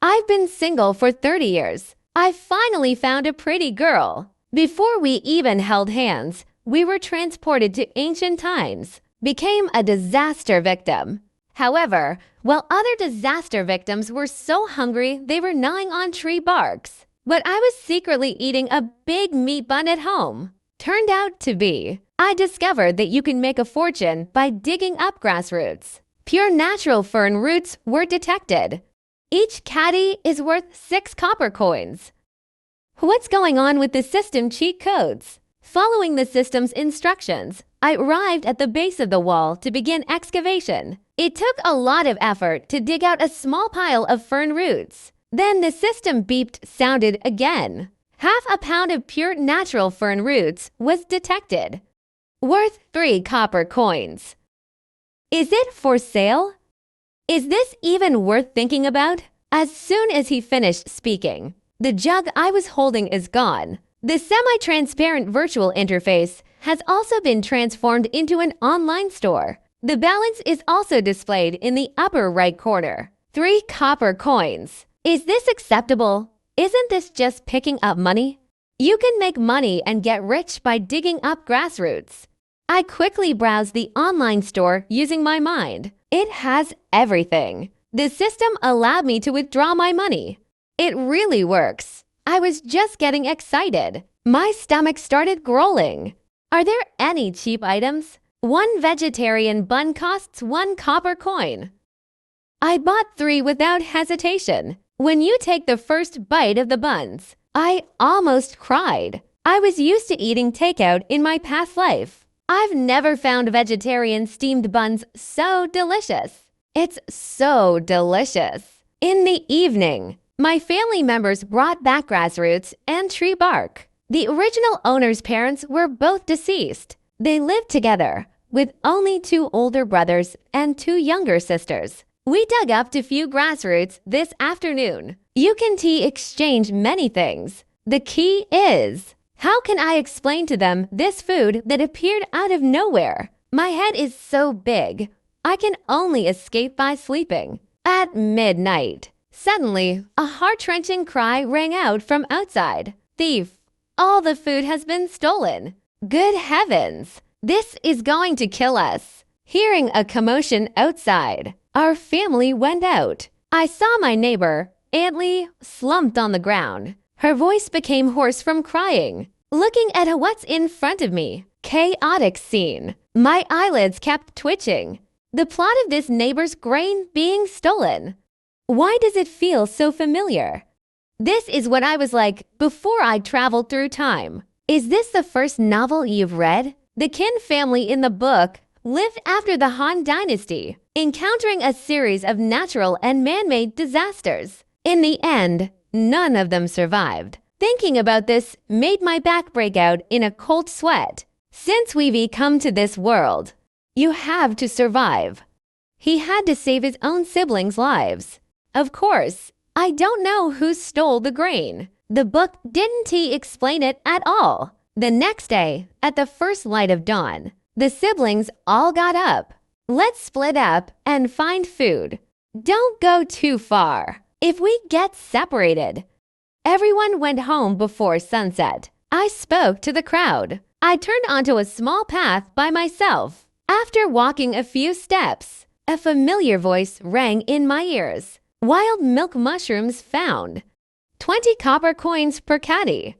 I've been single for 30 years. I finally found a pretty girl. Before we even held hands, we were transported to ancient times, became a disaster victim. However, while other disaster victims were so hungry they were gnawing on tree barks, but I was secretly eating a big meat bun at home. Turned out to be, I discovered that you can make a fortune by digging up grassroots. Pure natural fern roots were detected. Each caddy is worth 6 copper coins. What's going on with the system cheat codes? Following the system's instructions, I arrived at the base of the wall to begin excavation. It took a lot of effort to dig out a small pile of fern roots. Then the system beeped sounded again. Half a pound of pure natural fern roots was detected, worth 3 copper coins. Is it for sale? Is this even worth thinking about? As soon as he finished speaking, the jug I was holding is gone. The semi-transparent virtual interface has also been transformed into an online store. The balance is also displayed in the upper right corner. 3 copper coins. Is this acceptable? Isn't this just picking up money? You can make money and get rich by digging up grassroots. I quickly browsed the online store using my mind. It has everything. The system allowed me to withdraw my money. It really works. I was just getting excited. My stomach started growling. Are there any cheap items? 1 vegetarian bun costs 1 copper coin. I bought 3 without hesitation. When you take the first bite of the buns, I almost cried. I was used to eating takeout in my past life. I've never found vegetarian steamed buns so delicious. It's so delicious. In the evening, my family members brought back grassroots and tree bark. The original owner's parents were both deceased. They lived together with only 2 older brothers and 2 younger sisters. We dug up a few grassroots this afternoon. You can exchange many things. The key is, how can I explain to them this food that appeared out of nowhere? My head is so big. I can only escape by sleeping. At midnight, suddenly, a heart-wrenching cry rang out from outside. Thief! All the food has been stolen. Good heavens! This is going to kill us. Hearing a commotion outside, our family went out. I saw my neighbor, Aunt Lee, slumped on the ground. Her voice became hoarse from crying. Looking at what's in front of me, chaotic scene. My eyelids kept twitching. The plot of this neighbor's grain being stolen. Why does it feel so familiar? This is what I was like before I traveled through time. Is this the first novel you've read? The Qin family in the book lived after the Han Dynasty, encountering a series of natural and man-made disasters. In the end, none of them survived. Thinking about this made my back break out in a cold sweat. Since we've come to this world, you have to survive. He had to save his own siblings' lives. Of course, I don't know who stole the grain. The book didn't explain it at all. The next day, at the first light of dawn, the siblings all got up. Let's split up and find food. Don't go too far. If we get separated. Everyone went home before sunset. I spoke to the crowd. I turned onto a small path by myself. After walking a few steps, a familiar voice rang in my ears. Wild milk mushrooms found. 20 copper coins per caddy.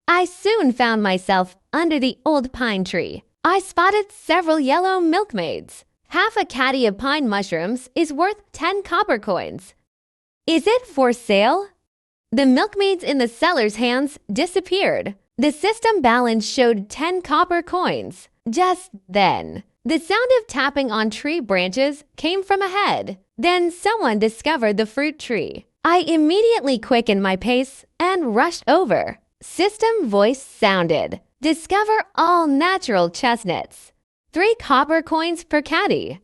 I soon found myself under the old pine tree. I spotted several yellow milkmaids. Half a caddy of pine mushrooms is worth 10 copper coins. Is it for sale? The milkmaids in the seller's hands disappeared. The system balance showed 10 copper coins. Just then, the sound of tapping on tree branches came from ahead. Then someone discovered the fruit tree. I immediately quickened my pace and rushed over. System voice sounded. Discover all natural chestnuts. 3 copper coins per caddy.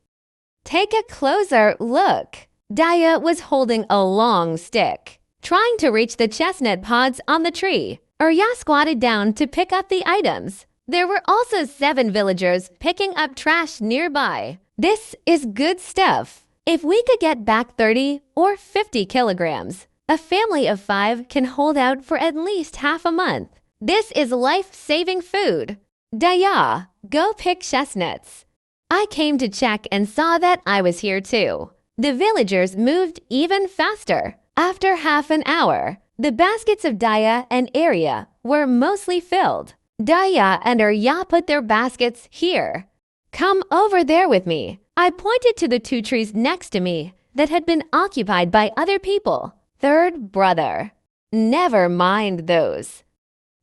Take a closer look. Daya was holding a long stick, trying to reach the chestnut pods on the tree. Urya squatted down to pick up the items. There were also 7 villagers picking up trash nearby. This is good stuff. If we could get back 30 or 50 kilograms, a family of 5 can hold out for at least half a month. This is life-saving food. Daya, go pick chestnuts. I came to check and saw that I was here too. The villagers moved even faster. After half an hour, the baskets of Daya and Arya were mostly filled. Daya and Arya put their baskets here. Come over there with me. I pointed to the 2 trees next to me that had been occupied by other people. Third brother. Never mind those.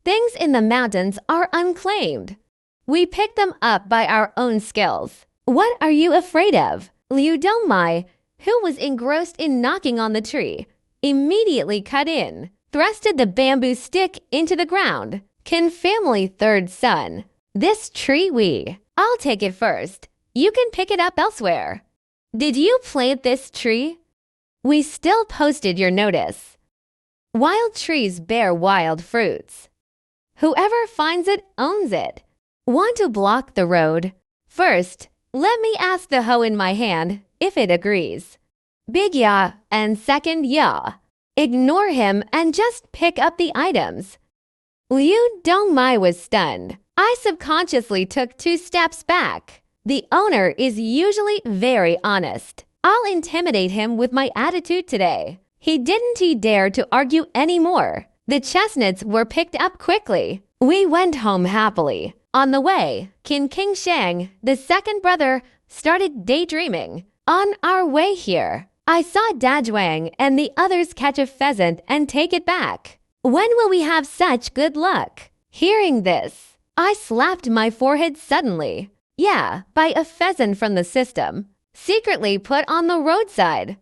Things in the mountains are unclaimed. We pick them up by our own skills. What are you afraid of? Liu Dongmai, who was engrossed in knocking on the tree, immediately cut in, thrusted the bamboo stick into the ground. Kin family third son. This tree I'll take it first. You can pick it up elsewhere. Did you plant this tree? We still posted your notice. Wild trees bear wild fruits. Whoever finds it owns it. Want to block the road? First, let me ask the hoe in my hand if it agrees. Big Ya and second Ya. Ignore him and just pick up the items. Liu Dongmai was stunned. I subconsciously took 2 steps back. The owner is usually very honest. I'll intimidate him with my attitude today. He didn't dare to argue anymore. The chestnuts were picked up quickly. We went home happily. On the way, King Shang, the second brother, started daydreaming. On our way here, I saw Dazhuang and the others catch a pheasant and take it back. When will we have such good luck? Hearing this, I slapped my forehead suddenly. Yeah, by a pheasant from the system, secretly put on the roadside.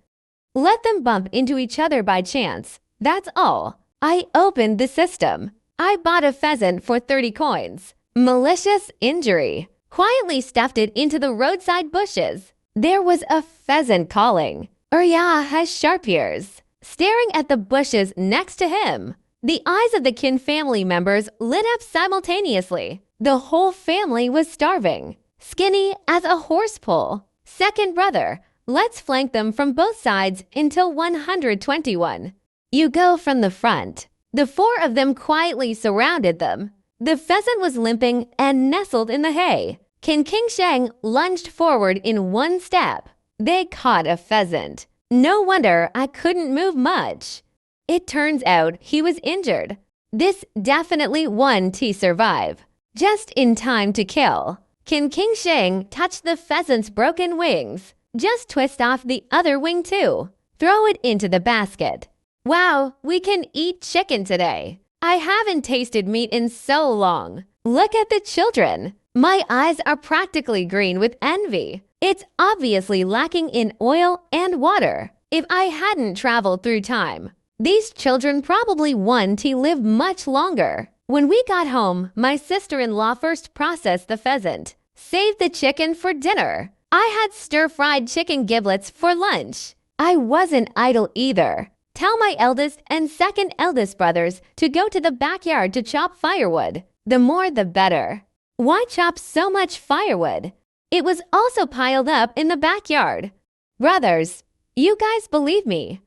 Let them bump into each other by chance. That's all. I opened the system. I bought a pheasant for 30 coins. Malicious injury. Quietly stuffed it into the roadside bushes. There was a pheasant calling. Arya has sharp ears. Staring at the bushes next to him. The eyes of the Kin family members lit up simultaneously. The whole family was starving. Skinny as a horse pole. Second brother, let's flank them from both sides until 121. You go from the front. The 4 of them quietly surrounded them. The pheasant was limping and nestled in the hay. King Shang lunged forward in 1 step. They caught a pheasant. No wonder I couldn't move much. It turns out he was injured. This definitely one to survive. Just in time to kill. King Shang touched the pheasant's broken wings. Just twist off the other wing too. Throw it into the basket. Wow, we can eat chicken today. I haven't tasted meat in so long. Look at the children. My eyes are practically green with envy. It's obviously lacking in oil and water. If I hadn't traveled through time, these children probably want to live much longer. When we got home, my sister-in-law first processed the pheasant, saved the chicken for dinner. I had stir-fried chicken giblets for lunch. I wasn't idle either. Tell my eldest and second eldest brothers to go to the backyard to chop firewood. The more the better. Why chop so much firewood? It was also piled up in the backyard. Brothers, you guys believe me.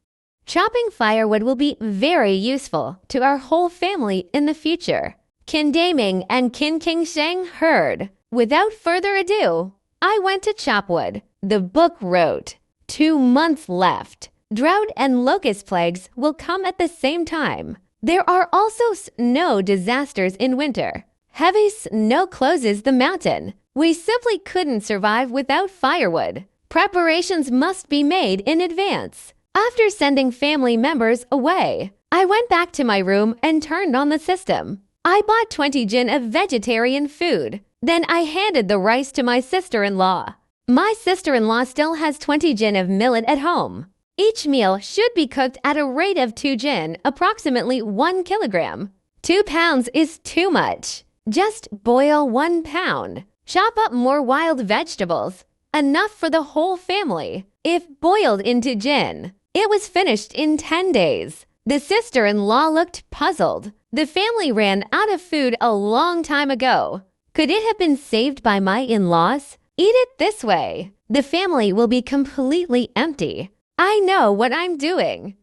Chopping firewood will be very useful to our whole family in the future. Qin Daming and King Shang heard. Without further ado, I went to chop wood. The book wrote, 2 months left. Drought and locust plagues will come at the same time. There are also snow disasters in winter. Heavy snow closes the mountain. We simply couldn't survive without firewood. Preparations must be made in advance. After sending family members away, I went back to my room and turned on the system. I bought 20 jin of vegetarian food. Then I handed the rice to my sister-in-law. My sister-in-law still has 20 jin of millet at home. Each meal should be cooked at a rate of 2 jin, approximately 1 kilogram. 2 pounds is too much. Just boil 1 pound. Chop up more wild vegetables. Enough for the whole family. If boiled into jin, it was finished in 10 days. The sister-in-law looked puzzled. The family ran out of food a long time ago. Could it have been saved by my in-laws? Eat it this way. The family will be completely empty. I know what I'm doing.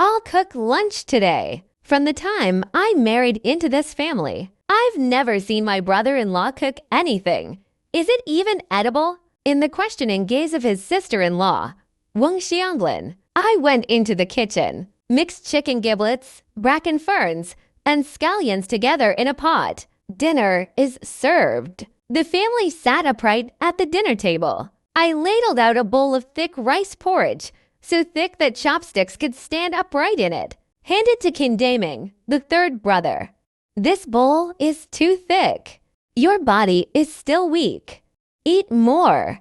I'll cook lunch today. From the time I married into this family, I've never seen my brother-in-law cook anything. Is it even edible? In the questioning gaze of his sister-in-law, Wang Xianglin, I went into the kitchen, mixed chicken giblets, bracken ferns, and scallions together in a pot. Dinner is served. The family sat upright at the dinner table. I ladled out a bowl of thick rice porridge, so thick that chopsticks could stand upright in it. Handed to Kindaming, the third brother. This bowl is too thick. Your body is still weak. Eat more.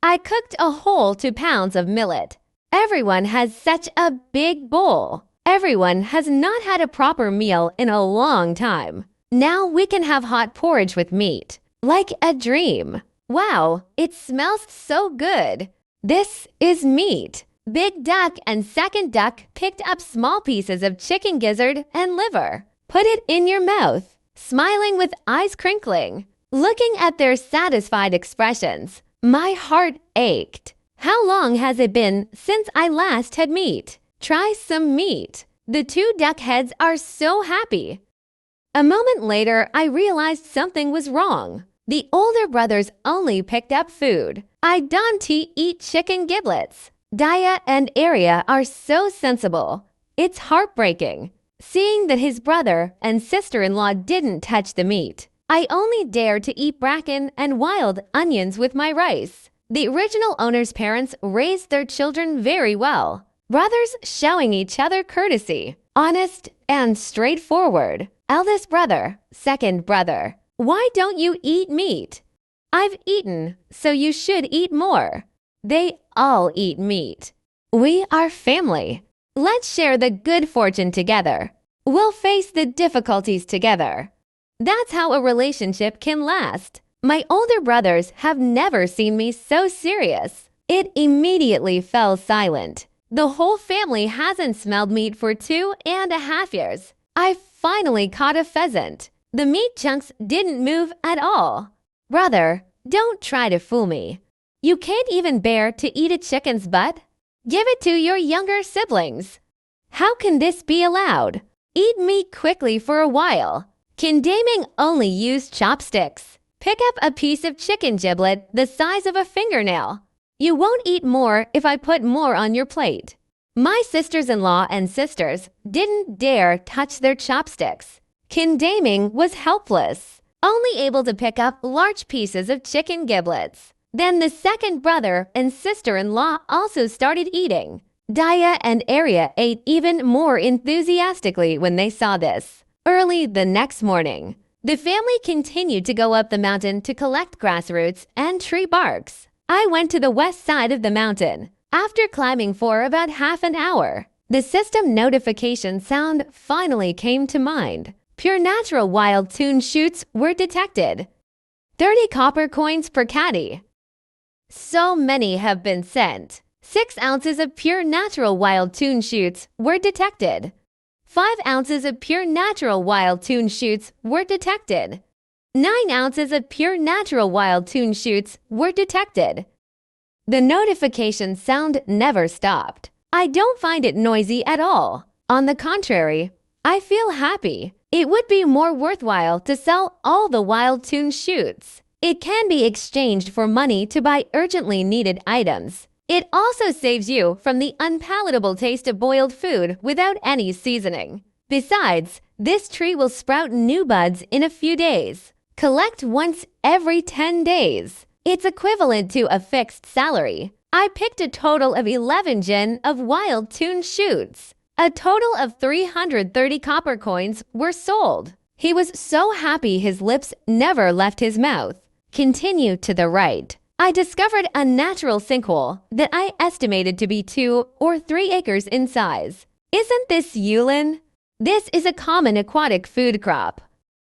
I cooked a whole 2 pounds of millet. Everyone has such a big bowl. Everyone has not had a proper meal in a long time. Now we can have hot porridge with meat. Like a dream. Wow, it smells so good. This is meat. Big Duck and Second Duck picked up small pieces of chicken gizzard and liver. Put it in your mouth, smiling with eyes crinkling. Looking at their satisfied expressions, my heart ached. How long has it been since I last had meat? Try some meat. The 2 duck heads are so happy. A moment later, I realized something was wrong. The older brothers only picked up food. I donned to eat chicken giblets. Daya and Arya are so sensible. It's heartbreaking. Seeing that his brother and sister-in-law didn't touch the meat, I only dared to eat bracken and wild onions with my rice. The original owner's parents raised their children very well. Brothers showing each other courtesy, honest and straightforward. Eldest brother, second brother, why don't you eat meat? I've eaten, so you should eat more. They all eat meat. We are family. Let's share the good fortune together. We'll face the difficulties together. That's how a relationship can last. My older brothers have never seen me so serious. It immediately fell silent. The whole family hasn't smelled meat for 2.5 years. I finally caught a pheasant. The meat chunks didn't move at all. Brother, don't try to fool me. You can't even bear to eat a chicken's butt? Give it to your younger siblings. How can this be allowed? Eat meat quickly for a while. Kindaming only used chopsticks. Pick up a piece of chicken giblet the size of a fingernail. You won't eat more if I put more on your plate. My sisters-in-law and sisters didn't dare touch their chopsticks. Kindaming was helpless, only able to pick up large pieces of chicken giblets. Then the second brother and sister-in-law also started eating. Daya and Arya ate even more enthusiastically when they saw this. Early the next morning, the family continued to go up the mountain to collect grass roots and tree barks. I went to the west side of the mountain. After climbing for about half an hour, the system notification sound finally came to mind. Pure natural wild tune shoots were detected. 30 copper coins per caddy. So many have been sent. 6 ounces of pure natural wild tune shoots were detected. 5 ounces of pure natural wild tune shoots were detected. 9 ounces of pure natural wild tune shoots were detected. The notification sound never stopped. I don't find it noisy at all. On the contrary, I feel happy. It would be more worthwhile to sell all the wild tune shoots. It can be exchanged for money to buy urgently needed items. It also saves you from the unpalatable taste of boiled food without any seasoning. Besides, this tree will sprout new buds in a few days. Collect once every 10 days. It's equivalent to a fixed salary. I picked a total of 11 jin of wild tune shoots. A total of 330 copper coins were sold. He was so happy his lips never left his mouth. Continue to the right. I discovered a natural sinkhole that I estimated to be 2 or 3 acres in size. Isn't this Yulin? This is a common aquatic food crop.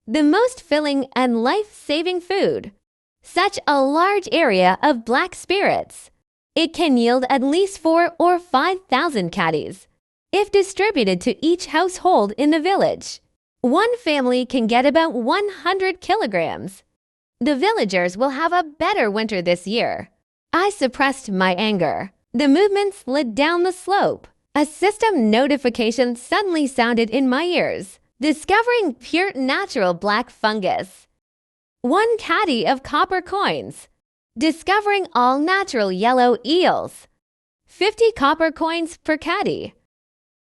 The most filling and life-saving food. Such a large area of black spirits. It can yield at least 4 or 5,000 caddies. If distributed to each household in the village, one family can get about 100 kilograms. The villagers will have a better winter this year. I suppressed my anger. The movement slid down the slope. A system notification suddenly sounded in my ears. Discovering pure natural black fungus. 1 caddy of copper coins. Discovering all natural yellow eels. 50 copper coins per caddy.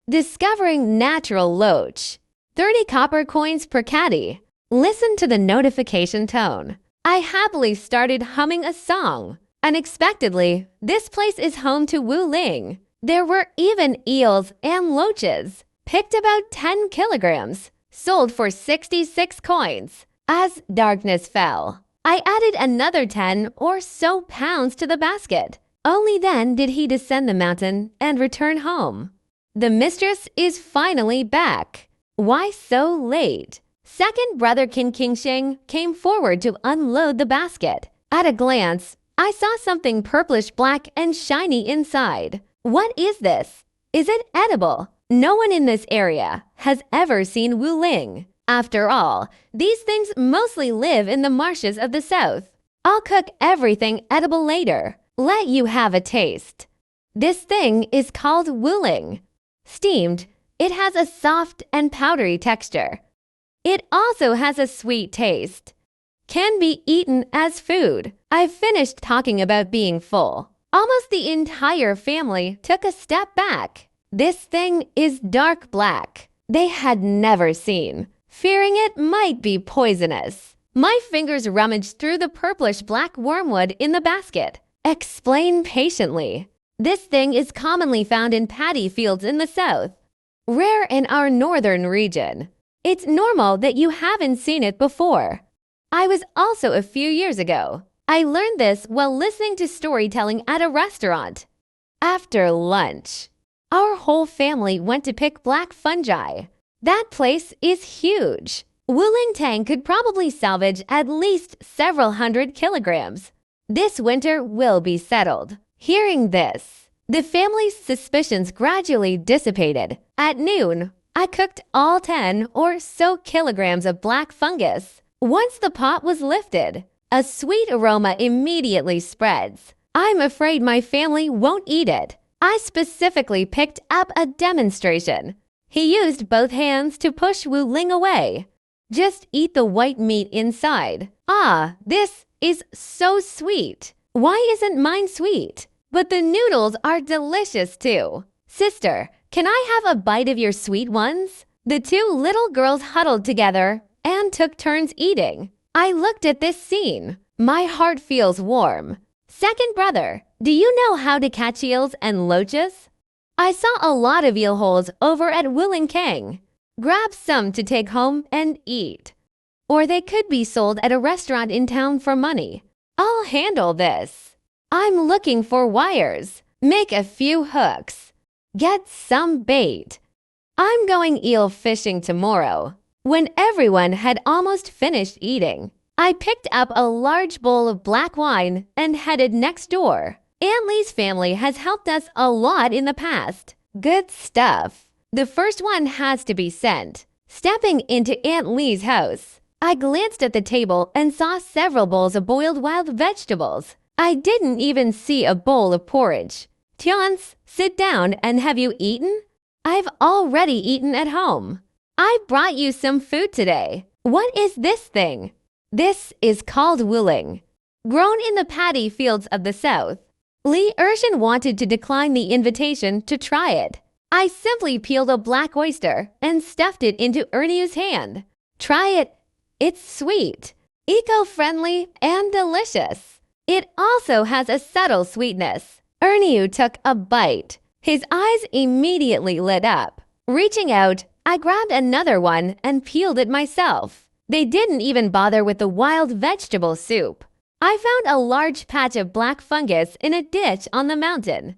Discovering natural loach. 30 copper coins per caddy. Listen to the notification tone. I happily started humming a song. Unexpectedly, this place is home to Wu Ling. There were even eels and loaches. Picked about 10 kilograms. Sold for 66 coins. As darkness fell, I added another 10 or so pounds to the basket. Only then did he descend the mountain and return home. The mistress is finally back. Why so late? Second brother Qin Qingxing came forward to unload the basket. At a glance, I saw something purplish black and shiny inside. What is this? Is it edible? No one in this area has ever seen Wu Ling. After all, these things mostly live in the marshes of the south. I'll cook everything edible later. Let you have a taste. This thing is called Wu Ling. Steamed, it has a soft and powdery texture. It also has a sweet taste. Can be eaten as food. I've finished talking about being full. Almost the entire family took a step back. This thing is dark black. They had never seen, fearing it might be poisonous. My fingers rummaged through the purplish black wormwood in the basket. Explain patiently. This thing is commonly found in paddy fields in the south. Rare in our northern region. It's normal that you haven't seen it before. I was also a few years ago. I learned this while listening to storytelling at a restaurant. After lunch, our whole family went to pick black fungi. That place is huge. Wuling Tang could probably salvage at least several hundred kilograms. This winter will be settled. Hearing this, the family's suspicions gradually dissipated. At noon, I cooked all 10 or so kilograms of black fungus. Once the pot was lifted, a sweet aroma immediately spreads. I'm afraid my family won't eat it. I specifically picked up a demonstration. He used both hands to push Wu Ling away. Just eat the white meat inside. Ah, this is so sweet. Why isn't mine sweet? But the noodles are delicious too. Sister, can I have a bite of your sweet ones? The 2 little girls huddled together and took turns eating. I looked at this scene. My heart feels warm. Second brother, do you know how to catch eels and loaches? I saw a lot of eel holes over at Wuling Kang. Grab some to take home and eat. Or they could be sold at a restaurant in town for money. I'll handle this. I'm looking for wires. Make a few hooks. Get some bait. I'm going eel fishing tomorrow. When everyone had almost finished eating, I picked up a large bowl of black wine and headed next door. Aunt Lee's family has helped us a lot in the past. Good stuff. The first one has to be sent. Stepping into Aunt Lee's house, I glanced at the table and saw several bowls of boiled wild vegetables. I didn't even see a bowl of porridge. Tians, sit down and have you eaten? I've already eaten at home. I brought you some food today. What is this thing? This is called Wuling. Grown in the paddy fields of the south. Li Ershin wanted to decline the invitation to try it. I simply peeled a black oyster and stuffed it into Erniu's hand. Try it. It's sweet, eco-friendly, and delicious. It also has a subtle sweetness. Erniu took a bite. His eyes immediately lit up. Reaching out, I grabbed another one and peeled it myself. They didn't even bother with the wild vegetable soup. I found a large patch of black fungus in a ditch on the mountain.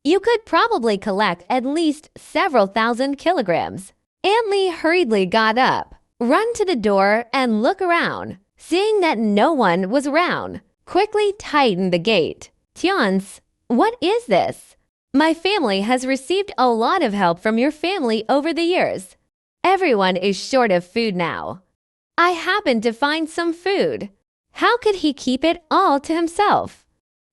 You could probably collect at least several thousand kilograms. Aunt Lee hurriedly got up, run to the door and look around. Seeing that no one was around, quickly tightened the gate. Tians, what is this? My family has received a lot of help from your family over the years. Everyone is short of food now. I happened to find some food. How could he keep it all to himself?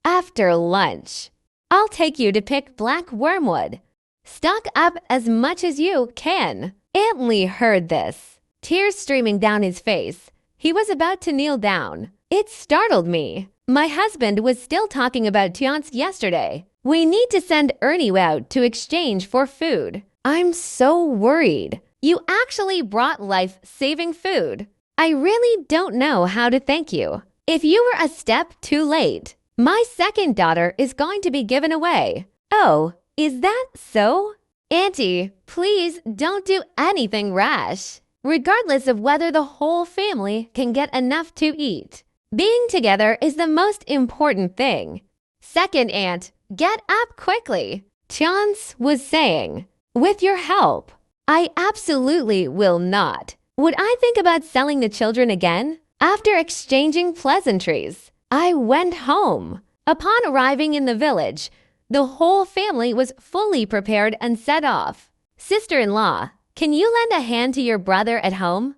After lunch, I'll take you to pick black wormwood. Stock up as much as you can. Aunt Lee heard this, tears streaming down his face. He was about to kneel down. It startled me. My husband was still talking about Tiance yesterday. We need to send Ernie out to exchange for food. I'm so worried. You actually brought life-saving food. I really don't know how to thank you. If you were a step too late, my second daughter is going to be given away. Oh, is that so? Auntie, please don't do anything rash, regardless of whether the whole family can get enough to eat. Being together is the most important thing. Second aunt, get up quickly, Chance was saying. With your help. I absolutely will not. Would I think about selling the children again? After exchanging pleasantries, I went home. Upon arriving in the village, the whole family was fully prepared and set off. Sister-in-law, can you lend a hand to your brother at home?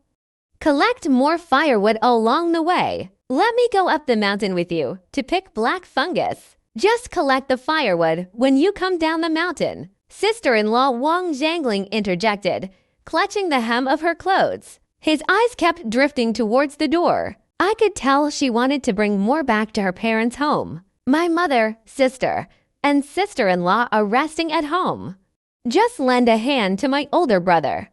Collect more firewood along the way. Let me go up the mountain with you to pick black fungus. Just collect the firewood when you come down the mountain. Sister-in-law Wang Zhangling interjected, clutching the hem of her clothes. His eyes kept drifting towards the door. I could tell she wanted to bring more back to her parents' home. My mother, sister, and sister-in-law are resting at home. Just lend a hand to my older brother.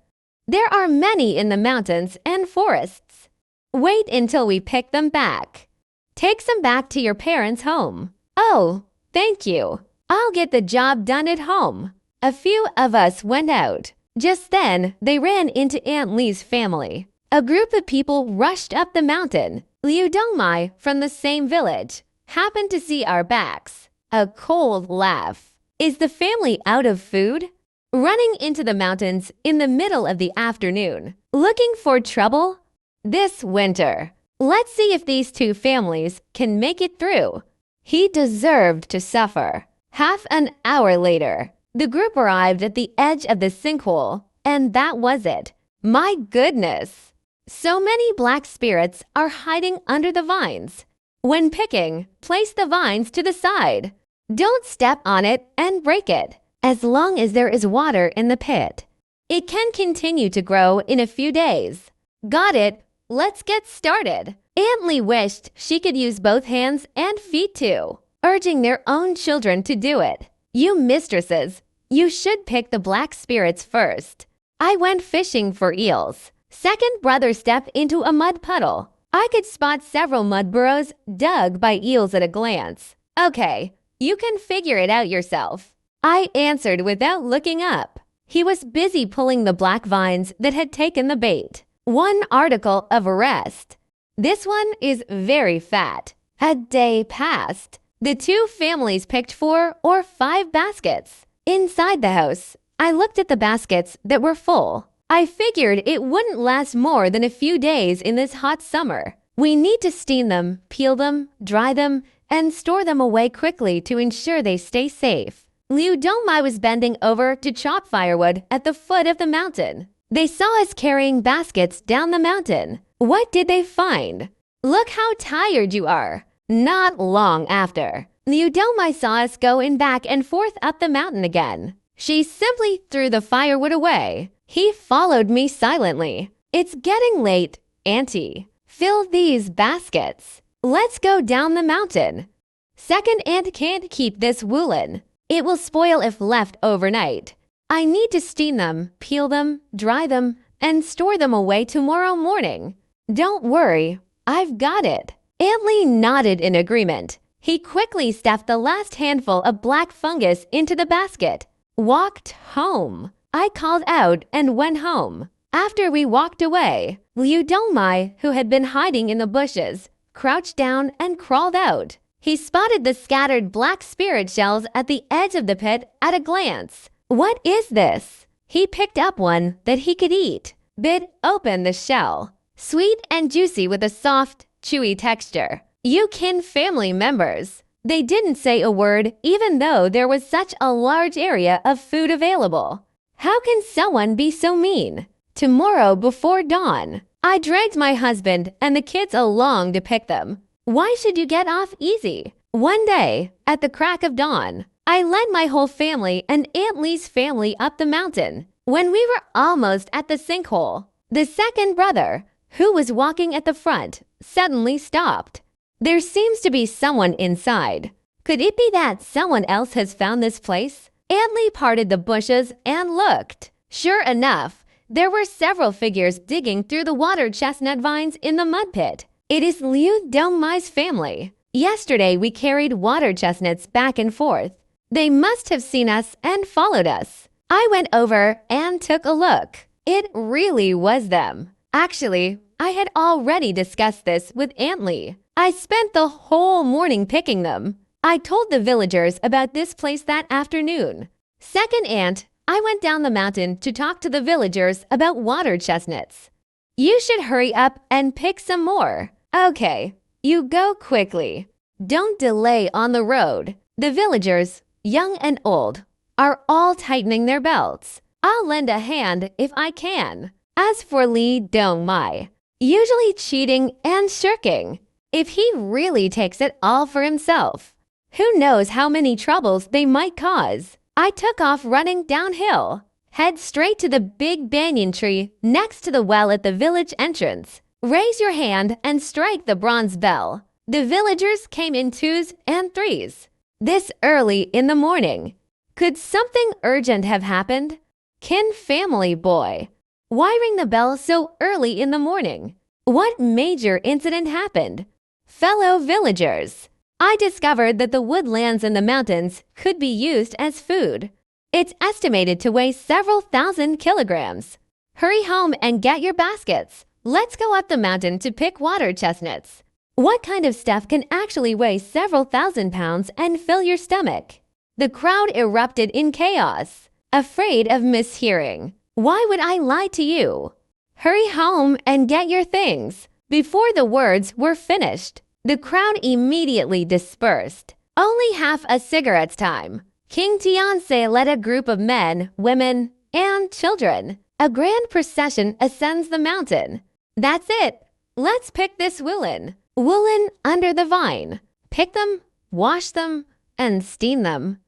There are many in the mountains and forests. Wait until we pick them back. Take some back to your parents' home. Oh, thank you. I'll get the job done at home. A few of us went out. Just then, they ran into Aunt Lee's family. A group of people rushed up the mountain. Liu Dongmai, from the same village, happened to see our backs. A cold laugh. Is the family out of food? Running into the mountains in the middle of the afternoon. Looking for trouble? This winter. Let's see if these two families can make it through. He deserved to suffer. Half an hour later, the group arrived at the edge of the sinkhole, and that was it. My goodness! So many black spirits are hiding under the vines. When picking, place the vines to the side. Don't step on it and break it, as long as there is water in the pit. It can continue to grow in a few days. Got it? Let's get started. Aunt Lee wished she could use both hands and feet too, urging their own children to do it. You mistresses, you should pick the black spirits first. I went fishing for eels. Second brother stepped into a mud puddle. I could spot several mud burrows dug by eels at a glance. Okay, you can figure it out yourself. I answered without looking up. He was busy pulling the black vines that had taken the bait. One article of arrest. This one is very fat. A day passed. The two families picked 4 or 5 baskets. Inside the house, I looked at the baskets that were full. I figured it wouldn't last more than a few days in this hot summer. We need to steam them, peel them, dry them, and store them away quickly to ensure they stay safe. Liu Dongmai was bending over to chop firewood at the foot of the mountain. They saw us carrying baskets down the mountain. What did they find? Look how tired you are. Not long after, Liu Dongmai saw us going back and forth up the mountain again. She simply threw the firewood away. He followed me silently. It's getting late, Auntie. Fill these baskets. Let's go down the mountain. Second aunt can't keep this woolen. It will spoil if left overnight. I need to steam them, peel them, dry them, and store them away tomorrow morning. Don't worry, I've got it. Aunt Lee nodded in agreement. He quickly stuffed the last handful of black fungus into the basket. Walked home. I called out and went home. After we walked away, Liu Dongmai, who had been hiding in the bushes, crouched down and crawled out. He spotted the scattered black spirit shells at the edge of the pit at a glance. What is this? He picked up one that he could eat, bit open the shell. Sweet and juicy with a soft, chewy texture. You kin family members. They didn't say a word even though there was such a large area of food available. How can someone be so mean? Tomorrow before dawn, I dragged my husband and the kids along to pick them. Why should you get off easy? One day, at the crack of dawn, I led my whole family and Aunt Lee's family up the mountain. When we were almost at the sinkhole, the second brother, who was walking at the front, suddenly stopped. There seems to be someone inside. Could it be that someone else has found this place? Aunt Lee parted the bushes and looked. Sure enough, there were several figures digging through the water chestnut vines in the mud pit. It is Liu Dongmai's family. Yesterday we carried water chestnuts back and forth. They must have seen us and followed us. I went over and took a look. It really was them. Actually, I had already discussed this with Aunt Lee. I spent the whole morning picking them. I told the villagers about this place that afternoon. Second aunt, I went down the mountain to talk to the villagers about water chestnuts. You should hurry up and pick some more. Okay, you go quickly. Don't delay on the road. The villagers, young and old, are all tightening their belts. I'll lend a hand if I can. As for Li Dongmai, usually cheating and shirking, if he really takes it all for himself, who knows how many troubles they might cause. I took off running downhill. Head straight to the big banyan tree next to the well at the village entrance. Raise your hand and strike the bronze bell. The villagers came in 2s and 3s. This early in the morning. Could something urgent have happened? Kin family boy. Why ring the bell so early in the morning? What major incident happened? Fellow villagers, I discovered that the woodlands in the mountains could be used as food. It's estimated to weigh several thousand kilograms. Hurry home and get your baskets. Let's go up the mountain to pick water chestnuts. What kind of stuff can actually weigh several thousand pounds and fill your stomach? The crowd erupted in chaos, afraid of mishearing. Why would I lie to you? Hurry home and get your things. Before the words were finished, the crowd immediately dispersed. Only half a cigarette's time. King Tianze led a group of men, women, and children. A grand procession ascends the mountain. That's it. Let's pick this woolen. Woolen under the vine. Pick them, wash them, and steam them.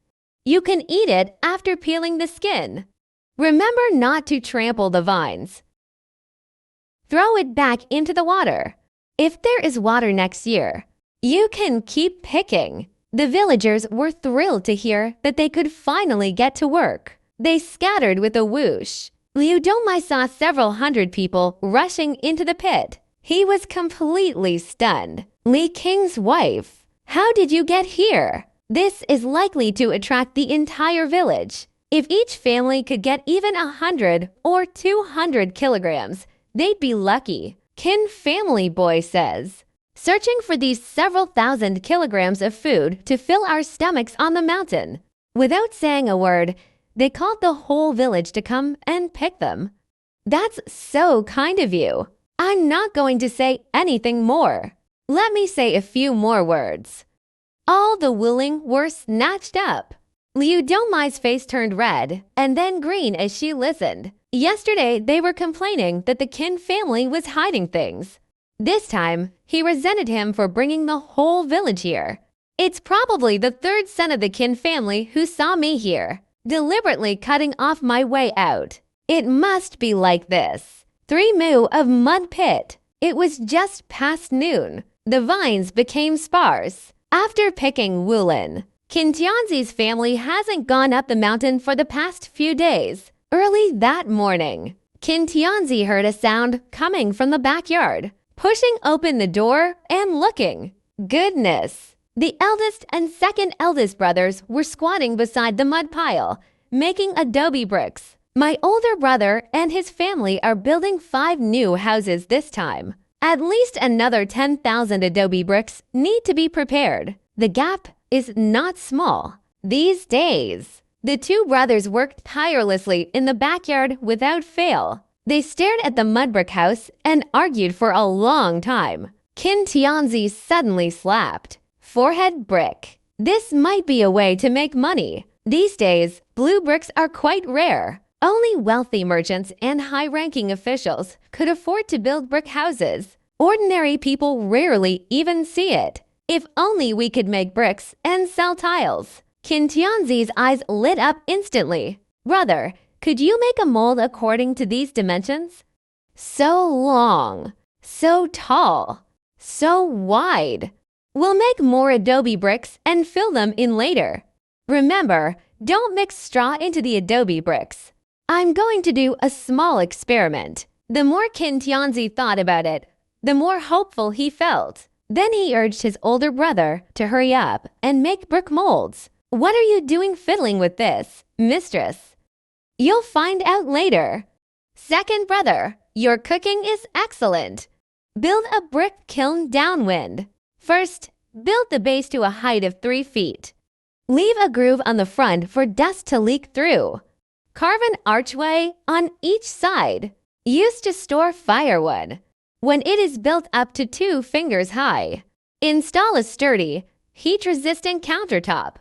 You can eat it after peeling the skin. Remember not to trample the vines. Throw it back into the water. If there is water next year, you can keep picking. The villagers were thrilled to hear that they could finally get to work. They scattered with a whoosh. Liu Dongmai saw several hundred people rushing into the pit. He was completely stunned. Li King's wife, how did you get here? This is likely to attract the entire village. If each family could get even 100 or 200 kilograms, they'd be lucky. Kin family boy says, searching for these several thousand kilograms of food to fill our stomachs on the mountain. Without saying a word, they called the whole village to come and pick them. That's so kind of you. I'm not going to say anything more. Let me say a few more words. All the willing were snatched up. Liu Dongmai's face turned red and then green as she listened. Yesterday, they were complaining that the Qin family was hiding things. This time, he resented him for bringing the whole village here. It's probably the third son of the Qin family who saw me here, deliberately cutting off my way out. It must be like this. 3 mu of mud pit. It was just past noon. The vines became sparse. After picking woolen, Qin Tianzi's family hasn't gone up the mountain for the past few days. Early that morning, Qin Tianzi heard a sound coming from the backyard, pushing open the door and looking. Goodness! The eldest and second eldest brothers were squatting beside the mud pile, making adobe bricks. My older brother and his family are building 5 new houses this time. At least another 10,000 adobe bricks need to be prepared. The gap is not small. These days, the 2 brothers worked tirelessly in the backyard without fail. They stared at the mud brick house and argued for a long time. Qin Tianzi suddenly slapped. Forehead brick. This might be a way to make money. These days, blue bricks are quite rare. Only wealthy merchants and high-ranking officials could afford to build brick houses. Ordinary people rarely even see it. If only we could make bricks and sell tiles. Qin Tianzi's eyes lit up instantly. Brother, could you make a mold according to these dimensions? So long, so tall, so wide. We'll make more adobe bricks and fill them in later. Remember, don't mix straw into the adobe bricks. I'm going to do a small experiment. The more Qin Tianzi thought about it, the more hopeful he felt. Then he urged his older brother to hurry up and make brick molds. What are you doing fiddling with this, mistress? You'll find out later. Second brother, your cooking is excellent. Build a brick kiln downwind. First, build the base to a height of 3 feet. Leave a groove on the front for dust to leak through. Carve an archway on each side. Used to store firewood. When it is built up to 2 fingers high, install a sturdy, heat-resistant countertop.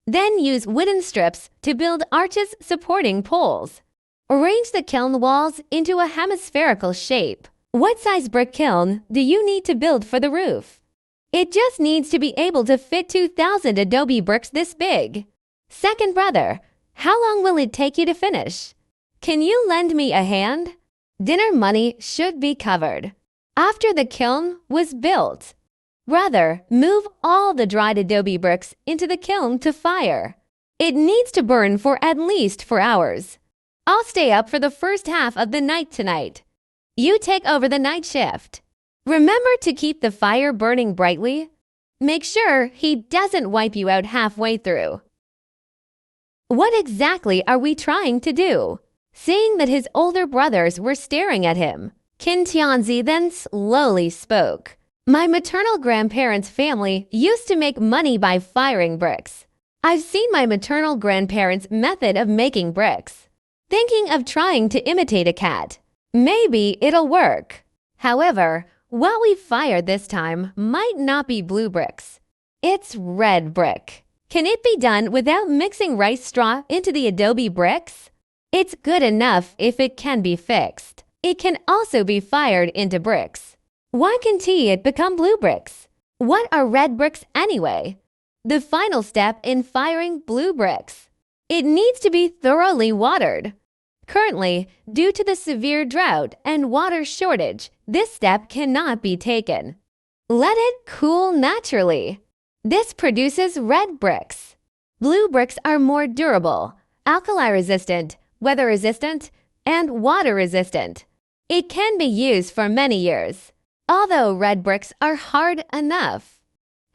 Then use wooden strips to build arches supporting poles. Arrange the kiln walls into a hemispherical shape. What size brick kiln do you need to build for the roof? It just needs to be able to fit 2,000 adobe bricks this big. Second brother, how long will it take you to finish? Can you lend me a hand? Dinner money should be covered. After the kiln was built, brother, move all the dried adobe bricks into the kiln to fire. It needs to burn for at least 4 hours. I'll stay up for the first half of the night tonight. You take over the night shift. Remember to keep the fire burning brightly. Make sure he doesn't wipe you out halfway through. What exactly are we trying to do? Seeing that his older brothers were staring at him, Qin Tianzi then slowly spoke. My maternal grandparents' family used to make money by firing bricks. I've seen my maternal grandparents' method of making bricks. Thinking of trying to imitate a cat. Maybe it'll work. However, what we fired this time might not be blue bricks. It's red brick. Can it be done without mixing rice straw into the adobe bricks? It's good enough if it can be fixed. It can also be fired into bricks. Why can't it become blue bricks? What are red bricks anyway? The final step in firing blue bricks. It needs to be thoroughly watered. Currently, due to the severe drought and water shortage, this step cannot be taken. Let it cool naturally. This produces red bricks. Blue bricks are more durable, alkali-resistant, weather-resistant, and water-resistant. It can be used for many years, although red bricks are hard enough.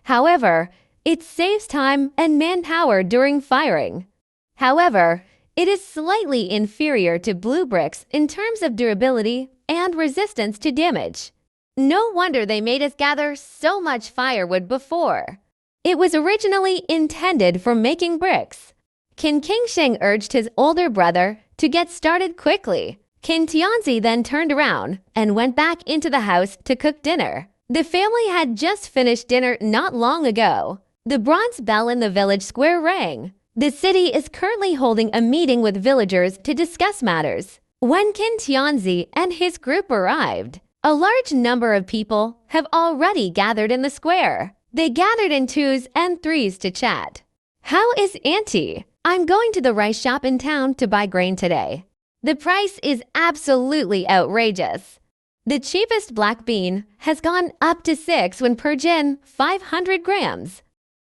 However, it saves time and manpower during firing. However, it is slightly inferior to blue bricks in terms of durability and resistance to damage. No wonder they made us gather so much firewood before. It was originally intended for making bricks. Qin Qingsheng urged his older brother to get started quickly. Qin Tianzi then turned around and went back into the house to cook dinner. The family had just finished dinner not long ago. The bronze bell in the village square rang. The city is currently holding a meeting with villagers to discuss matters. When Qin Tianzi and his group arrived, a large number of people have already gathered in the square. They gathered in 2s and 3s to chat. How is Auntie? I'm going to the rice shop in town to buy grain today. The price is absolutely outrageous. The cheapest black bean has gone up to 6 when per gin 500 grams.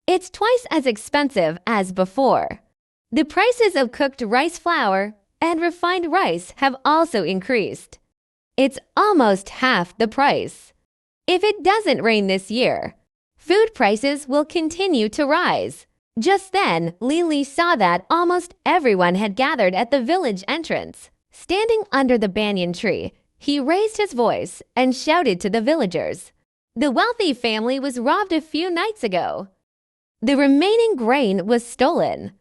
It's twice as expensive as before. The prices of cooked rice flour and refined rice have also increased. It's almost half the price. If it doesn't rain this year, food prices will continue to rise. Just then, Lili saw that almost everyone had gathered at the village entrance. Standing under the banyan tree, he raised his voice and shouted to the villagers. The wealthy family was robbed a few nights ago. The remaining grain was stolen.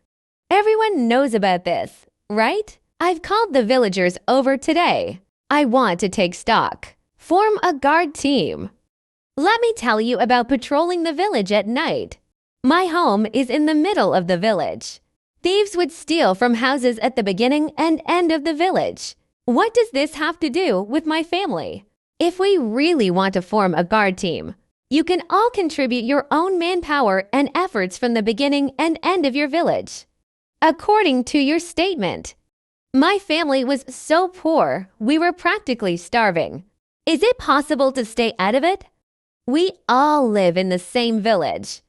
Everyone knows about this, right? I've called the villagers over today. I want to take stock. Form a guard team. Let me tell you about patrolling the village at night. My home is in the middle of the village. Thieves would steal from houses at the beginning and end of the village. What does this have to do with my family? If we really want to form a guard team, you can all contribute your own manpower and efforts from the beginning and end of your village. According to your statement, my family was so poor, we were practically starving. Is it possible to stay out of it? We all live in the same village.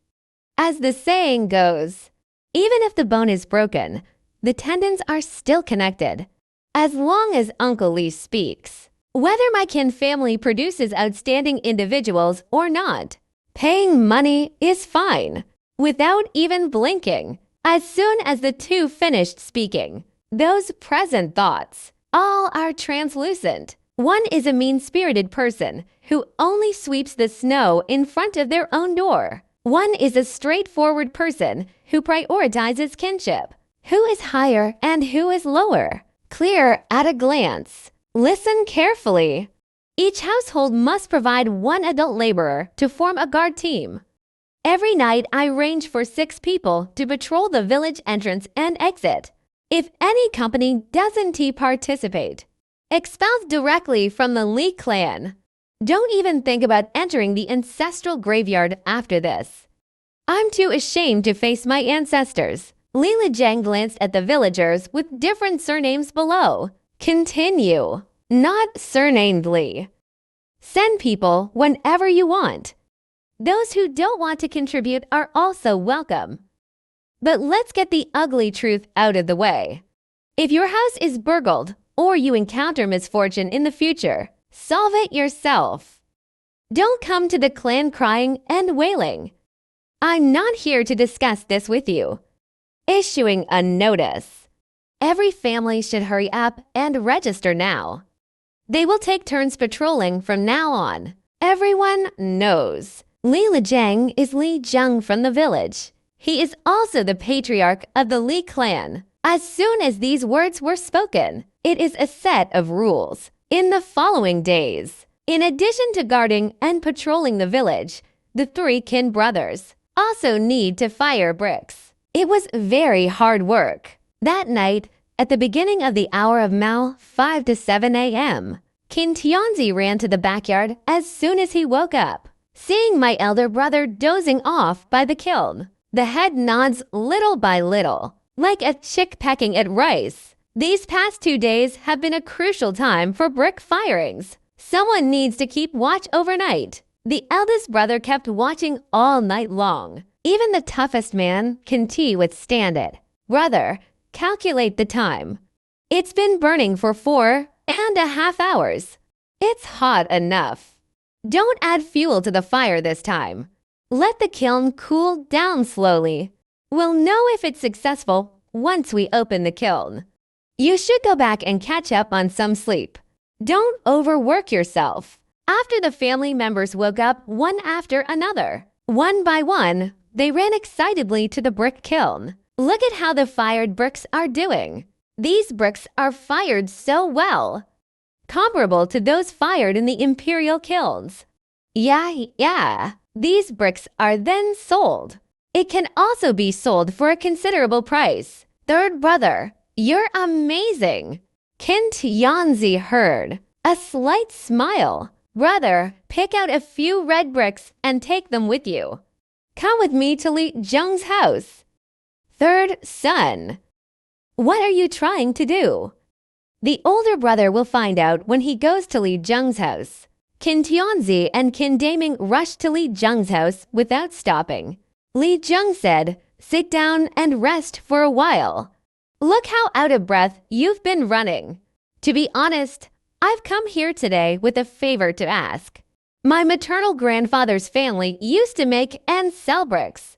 As the saying goes, even if the bone is broken, the tendons are still connected. As long as Uncle Lee speaks, whether my kin family produces outstanding individuals or not, paying money is fine, without even blinking. As soon as the two finished speaking, those present thoughts, all are translucent. One is a mean-spirited person who only sweeps the snow in front of their own door. One is a straightforward person who prioritizes kinship. Who is higher and who is lower? Clear at a glance. Listen carefully. Each household must provide one adult laborer to form a guard team. Every night, I arrange for 6 people to patrol the village entrance and exit. If any company doesn't participate, expelled directly from the Lee clan. Don't even think about entering the ancestral graveyard after this. I'm too ashamed to face my ancestors. Li Lijiang glanced at the villagers with different surnames below. Continue. Not surnamed Li. Send people whenever you want. Those who don't want to contribute are also welcome. But let's get the ugly truth out of the way. If your house is burgled or you encounter misfortune in the future, solve it yourself. Don't come to the clan crying and wailing. I'm not here to discuss this with you. Issuing a notice. Every family should hurry up and register now. They will take turns patrolling from now on. Everyone knows. Li Lijiang is Li Zheng from the village. He is also the patriarch of the Li clan. As soon as these words were spoken, it is a set of rules. In the following days, in addition to guarding and patrolling the village, the 3 kin brothers also need to fire bricks. It was very hard work. That night, at the beginning of the hour of Mao, 5 to 7 a.m., Qin Tianzi ran to the backyard as soon as he woke up. Seeing my elder brother dozing off by the kiln, the head nods little by little, like a chick pecking at rice. These past 2 days have been a crucial time for brick firings. Someone needs to keep watch overnight. The eldest brother kept watching all night long. Even the toughest man can withstand it. Brother, calculate the time. It's been burning for 4.5 hours. It's hot enough. Don't add fuel to the fire this time. Let the kiln cool down slowly. We'll know if it's successful once we open the kiln. You should go back and catch up on some sleep. Don't overwork yourself. After the family members woke up one after another, one by one, they ran excitedly to the brick kiln. Look at how the fired bricks are doing. These bricks are fired so well, comparable to those fired in the imperial kilns. Yeah. These bricks are then sold. It can also be sold for a considerable price. Third brother, you're amazing. Qin Tianzi heard. A slight smile. Brother, pick out a few red bricks and take them with you. Come with me to Li Zheng's house. Third son. What are you trying to do? The older brother will find out when he goes to Li Zheng's house. Qin Tianzi and Qin Daming rushed to Li Zheng's house without stopping. Li Zheng said, "Sit down and rest for a while. Look how out of breath you've been running. To be honest, I've come here today with a favor to ask. My maternal grandfather's family used to make and sell bricks.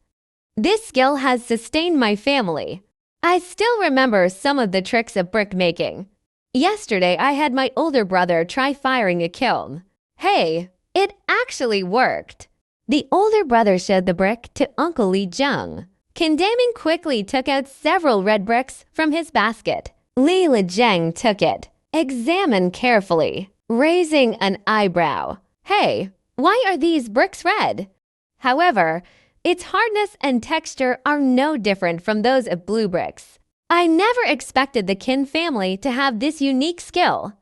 This skill has sustained my family. I still remember some of the tricks of brick making. Yesterday, I had my older brother try firing a kiln. Hey, it actually worked." The older brother showed the brick to Uncle Li Zheng. Qin Daming quickly took out several red bricks from his basket. Li Lijiang took it, examined carefully, raising an eyebrow. Hey, why are these bricks red? However, Its hardness and texture are no different from those of blue bricks. I never expected the kin family to have this unique skill.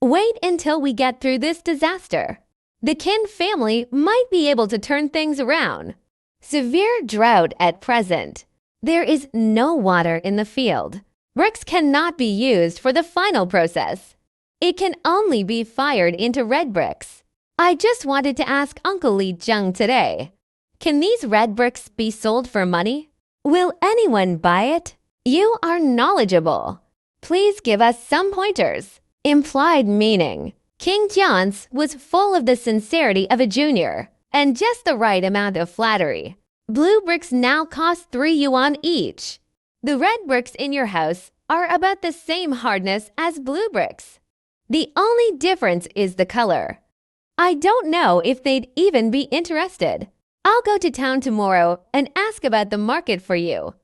Wait until we get through this disaster. The kin family might be able to turn things around. Severe drought at present. There is no water in the field. Bricks cannot be used for the final process. It can only be fired into red bricks. I just wanted to ask Uncle Li Zheng today. Can these red bricks be sold for money? Will anyone buy it? You are knowledgeable. Please give us some pointers. Implied meaning. King Jian's was full of the sincerity of a junior and just the right amount of flattery. Blue bricks now cost 3 yuan each. The red bricks in your house are about the same hardness as blue bricks. The only difference is the color. I don't know if they'd even be interested. I'll go to town tomorrow and ask about the market for you.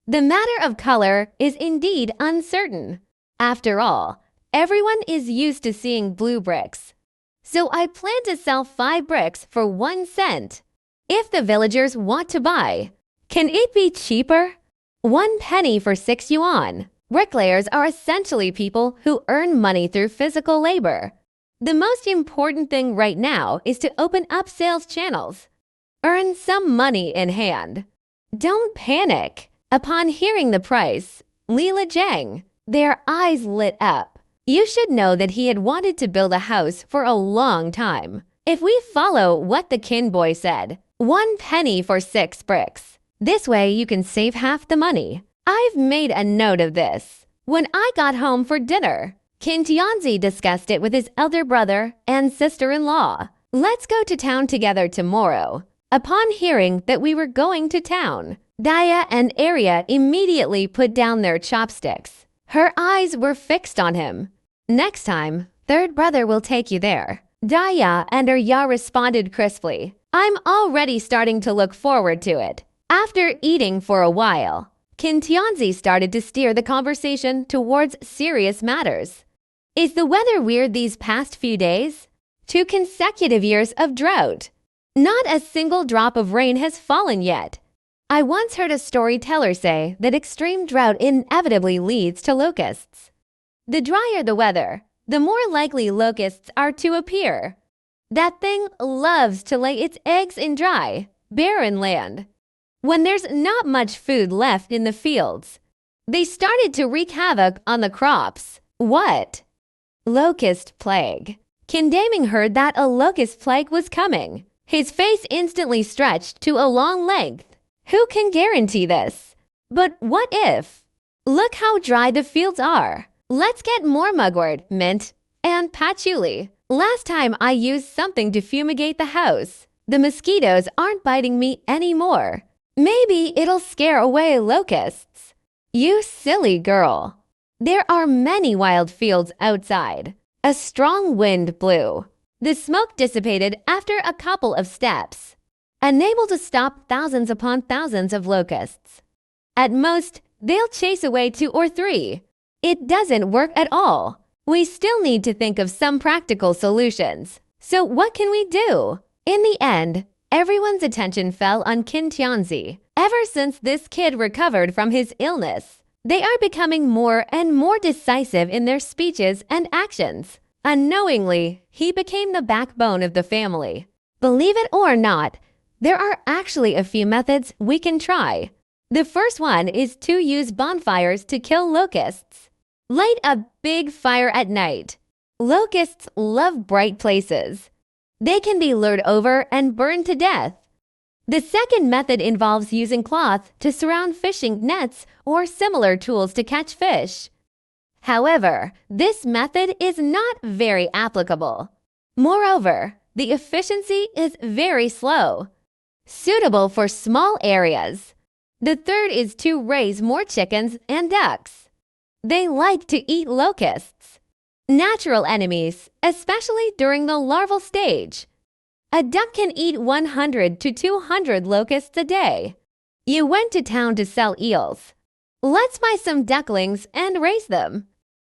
The matter of color is indeed uncertain. After all, everyone is used to seeing blue bricks. So I plan to sell 5 bricks for 1 cent. If the villagers want to buy, can it be cheaper? 1 penny for 6 yuan. Bricklayers are essentially people who earn money through physical labor. The most important thing right now is to open up sales channels. Earn some money in hand. Don't panic. Upon hearing the price, Lila Zhang, their eyes lit up. You should know that he had wanted to build a house for a long time. If we follow what the kin boy said, 1 penny for 6 bricks. This way you can save half the money. I've made a note of this. When I got home for dinner, Qin Tianzi discussed it with his elder brother and sister-in-law. Let's go to town together tomorrow. Upon hearing that we were going to town, Daya and Arya immediately put down their chopsticks. Her eyes were fixed on him. Next time, third brother will take you there. Daya and Arya responded crisply. I'm already starting to look forward to it. After eating for a while, Qin Tianzi started to steer the conversation towards serious matters. Is the weather weird these past few days? 2 consecutive years of drought. Not a single drop of rain has fallen yet. I once heard a storyteller say that extreme drought inevitably leads to locusts. The drier the weather, the more likely locusts are to appear. That thing loves to lay its eggs in dry, barren land. When there's not much food left in the fields, they started to wreak havoc on the crops. What? Locust plague. Qin Daming heard that a locust plague was coming. His face instantly stretched to a long length. Who can guarantee this? But what if? Look how dry the fields are. Let's get more mugwort, mint, and patchouli. Last time I used something to fumigate the house. The mosquitoes aren't biting me anymore. Maybe it'll scare away locusts. You silly girl. There are many wild fields outside. A strong wind blew. The smoke dissipated after a couple of steps, unable to stop thousands upon thousands of locusts. At most, they'll chase away 2 or 3. It doesn't work at all. We still need to think of some practical solutions. So what can we do? In the end, everyone's attention fell on Qin Tianzi. Ever since this kid recovered from his illness, they are becoming more and more decisive in their speeches and actions. Unknowingly, he became the backbone of the family. Believe it or not, there are actually a few methods we can try. The first one is to use bonfires to kill locusts. Light a big fire at night. Locusts love bright places. They can be lured over and burned to death. The second method involves using cloth to surround fishing nets or similar tools to catch fish. However, this method is not very applicable. Moreover, the efficiency is very slow, suitable for small areas. The third is to raise more chickens and ducks. They like to eat locusts, natural enemies, especially during the larval stage. A duck can eat 100 to 200 locusts a day. You went to town to sell eels. Let's buy some ducklings and raise them.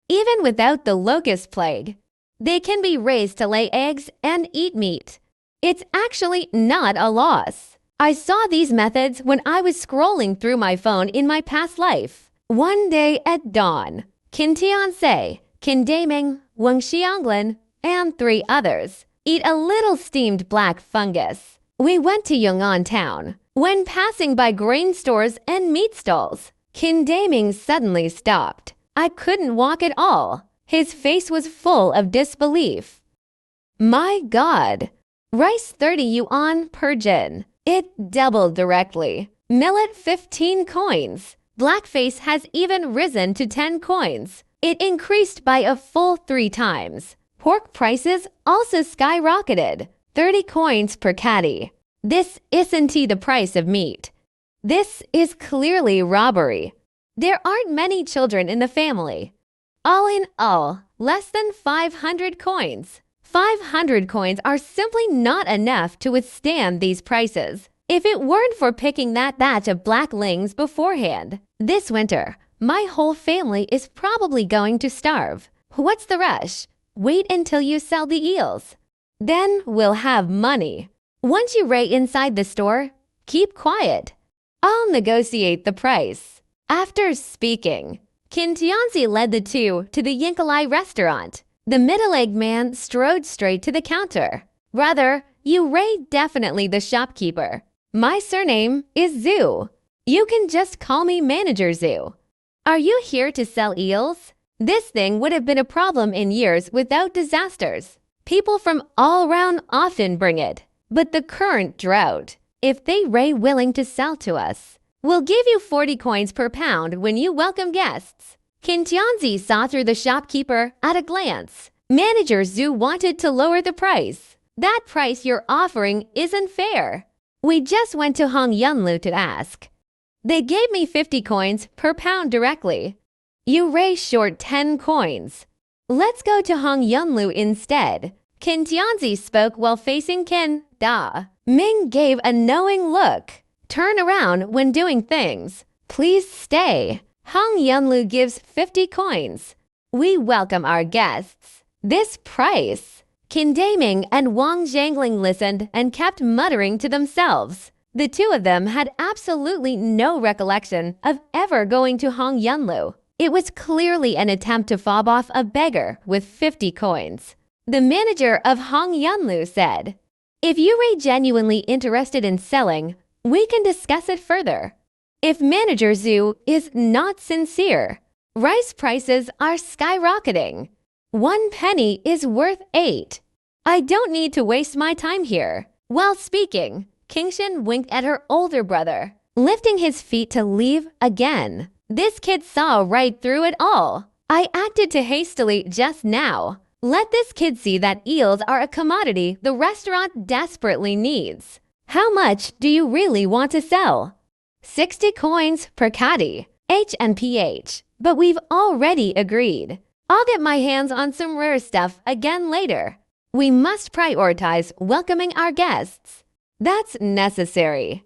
Even without the locust plague, they can be raised to lay eggs and eat meat. It's actually not a loss. I saw these methods when I was scrolling through my phone in my past life. One day at dawn, Qin Tianse, Qin Daming, Wang Xianglan, and 3 others eat a little steamed black fungus. We went to Yong'an town. When passing by grain stores and meat stalls, Qin Daming suddenly stopped. I couldn't walk at all. His face was full of disbelief. My God! Rice 30 yuan per jin. It doubled directly. Millet 15 coins. Blackface has even risen to 10 coins. It increased by a full 3 times. Pork prices also skyrocketed. 30 coins per catty. This isn't the price of meat. This is clearly robbery. There aren't many children in the family. All in all, less than 500 coins. 500 coins are simply not enough to withstand these prices. If it weren't for picking that batch of blacklings beforehand, this winter, my whole family is probably going to starve. What's the rush? Wait until you sell the eels. Then we'll have money. Once you ray inside the store, keep quiet. I'll negotiate the price. After speaking, Qin Tianzi led the 2 to the Yinkalai restaurant. The middle-aged man strode straight to the counter. Brother, you ray definitely the shopkeeper. My surname is Zhu. You can just call me Manager Zhu. Are you here to sell eels? This thing would have been a problem in years without disasters. People from all around often bring it. But the current drought, if they ray willing to sell to us, we'll give you 40 coins per pound when you welcome guests. Qin Tianzi saw through the shopkeeper at a glance. Manager Zhu wanted to lower the price. That price you're offering isn't fair. We just went to Hong Yunlu to ask. They gave me 50 coins per pound directly. You ray short 10 coins. Let's go to Hong Yunlu instead. Qin Tianzi spoke while facing Qin Da. Ming gave a knowing look. Turn around when doing things. Please stay. Hong Yunlu gives 50 coins. We welcome our guests. This price. Qin Daming and Wang Zhangling listened and kept muttering to themselves. The 2 of them had absolutely no recollection of ever going to Hong Yunlu. It was clearly an attempt to fob off a beggar with 50 coins. The manager of Hong Yunlu said, "If you are genuinely interested in selling, we can discuss it further. If Manager Zhu is not sincere, rice prices are skyrocketing. 1 penny is worth 8. I don't need to waste my time here." While speaking, Kingshan winked at her older brother, lifting his feet to leave again. This kid saw right through it all. I acted too hastily just now. Let this kid see that eels are a commodity the restaurant desperately needs. How much do you really want to sell? 60 coins per catty, H&PH. But we've already agreed. I'll get my hands on some rare stuff again later. We must prioritize welcoming our guests. That's necessary.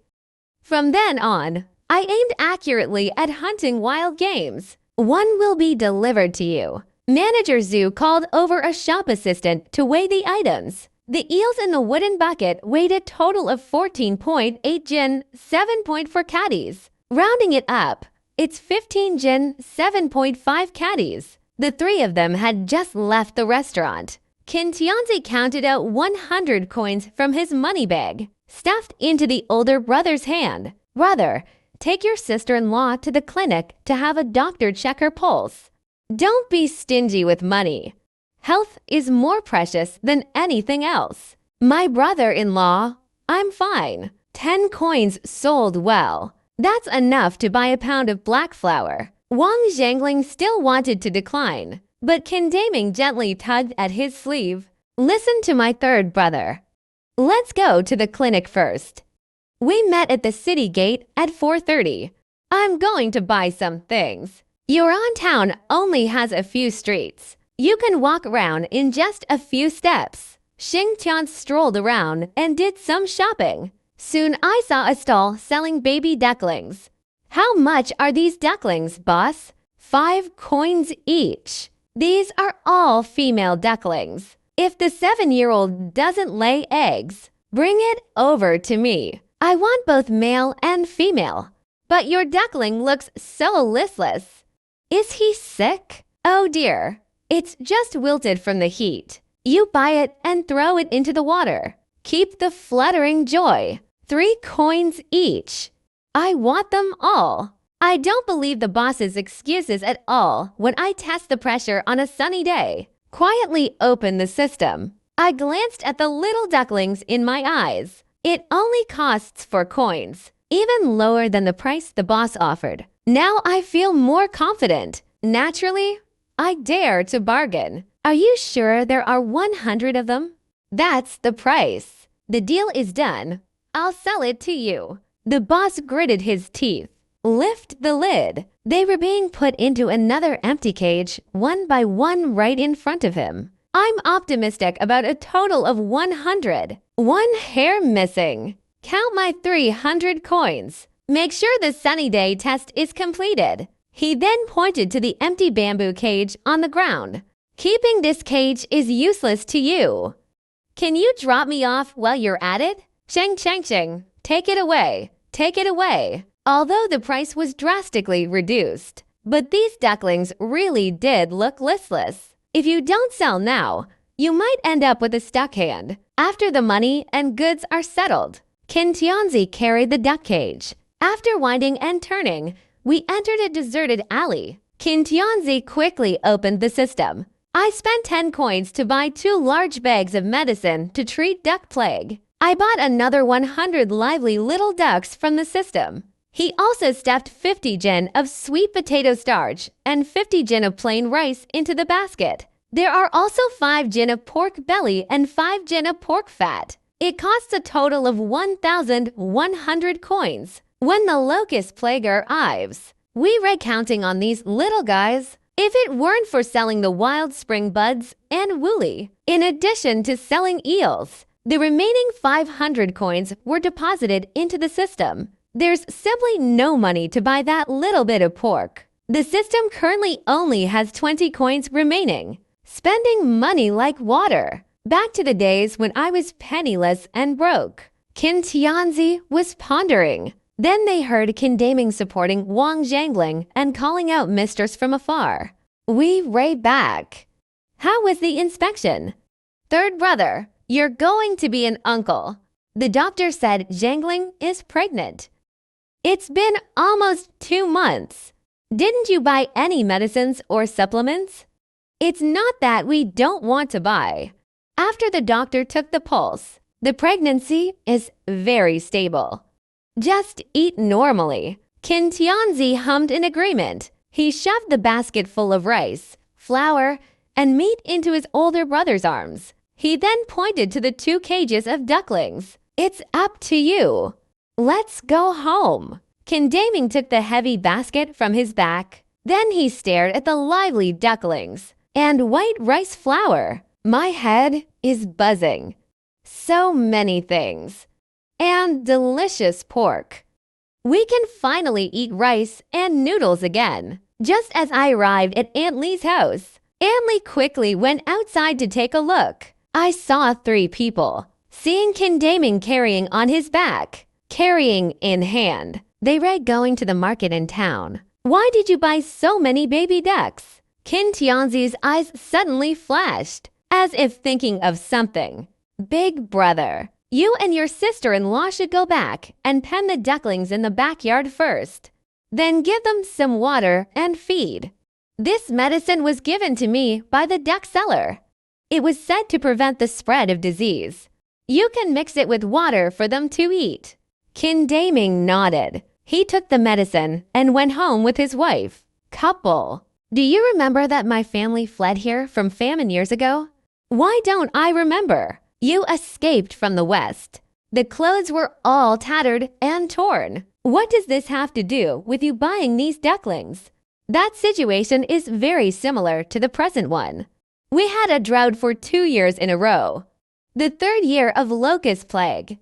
From then on, I aimed accurately at hunting wild games. 1 will be delivered to you. Manager Zhu called over a shop assistant to weigh the items. The eels in the wooden bucket weighed a total of 14.8 jin, 7.4 catties. Rounding it up, it's 15 jin, 7.5 catties. The 3 of them had just left the restaurant. Qin Tianzi counted out 100 coins from his money bag, stuffed into the older brother's hand. Brother, take your sister-in-law to the clinic to have a doctor check her pulse. Don't be stingy with money. Health is more precious than anything else. My brother-in-law, I'm fine. 10 coins sold well. That's enough to buy a pound of black flour. Wang Zhangling still wanted to decline, but Qin Daming gently tugged at his sleeve. Listen to my 3rd brother. Let's go to the clinic first. We met at the city gate at 4:30. I'm going to buy some things. Yuan town only has a few streets. You can walk around in just a few steps. Xing Tian strolled around and did some shopping. Soon I saw a stall selling baby ducklings. How much are these ducklings, boss? 5 coins each. These are all female ducklings. If the 7-year-old doesn't lay eggs, bring it over to me. I want both male and female. But your duckling looks so listless. Is he sick? Oh dear. It's just wilted from the heat. You buy it and throw it into the water. Keep the fluttering joy. 3 coins each. I want them all. I don't believe the boss's excuses at all when I test the pressure on a sunny day. Quietly open the system. I glanced at the little ducklings in my eyes. It only costs 4 coins, even lower than the price the boss offered. Now I feel more confident. Naturally, I dare to bargain. Are you sure there are 100 of them? That's the price. The deal is done. I'll sell it to you. The boss gritted his teeth. Lift the lid. They were being put into another empty cage, one by one right in front of him. I'm optimistic about a total of 100. 1 hair missing. Count my 300 coins. Make sure the sunny day test is completed. He then pointed to the empty bamboo cage on the ground. Keeping this cage is useless to you. Can you drop me off while you're at it? Sheng sheng sheng. Take it away. Take it away. Although the price was drastically reduced. But these ducklings really did look listless. If you don't sell now, you might end up with a stuck hand after the money and goods are settled. Qin Tianzi carried the duck cage. After winding and turning, we entered a deserted alley. Qin Tianzi quickly opened the system. I spent 10 coins to buy 2 large bags of medicine to treat duck plague. I bought another 100 lively little ducks from the system. He also stuffed 50 jin of sweet potato starch and 50 jin of plain rice into the basket. There are also 5 jin of pork belly and 5 jin of pork fat. It costs a total of 1,100 coins. When the locust plague arrives, we rate counting on these little guys. If it weren't for selling the wild spring buds and woolly, in addition to selling eels, the remaining 500 coins were deposited into the system. There's simply no money to buy that little bit of pork. The system currently only has 20 coins remaining. Spending money like water. Back to the days when I was penniless and broke. Qin Tianzi was pondering. Then they heard Qin supporting Wang Zhangling and calling out mistress from afar. We ray back. How was the inspection? Third brother, you're going to be an uncle. The doctor said Zhangling is pregnant. It's been almost 2 months. Didn't you buy any medicines or supplements? It's not that we don't want to buy. After the doctor took the pulse, the pregnancy is very stable. Just eat normally. Qin Tianzi hummed in agreement. He shoved the basket full of rice, flour, and meat into his older brother's arms. He then pointed to the 2 cages of ducklings. It's up to you. Let's go home. Qin took the heavy basket from his back. Then he stared at the lively ducklings and white rice flour. My head is buzzing. So many things. And delicious pork. We can finally eat rice and noodles again. Just as I arrived at Aunt Lee's house, Aunt Lee quickly went outside to take a look. I saw 3 people. Seeing Qin carrying on his back, carrying in hand. They were going to the market in town. Why did you buy so many baby ducks? Qin Tianzi's eyes suddenly flashed, as if thinking of something. Big brother. You and your sister-in-law should go back and pen the ducklings in the backyard first. Then give them some water and feed. This medicine was given to me by the duck seller. It was said to prevent the spread of disease. You can mix it with water for them to eat. Qin nodded. He took the medicine and went home with his wife. Couple. Do you remember that my family fled here from famine years ago? Why don't I remember? You escaped from the West. The clothes were all tattered and torn. What does this have to do with you buying these ducklings? That situation is very similar to the present one. We had a drought for 2 years in a row. The 3rd year of locust plague.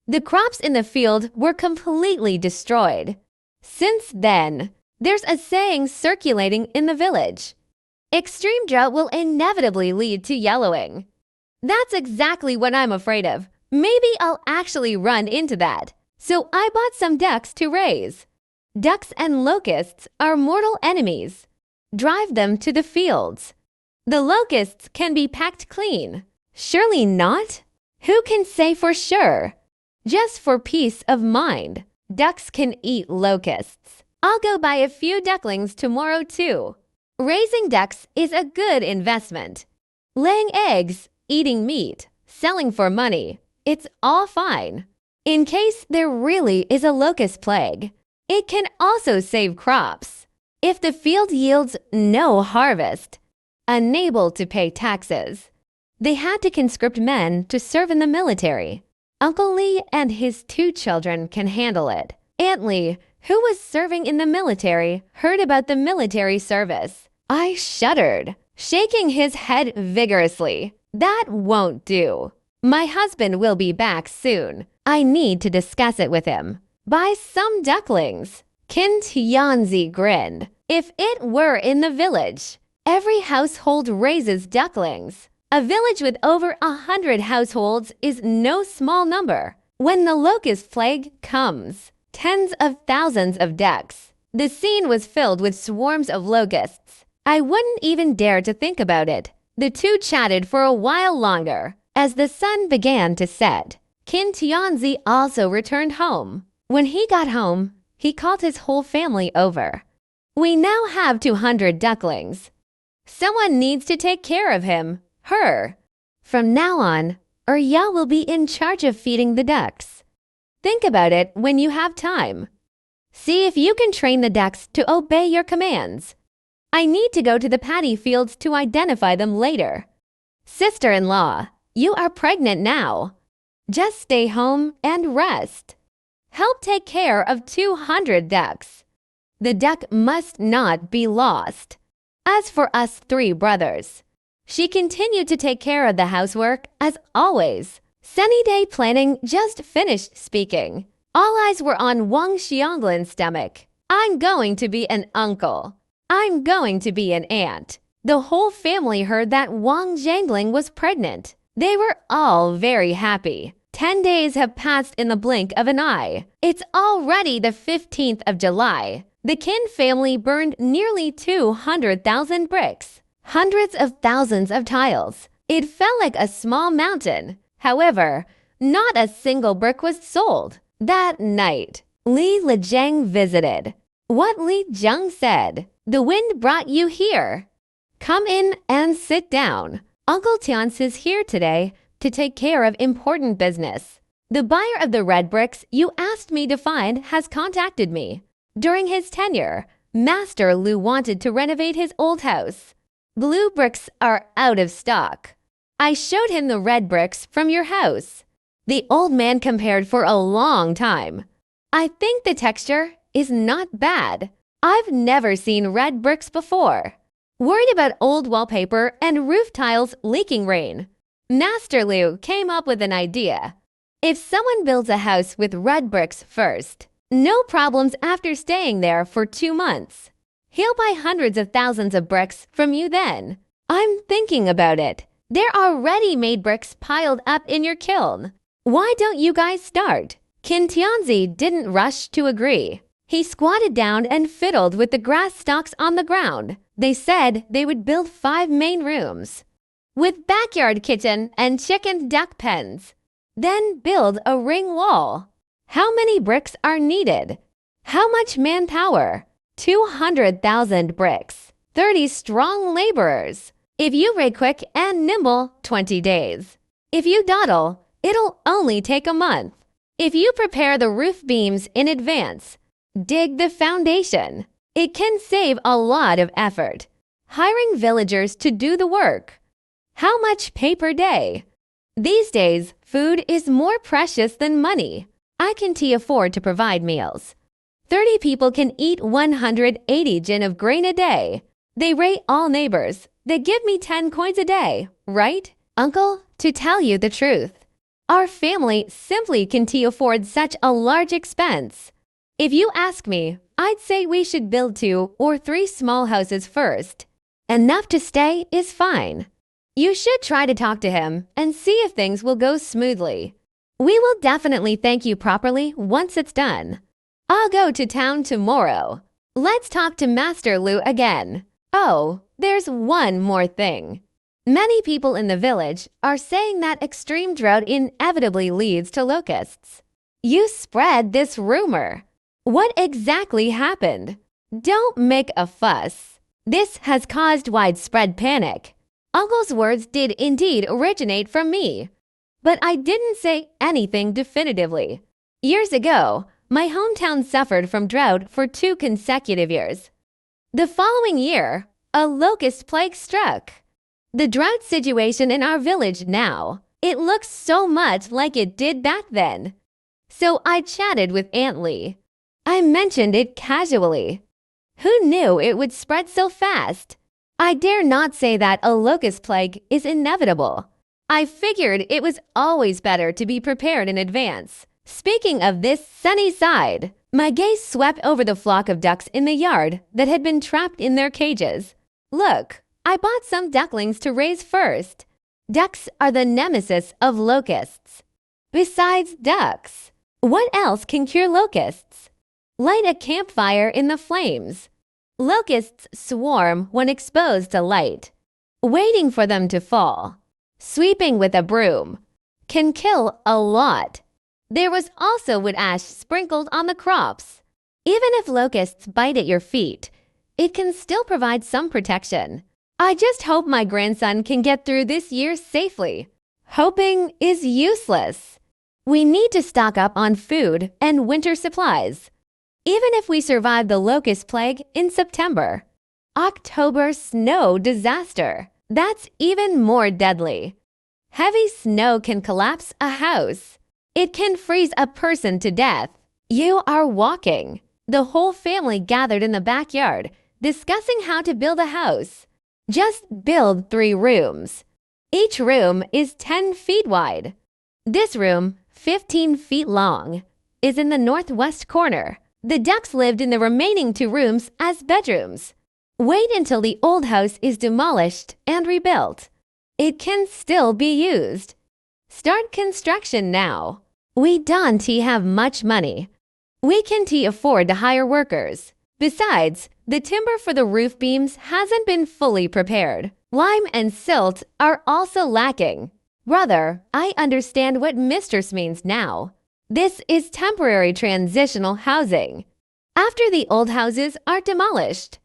The crops in the field were completely destroyed. Since then, there's a saying circulating in the village. Extreme drought will inevitably lead to yellowing. That's exactly what I'm afraid of. Maybe I'll actually run into that. So I bought some ducks to raise. Ducks and locusts are mortal enemies. Drive them to the fields. The locusts can be packed clean. Surely not? Who can say for sure? Just for peace of mind, ducks can eat locusts. I'll go buy a few ducklings tomorrow too. Raising ducks is a good investment. Laying eggs, eating meat, selling for money, it's all fine. In case there really is a locust plague, it can also save crops. If the field yields no harvest, unable to pay taxes, they had to conscript men to serve in the military. Uncle Lee and his 2 children can handle it. Aunt Lee, who was serving in the military, heard about the military service. I shuddered, shaking his head vigorously. That won't do. My husband will be back soon. I need to discuss it with him. Buy some ducklings. Kin Tianzi grinned. If it were in the village, every household raises ducklings. A village with over 100 households is no small number. When the locust plague comes, tens of thousands of ducks. The scene was filled with swarms of locusts. I wouldn't even dare to think about it. The 2 chatted for a while longer. As the sun began to set, Kin Tianzi also returned home. When he got home, he called his whole family over. We now have 200 ducklings. Someone needs to take care of him, her. From now on, Urya will be in charge of feeding the ducks. Think about it when you have time. See if you can train the ducks to obey your commands. I need to go to the paddy fields to identify them later. Sister-in-law, you are pregnant now. Just stay home and rest. Help take care of 200 ducks. The duck must not be lost. As for us 3 brothers, she continued to take care of the housework as always. Sunny Day Planning just finished speaking. All eyes were on Wang Xianglin's stomach. I'm going to be an uncle. I'm going to be an aunt. The whole family heard that Wang Xiangling was pregnant. They were all very happy. 10 days have passed in the blink of an eye. It's already the 15th of July. The Qin family burned nearly 200,000 bricks, hundreds of thousands of tiles. It felt like a small mountain. However, not a single brick was sold. That night, Li Lijiang visited. What Li Jiang said, "The wind brought you here. Come in and sit down. Uncle Tianci is here today to take care of important business. The buyer of the red bricks you asked me to find has contacted me. During his tenure, Master Lu wanted to renovate his old house. Blue bricks are out of stock. I showed him the red bricks from your house." The old man compared for a long time. "I think the texture is not bad. I've never seen red bricks before." Worried about old wallpaper and roof tiles leaking rain, Master Liu came up with an idea. If someone builds a house with red bricks first, no problems after staying there for 2 months. He'll buy hundreds of thousands of bricks from you then. I'm thinking about it. There are ready-made bricks piled up in your kiln. Why don't you guys start? Qin Tianzi didn't rush to agree. He squatted down and fiddled with the grass stalks on the ground. They said they would build 5 main rooms, with backyard kitchen and chicken duck pens. Then build a ring wall. How many bricks are needed? How much manpower? 200,000 bricks. 30 strong laborers. If you rake quick and nimble, 20 days. If you dawdle, it'll only take a month. If you prepare the roof beams in advance, dig the foundation, it can save a lot of effort. Hiring villagers to do the work. How much pay per day? These days, food is more precious than money. I can't afford to provide meals. 30 people can eat 180 jin of grain a day. They rate all neighbors. They give me 10 coins a day, right? Uncle, to tell you the truth, our family simply can't afford such a large expense. If you ask me, I'd say we should build 2 or 3 small houses first. Enough to stay is fine. You should try to talk to him and see if things will go smoothly. We will definitely thank you properly once it's done. I'll go to town tomorrow. Let's talk to Master Lu again. Oh, there's one more thing. Many people in the village are saying that extreme drought inevitably leads to locusts. You spread this rumor. What exactly happened? Don't make a fuss. This has caused widespread panic. Uncle's words did indeed originate from me. But I didn't say anything definitively. Years ago, my hometown suffered from drought for 2 consecutive years. The following year, a locust plague struck. The drought situation in our village now, it looks so much like it did back then. So I chatted with Aunt Lee. I mentioned it casually. Who knew it would spread so fast? I dare not say that a locust plague is inevitable. I figured it was always better to be prepared in advance. Speaking of this sunny side, my gaze swept over the flock of ducks in the yard that had been trapped in their cages. Look, I bought some ducklings to raise first. Ducks are the nemesis of locusts. Besides ducks, what else can cure locusts? Light a campfire in the flames. Locusts swarm when exposed to light, waiting for them to fall. Sweeping with a broom can kill a lot. There was also wood ash sprinkled on the crops. Even if locusts bite at your feet, it can still provide some protection. I just hope my grandson can get through this year safely. Hoping is useless. We need to stock up on food and winter supplies. Even if we survive the locust plague in September. October snow disaster. That's even more deadly. Heavy snow can collapse a house. It can freeze a person to death. You are walking. The whole family gathered in the backyard, discussing how to build a house. Just build 3 rooms. Each room is 10 feet wide. This room, 15 feet long, is in the northwest corner. The ducks lived in the remaining 2 rooms as bedrooms. Wait until the old house is demolished and rebuilt. It can still be used. Start construction now. We don't have much money. We can't afford to hire workers. Besides, the timber for the roof beams hasn't been fully prepared. Lime and silt are also lacking. Brother, I understand what mistress means now. This is temporary transitional housing. After the old houses are demolished,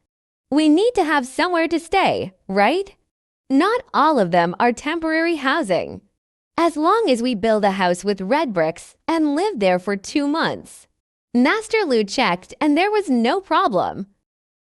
we need to have somewhere to stay, right? Not all of them are temporary housing. As long as we build a house with red bricks and live there for 2 months. Master Lu checked and there was no problem.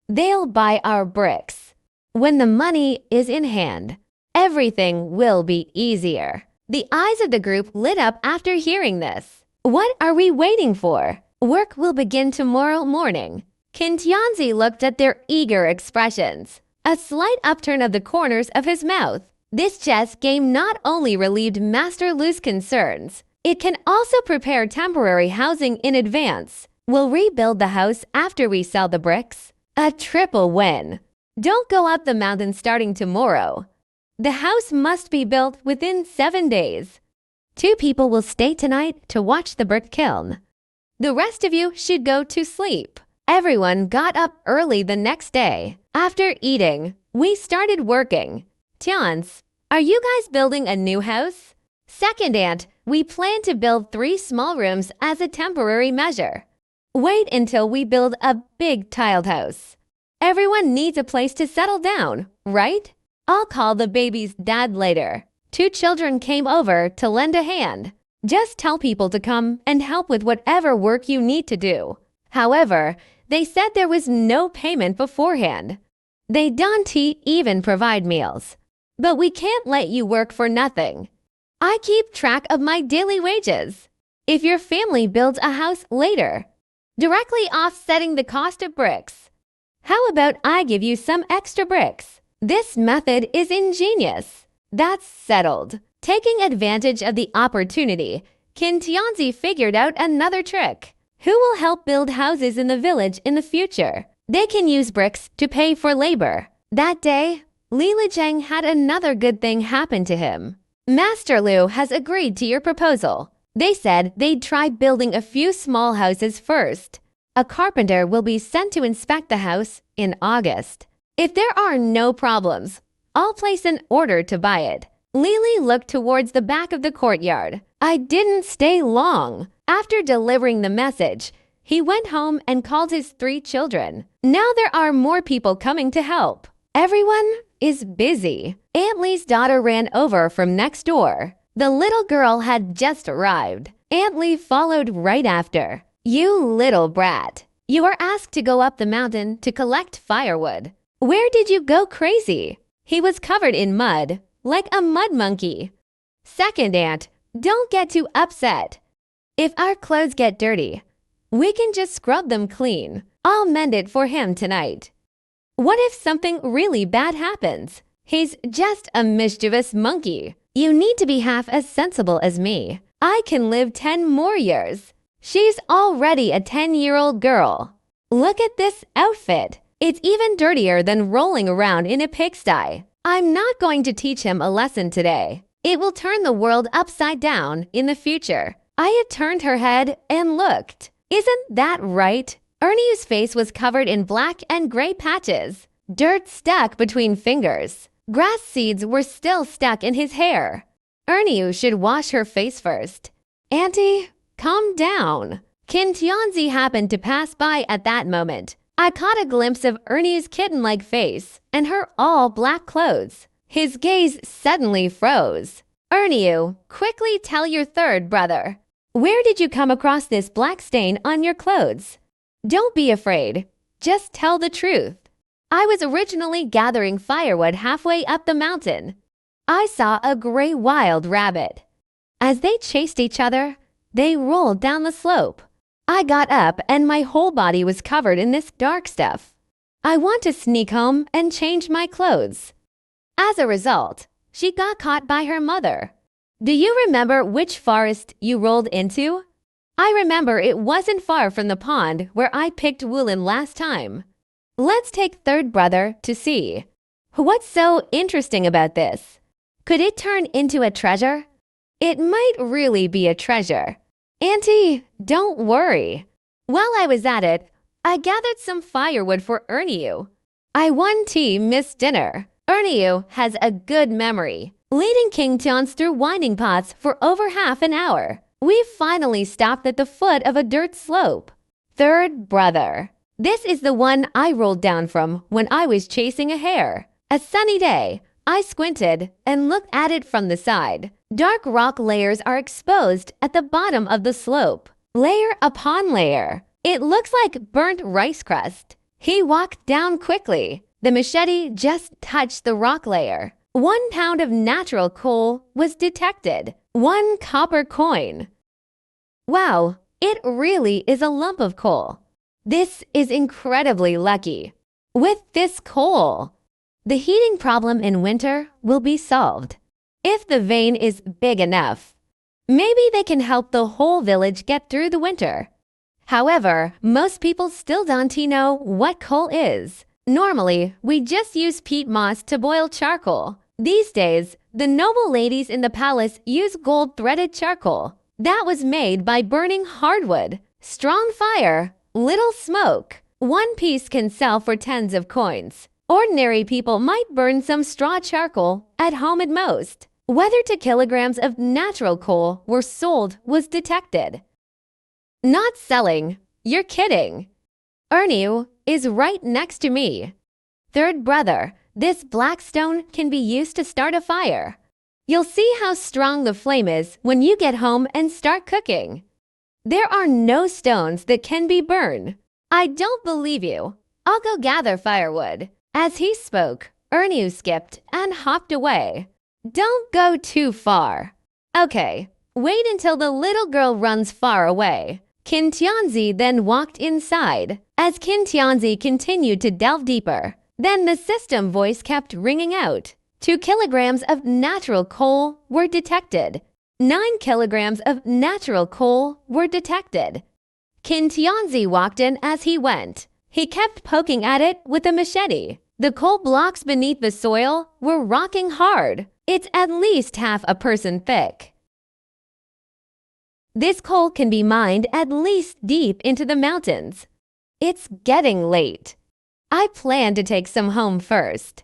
They'll buy our bricks. When the money is in hand, everything will be easier. The eyes of the group lit up after hearing this. What are we waiting for? Work will begin tomorrow morning. Qin Tianzi looked at their eager expressions. A slight upturn of the corners of his mouth. This chess game not only relieved Master Lu's concerns, it can also prepare temporary housing in advance. We'll rebuild the house after we sell the bricks. A triple win. Don't go up the mountain starting tomorrow. The house must be built within 7 days. 2 people will stay tonight to watch the brick kiln. The rest of you should go to sleep. Everyone got up early the next day. After eating, we started working. Tians, are you guys building a new house? Second aunt, we plan to build 3 small rooms as a temporary measure. Wait until we build a big tiled house. Everyone needs a place to settle down, right? I'll call the baby's dad later. 2 children came over to lend a hand. Just tell people to come and help with whatever work you need to do. However, they said there was no payment beforehand. They don't even provide meals. But we can't let you work for nothing. I keep track of my daily wages. If your family builds a house later, directly offsetting the cost of bricks. How about I give you some extra bricks? This method is ingenious. That's settled. Taking advantage of the opportunity, Qin Tianzi figured out another trick. Who will help build houses in the village in the future? They can use bricks to pay for labor. That day, Li Lijiang had another good thing happen to him. Master Lu has agreed to your proposal. They said they'd try building a few small houses first. A carpenter will be sent to inspect the house in August. If there are no problems, I'll place an order to buy it. Lily looked towards the back of the courtyard. I didn't stay long. After delivering the message, he went home and called his 3 children. Now there are more people coming to help. Everyone is busy. Aunt Lee's daughter ran over from next door. The little girl had just arrived. Aunt Lee followed right after. You little brat. You are asked to go up the mountain to collect firewood. Where did you go crazy? He was covered in mud, like a mud monkey. Second aunt, don't get too upset. If our clothes get dirty, we can just scrub them clean. I'll mend it for him tonight. What if something really bad happens? He's just a mischievous monkey. You need to be half as sensible as me. I can live 10 more years. She's already a 10-year-old girl. Look at this outfit. It's even dirtier than rolling around in a pigsty. I'm not going to teach him a lesson today. It will turn the world upside down in the future. I had turned her head and looked. Isn't that right? Ernie's face was covered in black and gray patches. Dirt stuck between fingers. Grass seeds were still stuck in his hair. Ernie should wash her face first. Auntie, calm down. Kin Tianzi happened to pass by at that moment. I caught a glimpse of Ernie's kitten-like face and her all-black clothes. His gaze suddenly froze. Ernie, quickly tell your third brother. Where did you come across this black stain on your clothes? Don't be afraid. Just tell the truth. I was originally gathering firewood halfway up the mountain. I saw a gray wild rabbit. As they chased each other, they rolled down the slope. I got up and my whole body was covered in this dark stuff. I want to sneak home and change my clothes. As a result, she got caught by her mother. Do you remember which forest you rolled into? I remember it wasn't far from the pond where I picked Wulin last time. Let's take third brother to see. What's so interesting about this? Could it turn into a treasure? It might really be a treasure. Auntie, don't worry. While I was at it, I gathered some firewood for Ernie. I won tea missed dinner. Ernie has a good memory, leading King Tian's through winding pots for over half an hour. We finally stopped at the foot of a dirt slope. Third brother. This is the one I rolled down from when I was chasing a hare. A sunny day, I squinted and looked at it from the side. Dark rock layers are exposed at the bottom of the slope, layer upon layer. It looks like burnt rice crust. He walked down quickly. The machete just touched the rock layer. 1 pound of natural coal was detected. 1 copper coin. Wow, it really is a lump of coal. This is incredibly lucky. With this coal, the heating problem in winter will be solved. If the vein is big enough, maybe they can help the whole village get through the winter. However, most people still don't know what coal is. Normally, we just use peat moss to boil charcoal. These days, the noble ladies in the palace use gold-threaded charcoal. That was made by burning hardwood. Strong fire, little smoke. 1 piece can sell for tens of coins. Ordinary people might burn some straw charcoal at home at most. Whether 2 kilograms of natural coal were sold was detected. Not selling. You're kidding. Ernie is right next to me. Third brother, this black stone can be used to start a fire. You'll see how strong the flame is when you get home and start cooking. There are no stones that can be burned. I don't believe you. I'll go gather firewood. As he spoke, Ernie skipped and hopped away. Don't go too far. Okay, wait until the little girl runs far away. Kin Tianzi then walked inside. As Kin Tianzi continued to delve deeper, then the system voice kept ringing out. 2 kilograms of natural coal were detected. 9 kilograms of natural coal were detected. Kin Tianzi walked in as he went. He kept poking at it with a machete. The coal blocks beneath the soil were rocking hard. It's at least half a person thick. This coal can be mined at least deep into the mountains. It's getting late. I plan to take some home first.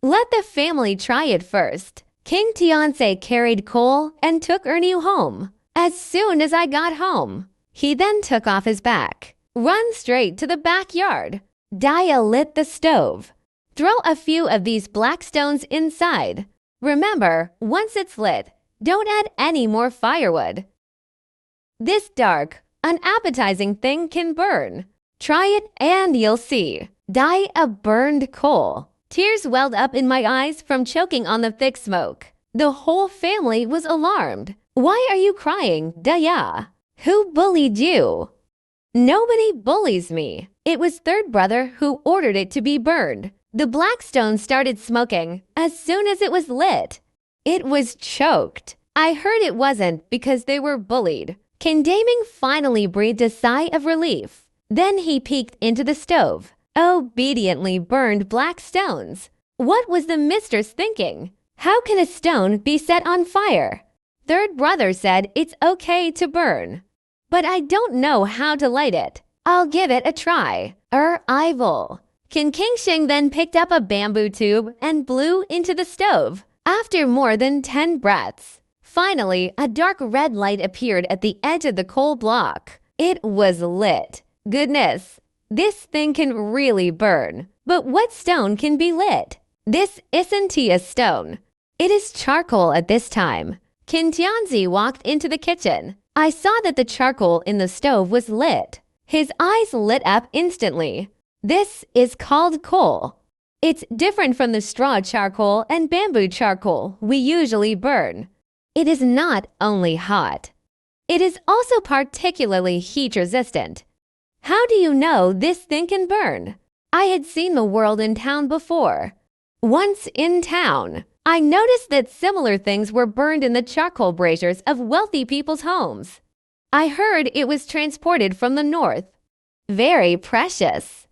Let the family try it first. King Tianse carried coal and took Ernie home. As soon as I got home, he then took off his back, run straight to the backyard. Dia lit the stove. Throw a few of these black stones inside. Remember, once it's lit, don't add any more firewood. This dark, unappetizing thing can burn. Try it and you'll see. Dye a burned coal. Tears welled up in my eyes from choking on the thick smoke. The whole family was alarmed. Why are you crying, Daya? Who bullied you? Nobody bullies me. It was third brother who ordered it to be burned. The black stone started smoking as soon as it was lit. It was choked. I heard it wasn't because they were bullied. Kindaming finally breathed a sigh of relief. Then he peeked into the stove. Obediently burned black stones. What was the mistress thinking? How can a stone be set on fire? Third brother said it's okay to burn. But I don't know how to light it. I'll give it a try. I will. King Shing then picked up a bamboo tube and blew into the stove. After more than 10 breaths, finally a dark red light appeared at the edge of the coal block. It was lit. Goodness, this thing can really burn. But what stone can be lit? This isn't a stone. It is charcoal at this time. Qin Tianzi walked into the kitchen. I saw that the charcoal in the stove was lit. His eyes lit up instantly. This is called coal. It's different from the straw charcoal and bamboo charcoal we usually burn. It is not only hot. It is also particularly heat resistant. How do you know this thing can burn? I had seen the world in town before. Once in town, I noticed that similar things were burned in the charcoal braziers of wealthy people's homes. I heard it was transported from the north. Very precious.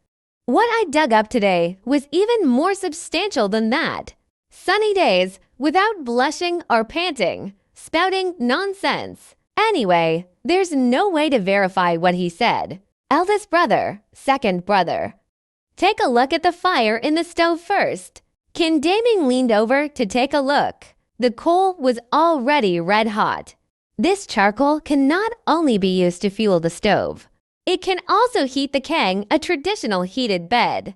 What I dug up today was even more substantial than that. Sunny days without blushing or panting, spouting nonsense. Anyway, there's no way to verify what he said. Eldest brother, second brother. Take a look at the fire in the stove first. Kindaming leaned over to take a look. The coal was already red hot. This charcoal can not only be used to fuel the stove, it can also heat the kang, a traditional heated bed.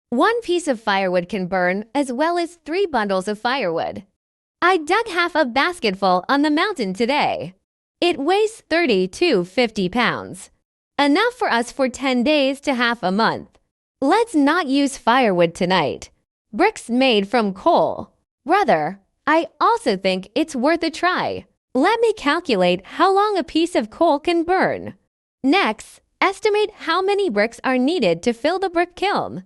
1 piece of firewood can burn as well as 3 bundles of firewood. I dug half a basketful on the mountain today. It weighs 30 to 50 pounds. Enough for us for 10 days to half a month. Let's not use firewood tonight. Bricks made from coal. Brother, I also think it's worth a try. Let me calculate how long a piece of coal can burn. Next, estimate how many bricks are needed to fill the brick kiln.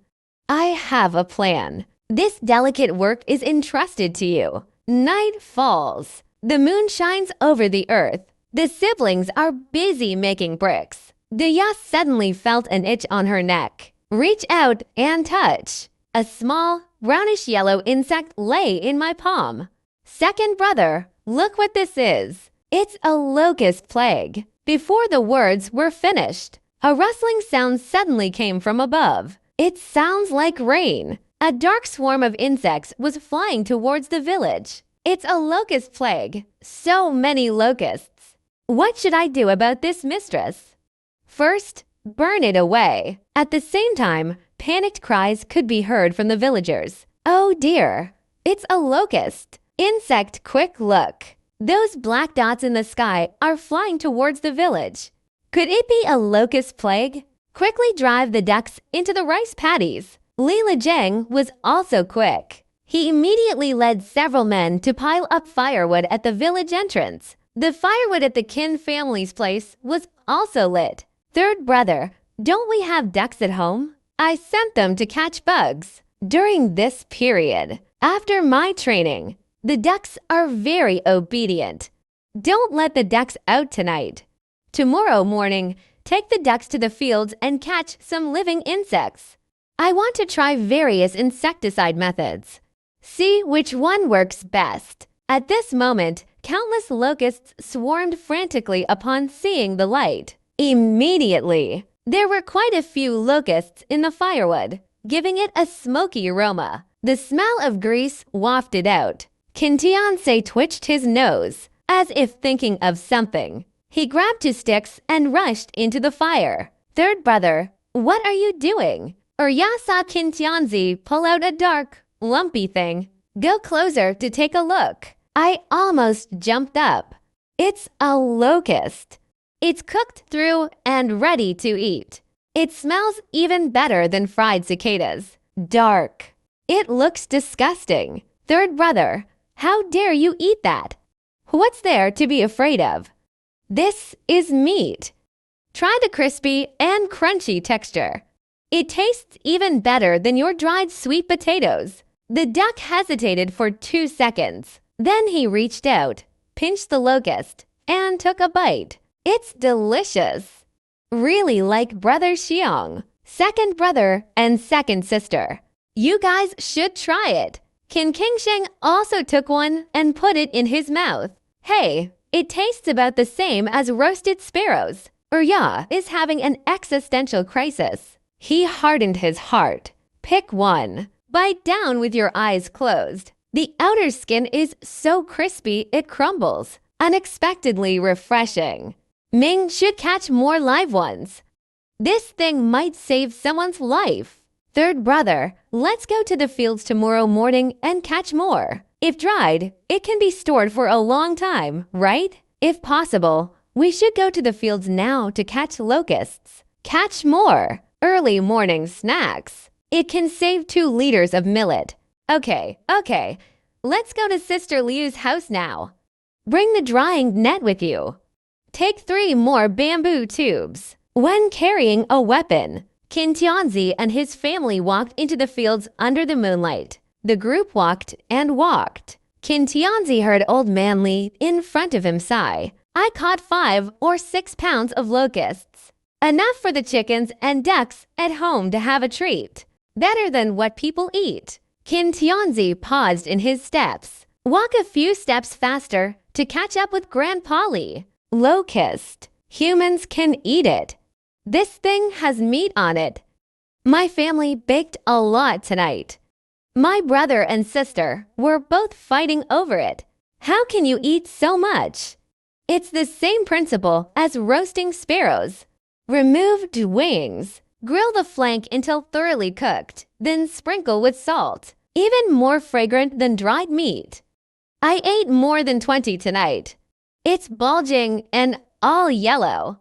I have a plan. This delicate work is entrusted to you. Night falls. The moon shines over the earth. The siblings are busy making bricks. Daya suddenly felt an itch on her neck. Reach out and touch. A small, brownish-yellow insect lay in my palm. Second brother, look what this is. It's a locust plague. Before the words were finished, a rustling sound suddenly came from above. It sounds like rain. A dark swarm of insects was flying towards the village. It's a locust plague. So many locusts. What should I do about this, mistress? First, burn it away. At the same time, panicked cries could be heard from the villagers. Oh dear, it's a locust. Insect, quick look. Those black dots in the sky are flying towards the village. Could it be a locust plague? Quickly drive the ducks into the rice paddies. Li Lejeng was also quick. He immediately led several men to pile up firewood at the village entrance. The firewood at the Qin family's place was also lit. Third brother, don't we have ducks at home? I sent them to catch bugs. During this period, after my training, the ducks are very obedient. Don't let the ducks out tonight. Tomorrow morning, take the ducks to the fields and catch some living insects. I want to try various insecticide methods. See which one works best. At this moment, countless locusts swarmed frantically upon seeing the light. Immediately, there were quite a few locusts in the firewood, giving it a smoky aroma. The smell of grease wafted out. Kintianse twitched his nose, as if thinking of something. He grabbed two sticks and rushed into the fire. Third brother, what are you doing? Urya saw Kintianze pull out a dark, lumpy thing. Go closer to take a look. I almost jumped up. It's a locust. It's cooked through and ready to eat. It smells even better than fried cicadas. Dark. It looks disgusting. Third brother, how dare you eat that? What's there to be afraid of? This is meat. Try the crispy and crunchy texture. It tastes even better than your dried sweet potatoes. The duck hesitated for 2 seconds. Then he reached out, pinched the locust, and took a bite. It's delicious. Really like Brother Xiong, second brother and second sister. You guys should try it. Qin Kingsheng also took one and put it in his mouth. Hey, it tastes about the same as roasted sparrows. Urya is having an existential crisis. He hardened his heart. Pick one. Bite down with your eyes closed. The outer skin is so crispy it crumbles. Unexpectedly refreshing. Ming should catch more live ones. This thing might save someone's life. Third brother, let's go to the fields tomorrow morning and catch more. If dried, it can be stored for a long time, right? If possible, we should go to the fields now to catch locusts. Catch more. Early morning snacks. It can save 2 liters of millet. Okay. Let's go to Sister Liu's house now. Bring the drying net with you. Take 3 more bamboo tubes. When carrying a weapon, Qin Tianzi and his family walked into the fields under the moonlight. The group walked and walked. Qin Tianzi heard Old Man Li in front of him sigh. I caught 5 or 6 pounds of locusts. Enough for the chickens and ducks at home to have a treat. Better than what people eat. Qin Tianzi paused in his steps. Walk a few steps faster to catch up with Grandpa Li. Locust. Humans can eat it. This thing has meat on it. My family baked a lot tonight. My brother and sister were both fighting over it. How can you eat so much? It's the same principle as roasting sparrows. Remove wings. Grill the flank until thoroughly cooked, then sprinkle with salt. Even more fragrant than dried meat. I ate more than 20 tonight. It's bulging and all yellow.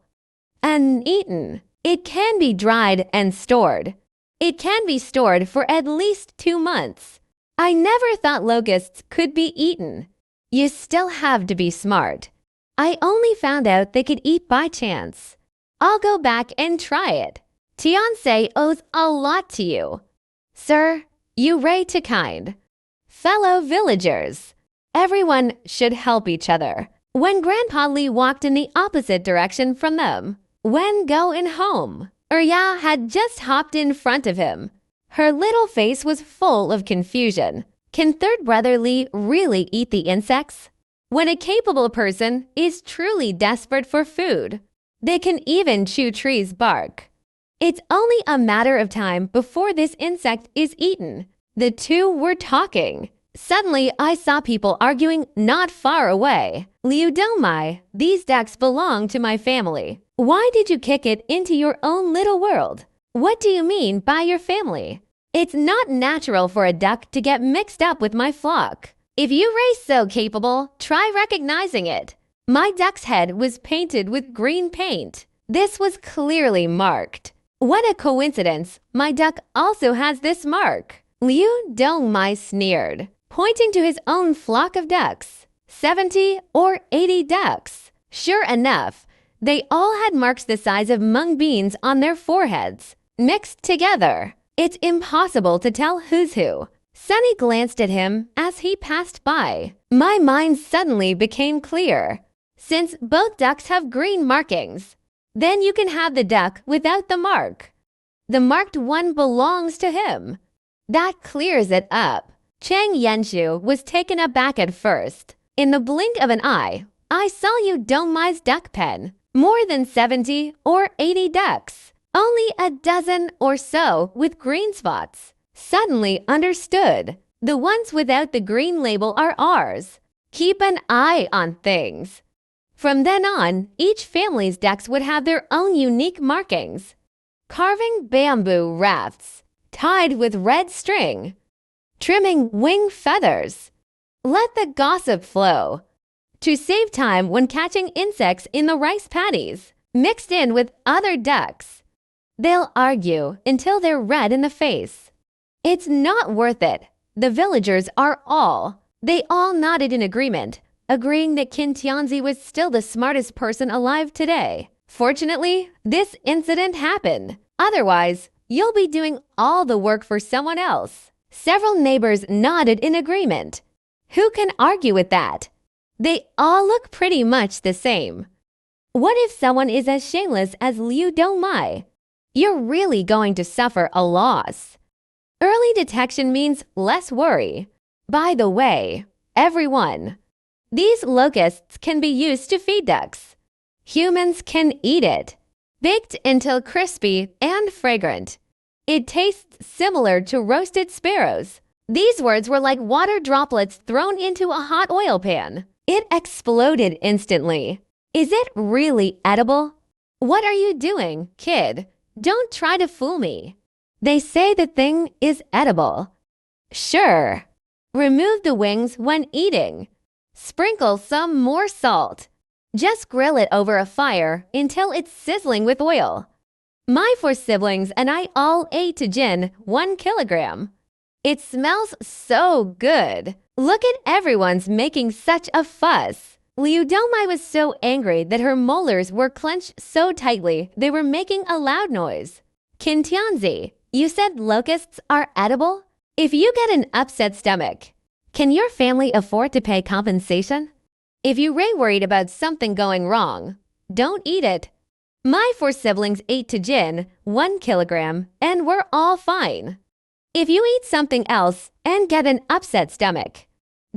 Uneaten. It can be dried and stored. It can be stored for at least 2 months. I never thought locusts could be eaten. You still have to be smart. I only found out they could eat by chance. I'll go back and try it. Tianse owes a lot to you. Sir, you ray to kind. Fellow villagers, everyone should help each other. When Grandpa Li walked in the opposite direction from them, when going home, Urya had just hopped in front of him. Her little face was full of confusion. Can third brother Li really eat the insects? When a capable person is truly desperate for food, they can even chew trees' bark. It's only a matter of time before this insect is eaten. The two were talking. Suddenly, I saw people arguing not far away. Liu Dongmai, these ducks belong to my family. Why did you kick it into your own little world? What do you mean by your family? It's not natural for a duck to get mixed up with my flock. If you race so capable, try recognizing it. My duck's head was painted with green paint. This was clearly marked. What a coincidence, my duck also has this mark. Liu Dongmai sneered, pointing to his own flock of ducks. 70 or 80 ducks. Sure enough, they all had marks the size of mung beans on their foreheads, mixed together. It's impossible to tell who's who. Sunny glanced at him as he passed by. My mind suddenly became clear. Since both ducks have green markings, then you can have the duck without the mark. The marked one belongs to him. That clears it up. Chang Yenshu was taken aback at first. In the blink of an eye, I saw Liu Dongmai's duck pen. More than 70 or 80 ducks. Only a dozen or so with green spots. Suddenly understood. The ones without the green label are ours. Keep an eye on things. From then on, each family's ducks would have their own unique markings. Carving bamboo rafts, tied with red string. Trimming wing feathers. Let the gossip flow. To save time when catching insects in the rice paddies, mixed in with other ducks. They'll argue until they're red in the face. It's not worth it. The villagers are all. They all nodded in agreement, agreeing that Qin Tianzi was still the smartest person alive today. Fortunately, this incident happened. Otherwise, you'll be doing all the work for someone else. Several neighbors nodded in agreement. Who can argue with that? They all look pretty much the same. What if someone is as shameless as Liu Dongmai? You're really going to suffer a loss. Early detection means less worry. By the way, everyone, these locusts can be used to feed ducks. Humans can eat it, baked until crispy and fragrant. It tastes similar to roasted sparrows. These words were like water droplets thrown into a hot oil pan. It exploded instantly. Is it really edible? What are you doing, kid? Don't try to fool me. They say the thing is edible. Sure. Remove the wings when eating. Sprinkle some more salt. Just grill it over a fire until it's sizzling with oil. My 4 siblings and I all ate to gin 1 kilogram. It smells so good. Look at everyone's making such a fuss. Liu Dongmai was so angry that her molars were clenched so tightly they were making a loud noise. Qin Tianzi, you said locusts are edible? If you get an upset stomach, can your family afford to pay compensation? If you're worried about something going wrong, don't eat it. My 4 siblings ate to gin 1 kilogram and we're all fine. If you eat something else and get an upset stomach,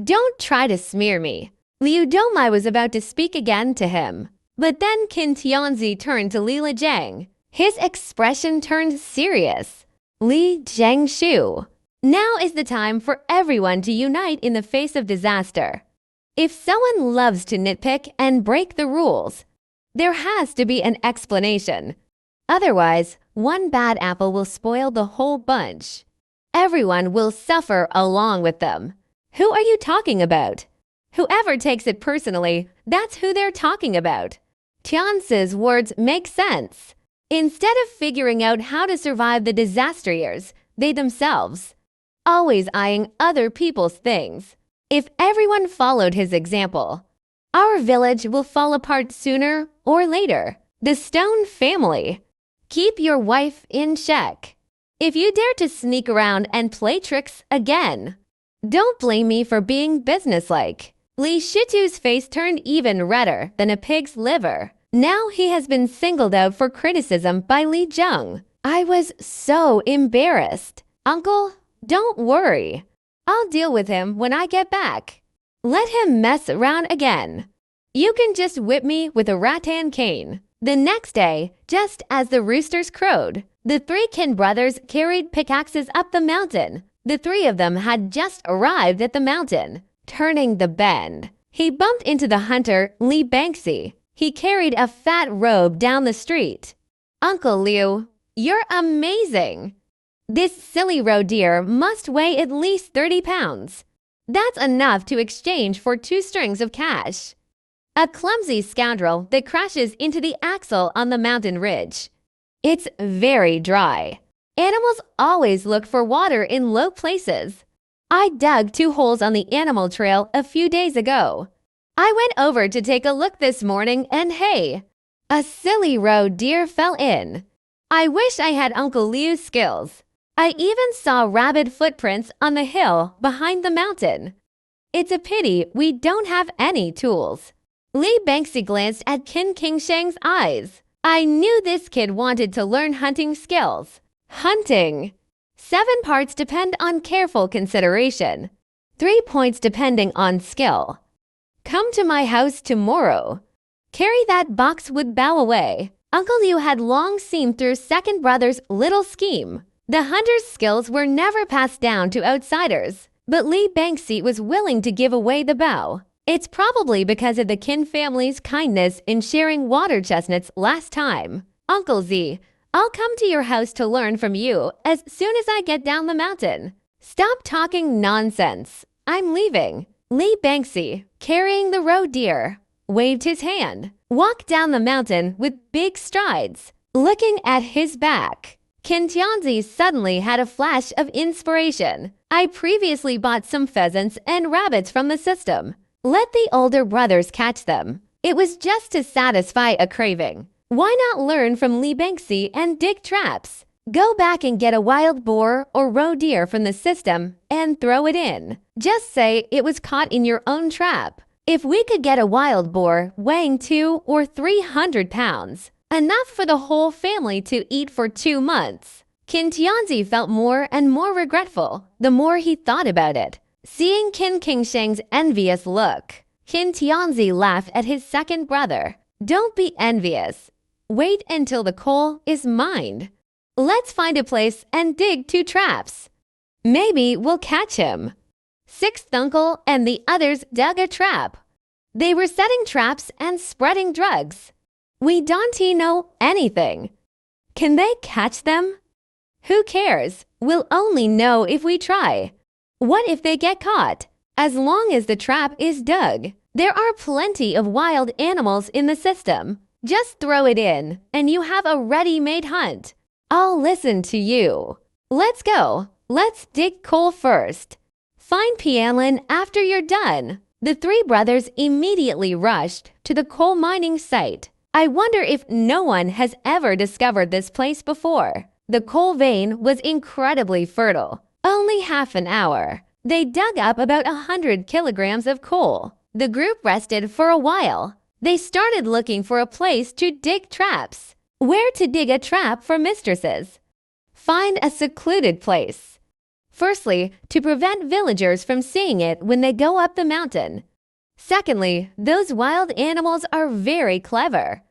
don't try to smear me. Liu Dongmai was about to speak again to him, but then Qin Tianzi turned to Li Lijiang. His expression turned serious. Li Jiangshu. Now is the time for everyone to unite in the face of disaster. If someone loves to nitpick and break the rules, there has to be an explanation. Otherwise, one bad apple will spoil the whole bunch. Everyone will suffer along with them. Who are you talking about? Whoever takes it personally, that's who they're talking about. Tianzi's words make sense. Instead of figuring out how to survive the disaster years, they themselves, always eyeing other people's things. If everyone followed his example, our village will fall apart sooner or later. The Stone family. Keep your wife in check. If you dare to sneak around and play tricks again, don't blame me for being businesslike. Li Shitu's face turned even redder than a pig's liver. Now he has been singled out for criticism by Li Zheng. I was so embarrassed. Uncle, don't worry. I'll deal with him when I get back. Let him mess around again. You can just whip me with a rattan cane. The next day, just as the roosters crowed, the 3 Qin brothers carried pickaxes up the mountain. The 3 of them had just arrived at the mountain. Turning the bend, he bumped into the hunter Li Banksy. He carried a fat robe down the street. Uncle Liu, you're amazing. This silly roe deer must weigh at least 30 pounds. That's enough to exchange for 2 strings of cash. A clumsy scoundrel that crashes into the axle on the mountain ridge. It's very dry. Animals always look for water in low places. I dug 2 holes on the animal trail a few days ago. I went over to take a look this morning and hey, a silly roe deer fell in. I wish I had Uncle Liu's skills. I even saw rabid footprints on the hill behind the mountain. It's a pity we don't have any tools. Li Banksy glanced at Qin Kingsheng's eyes. I knew this kid wanted to learn hunting skills. Hunting. 7 parts depend on careful consideration. 3 points depending on skill. Come to my house tomorrow. Carry that box would bow away. Uncle Liu had long seen through second brother's little scheme. The hunter's skills were never passed down to outsiders, but Li Bangxi was willing to give away the bow. It's probably because of the Qin family's kindness in sharing water chestnuts last time. Uncle Z, I'll come to your house to learn from you as soon as I get down the mountain. Stop talking nonsense. I'm leaving. Li Bangxi, carrying the roe deer, waved his hand, walked down the mountain with big strides, looking at his back. Qin Tianzi suddenly had a flash of inspiration. I previously bought some pheasants and rabbits from the system. Let the older brothers catch them. It was just to satisfy a craving. Why not learn from Li Bangxi and dig traps? Go back and get a wild boar or roe deer from the system and throw it in. Just say it was caught in your own trap. If we could get a wild boar weighing 200 or 300 pounds, enough for the whole family to eat for 2 months. Qin Tianzi felt more and more regretful the more he thought about it. Seeing Qin Qingsheng's envious look, Qin Tianzi laughed at his second brother. Don't be envious. Wait until the coal is mined. Let's find a place and dig 2 traps. Maybe we'll catch him. Sixth uncle and the others dug a trap. They were setting traps and spreading drugs. We don't know anything. Can they catch them? Who cares? We'll only know if we try. What if they get caught? As long as the trap is dug, there are plenty of wild animals in the system. Just throw it in, and you have a ready-made hunt. I'll listen to you. Let's go. Let's dig coal first. Find Pianlin after you're done. The 3 brothers immediately rushed to the coal mining site. I wonder if no one has ever discovered this place before. The coal vein was incredibly fertile. Only half an hour. They dug up about 100 kilograms of coal. The group rested for a while. They started looking for a place to dig traps. Where to dig a trap for mistresses? Find a secluded place. Firstly, to prevent villagers from seeing it when they go up the mountain. Secondly, those wild animals are very clever.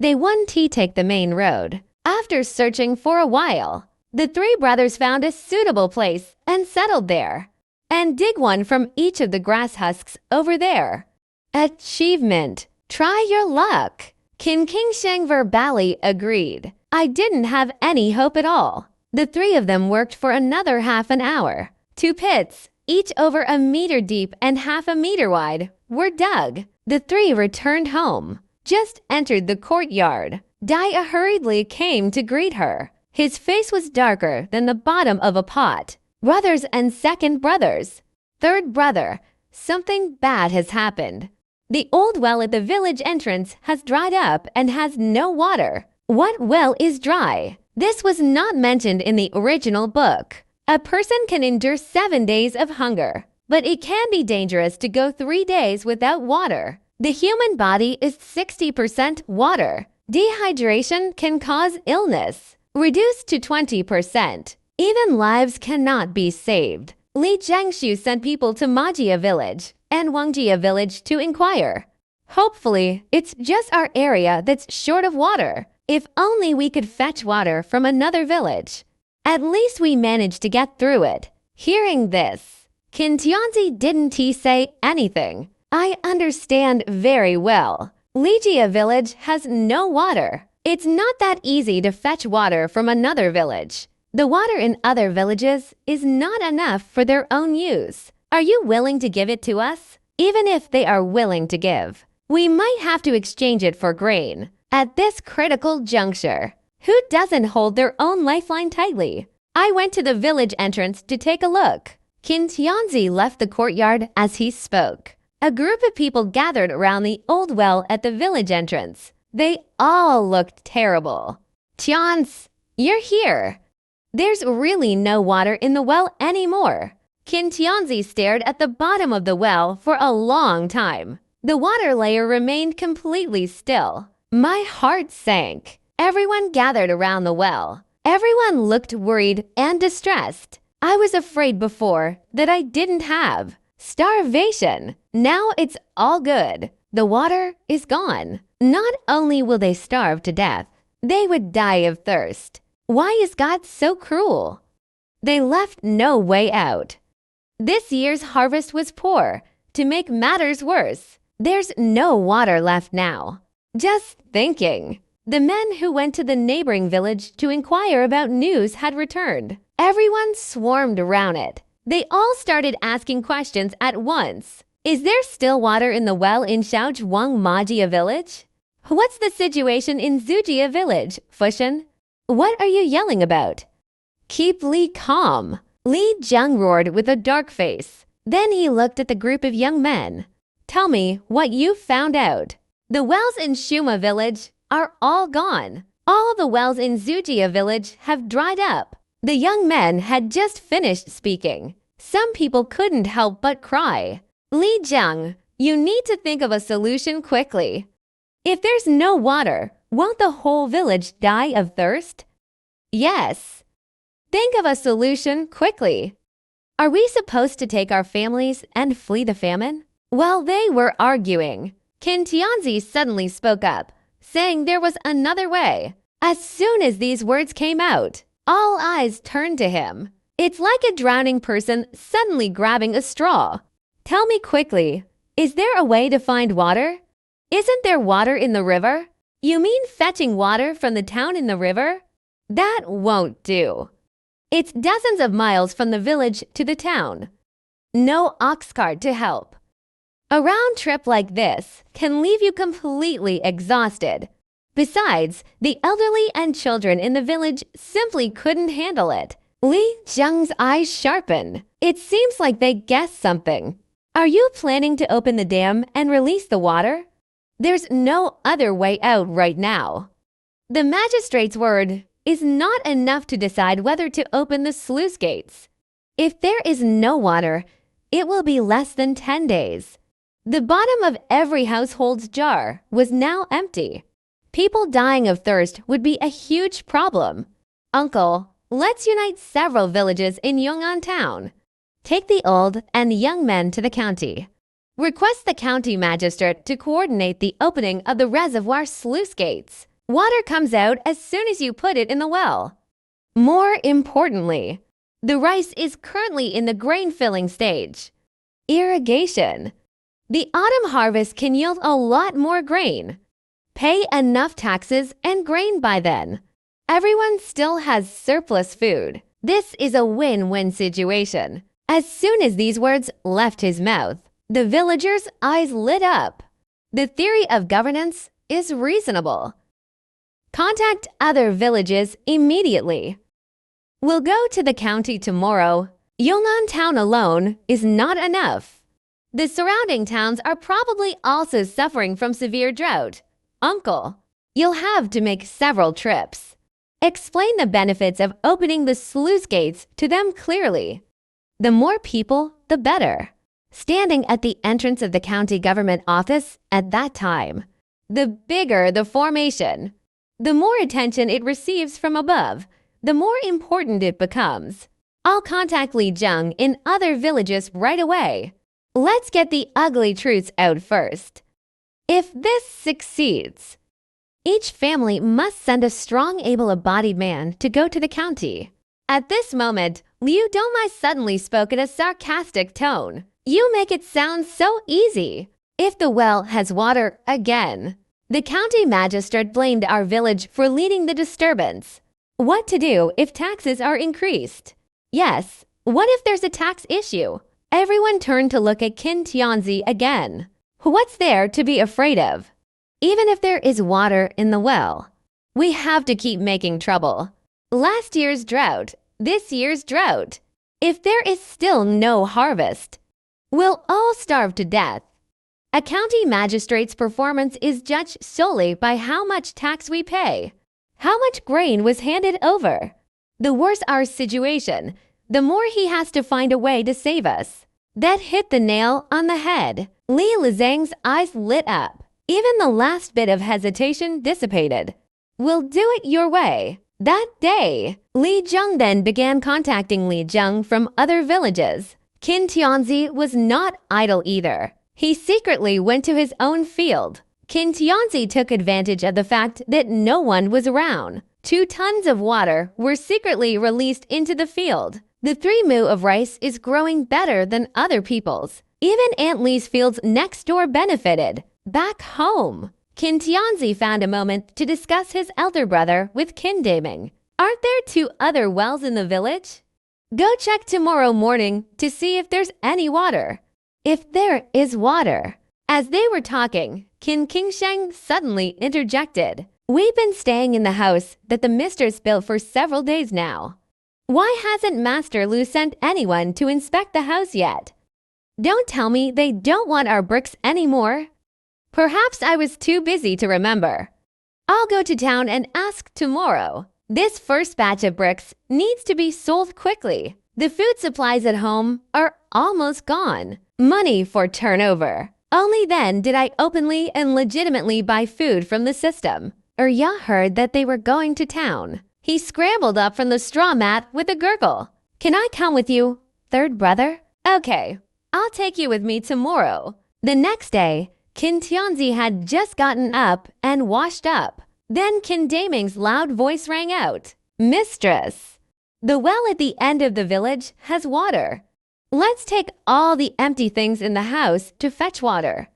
They wouldn't take the main road. After searching for a while, the 3 brothers found a suitable place and settled there. And dig one from each of the grass husks over there. Achievement. Try your luck. Qin Qingsheng verbally agreed. I didn't have any hope at all. The 3 of them worked for another half an hour. 2 pits, each over 1 meter deep and half a meter wide, were dug. The 3 returned home. Just entered the courtyard. Dia hurriedly came to greet her. His face was darker than the bottom of a pot. Brothers and second brothers. Third brother, something bad has happened. The old well at the village entrance has dried up and has no water. What well is dry? This was not mentioned in the original book. A person can endure 7 days of hunger, but it can be dangerous to go 3 days without water. The human body is 60% water. Dehydration can cause illness. Reduced to 20%. Even lives cannot be saved. Li Jiangshu sent people to Majia village and Wangjia village to inquire. Hopefully, it's just our area that's short of water. If only we could fetch water from another village. At least we managed to get through it. Hearing this, Qin Tianzi didn't say anything. I understand very well. Lijia village has no water. It's not that easy to fetch water from another village. The water in other villages is not enough for their own use. Are you willing to give it to us? Even if they are willing to give, we might have to exchange it for grain. At this critical juncture, who doesn't hold their own lifeline tightly? I went to the village entrance to take a look. Qin Tianzi left the courtyard as he spoke. A group of people gathered around the old well at the village entrance. They all looked terrible. Tianzi, you're here. There's really no water in the well anymore. Qin Tianzi stared at the bottom of the well for a long time. The water layer remained completely still. My heart sank. Everyone gathered around the well. Everyone looked worried and distressed. I was afraid before that I didn't have. Starvation. Now it's all good. The water is gone. Not only will they starve to death, they would die of thirst. Why is God so cruel? They left no way out. This year's harvest was poor. To make matters worse, there's no water left now. Just thinking. The men who went to the neighboring village to inquire about news had returned. Everyone swarmed around it. They all started asking questions at once. Is there still water in the well in Shaojuangmajia village? What's the situation in Zujia village, Fushan? What are you yelling about? Keep Li calm. Li Jiang roared with a dark face. Then he looked at the group of young men. Tell me what you found out. The wells in Shuma village are all gone. All the wells in Zujia village have dried up. The young men had just finished speaking. Some people couldn't help but cry. Li Jiang, you need to think of a solution quickly. If there's no water, won't the whole village die of thirst? Yes. Think of a solution quickly. Are we supposed to take our families and flee the famine? While they were arguing, Qin Tianzi suddenly spoke up, saying there was another way. As soon as these words came out, all eyes turned to him. It's like a drowning person suddenly grabbing a straw. Tell me quickly, is there a way to find water? Isn't there water in the river? You mean fetching water from the town in the river? That won't do. It's dozens of miles from the village to the town. No ox cart to help. A round trip like this can leave you completely exhausted. Besides, the elderly and children in the village simply couldn't handle it. Li Jiang's eyes sharpened. It seems like they guessed something. Are you planning to open the dam and release the water? There's no other way out right now. The magistrate's word is not enough to decide whether to open the sluice gates. If there is no water, it will be less than 10 days. The bottom of every household's jar was now empty. People dying of thirst would be a huge problem. Uncle, let's unite several villages in Yong'an town. Take the old and young men to the county. Request the county magistrate to coordinate the opening of the reservoir sluice gates. Water comes out as soon as you put it in the well. More importantly, the rice is currently in the grain-filling stage. Irrigation. The autumn harvest can yield a lot more grain. Pay enough taxes and grain by then. Everyone still has surplus food. This is a win-win situation. As soon as these words left his mouth, the villagers' eyes lit up. The theory of governance is reasonable. Contact other villages immediately. We'll go to the county tomorrow. Yong'an town alone is not enough. The surrounding towns are probably also suffering from severe drought. Uncle, you'll have to make several trips. Explain the benefits of opening the sluice gates to them clearly. The more people, the better. Standing at the entrance of the county government office at that time, the bigger the formation, the more attention it receives from above, the more important it becomes. I'll contact Li Jiang in other villages right away. Let's get the ugly truths out first. If this succeeds, each family must send a strong, able-bodied man to go to the county. At this moment, Liu Donglai suddenly spoke in a sarcastic tone. You make it sound so easy. If the well has water again. The county magistrate blamed our village for leading the disturbance. What to do if taxes are increased? Yes, what if there's a tax issue? Everyone turned to look at Qin Tianzi again. What's there to be afraid of? Even if there is water in the well, we have to keep making trouble. Last year's drought, this year's drought. If there is still no harvest, we'll all starve to death. A county magistrate's performance is judged solely by how much tax we pay, how much grain was handed over. The worse our situation, the more he has to find a way to save us. That hit the nail on the head. Li Lizang's eyes lit up. Even the last bit of hesitation dissipated. We'll do it your way. That day, Li Jiang then began contacting Li Jiang from other villages. Qin Tianzi was not idle either. He secretly went to his own field. Qin Tianzi took advantage of the fact that no one was around. 2 tons of water were secretly released into the field. The 3 mu of rice is growing better than other people's. Even Aunt Lee's fields next door benefited. Back home, Qin Tianzi found a moment to discuss his elder brother with Qin Daming. Aren't there 2 other wells in the village? Go check tomorrow morning to see if there's any water. If there is water. As they were talking, Qin Qingsheng suddenly interjected. We've been staying in the house that the mistress built for several days now. Why hasn't Master Lu sent anyone to inspect the house yet? Don't tell me they don't want our bricks anymore. Perhaps I was too busy to remember. I'll go to town and ask tomorrow. This first batch of bricks needs to be sold quickly. The food supplies at home are almost gone. Money for turnover. Only then did I openly and legitimately buy food from the system. Ya heard that they were going to town. He scrambled up from the straw mat with a gurgle. Can I come with you, third brother? Okay, I'll take you with me tomorrow. The next day, Qin Tianzi had just gotten up and washed up. Then Qin Daming's loud voice rang out. Mistress, the well at the end of the village has water. Let's take all the empty things in the house to fetch water.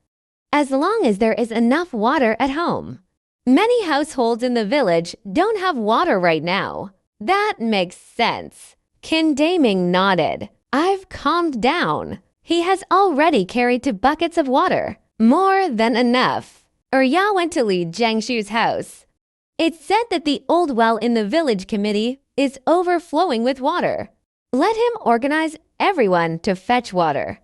As long as there is enough water at home. Many households in the village don't have water right now. That makes sense. Qin Daming nodded. I've calmed down. He has already carried 2 buckets of water. More than enough. Ya went to Li Jiangshu's house. It's said that the old well in the village committee is overflowing with water. Let him organize everyone to fetch water.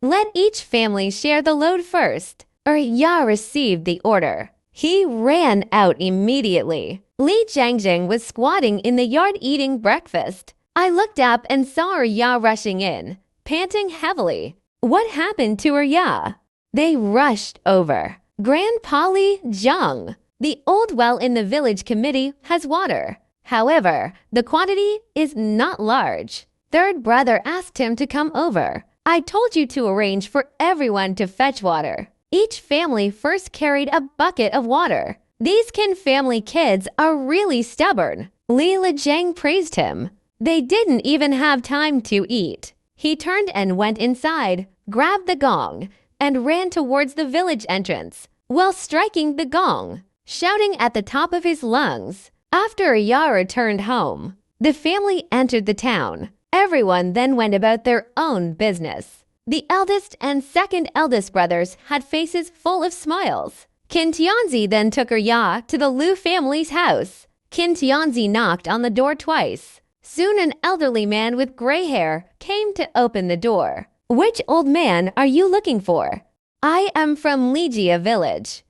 Let each family share the load first. Ya received the order. He ran out immediately. Li Jiangjing was squatting in the yard eating breakfast. I looked up and saw Ya rushing in, panting heavily. What happened to Ya? They rushed over. Grandpa Li Zhang. The old well in the village committee has water. However, the quantity is not large. Third brother asked him to come over. I told you to arrange for everyone to fetch water. Each family first carried a bucket of water. These Qin family kids are really stubborn. Li Lijiang praised him. They didn't even have time to eat. He turned and went inside, grabbed the gong, and ran towards the village entrance, while striking the gong, shouting at the top of his lungs. After Ya returned home, the family entered the town. Everyone then went about their own business. The eldest and second eldest brothers had faces full of smiles. Qin Tianzi then took Ya to the Lu family's house. Qin Tianzi knocked on the door twice. Soon an elderly man with gray hair came to open the door. Which old man are you looking for? I am from Lijia village.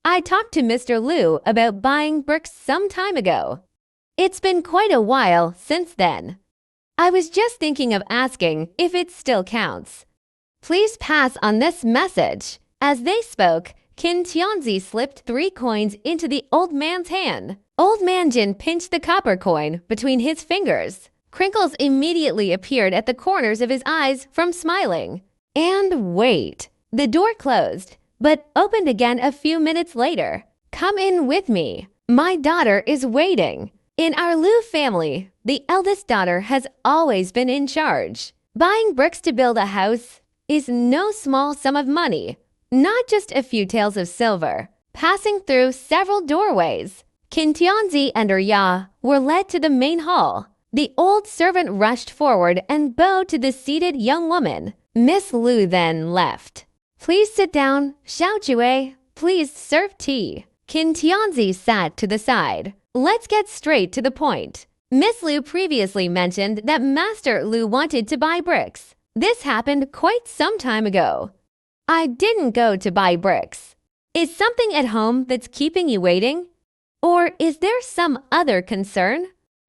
I talked to Mr. Lu about buying bricks some time ago. It's been quite a while since then. I was just thinking of asking if it still counts. Please pass on this message. As they spoke, Qin Tianzi slipped 3 coins into the old man's hand. Old man Jin pinched the copper coin between his fingers. Crinkles immediately appeared at the corners of his eyes from smiling. And wait. The door closed, but opened again a few minutes later. Come in with me. My daughter is waiting. In our Lu family, the eldest daughter has always been in charge. Buying bricks to build a house is no small sum of money, not just a few taels of silver. Passing through several doorways, Qin Tianzi and Ya were led to the main hall. The old servant rushed forward and bowed to the seated young woman. Miss Lu then left. Please sit down, Xiao Jue. Please serve tea. Qin Tianzi sat to the side. Let's get straight to the point. Miss Lu previously mentioned that Master Lu wanted to buy bricks. This happened quite some time ago. I didn't go to buy bricks. Is something at home that's keeping you waiting? Or is there some other concern?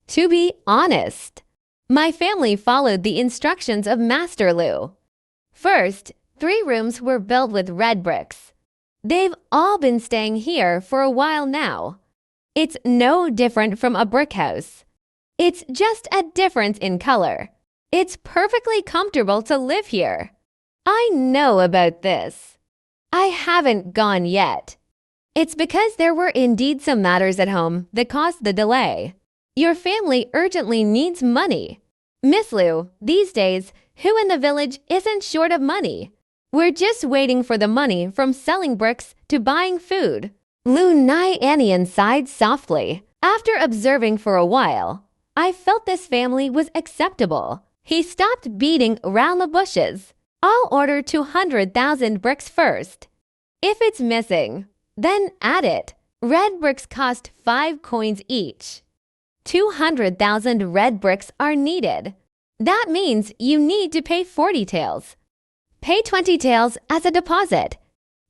To be honest, my family followed the instructions of Master Lu. First, 3 rooms were built with red bricks. They've all been staying here for a while now. It's no different from a brick house. It's just a difference in color. It's perfectly comfortable to live here. I know about this. I haven't gone yet. It's because there were indeed some matters at home that caused the delay. Your family urgently needs money. Miss Lou, these days, who in the village isn't short of money? We're just waiting for the money from selling bricks to buying food. Lou Nyan sighed softly. After observing for a while, I felt this family was acceptable. He stopped beating around the bushes. I'll order 200,000 bricks first. If it's missing, then add it. Red bricks cost 5 coins each. 200,000 red bricks are needed. That means you need to pay 40 taels. Pay 20 taels as a deposit.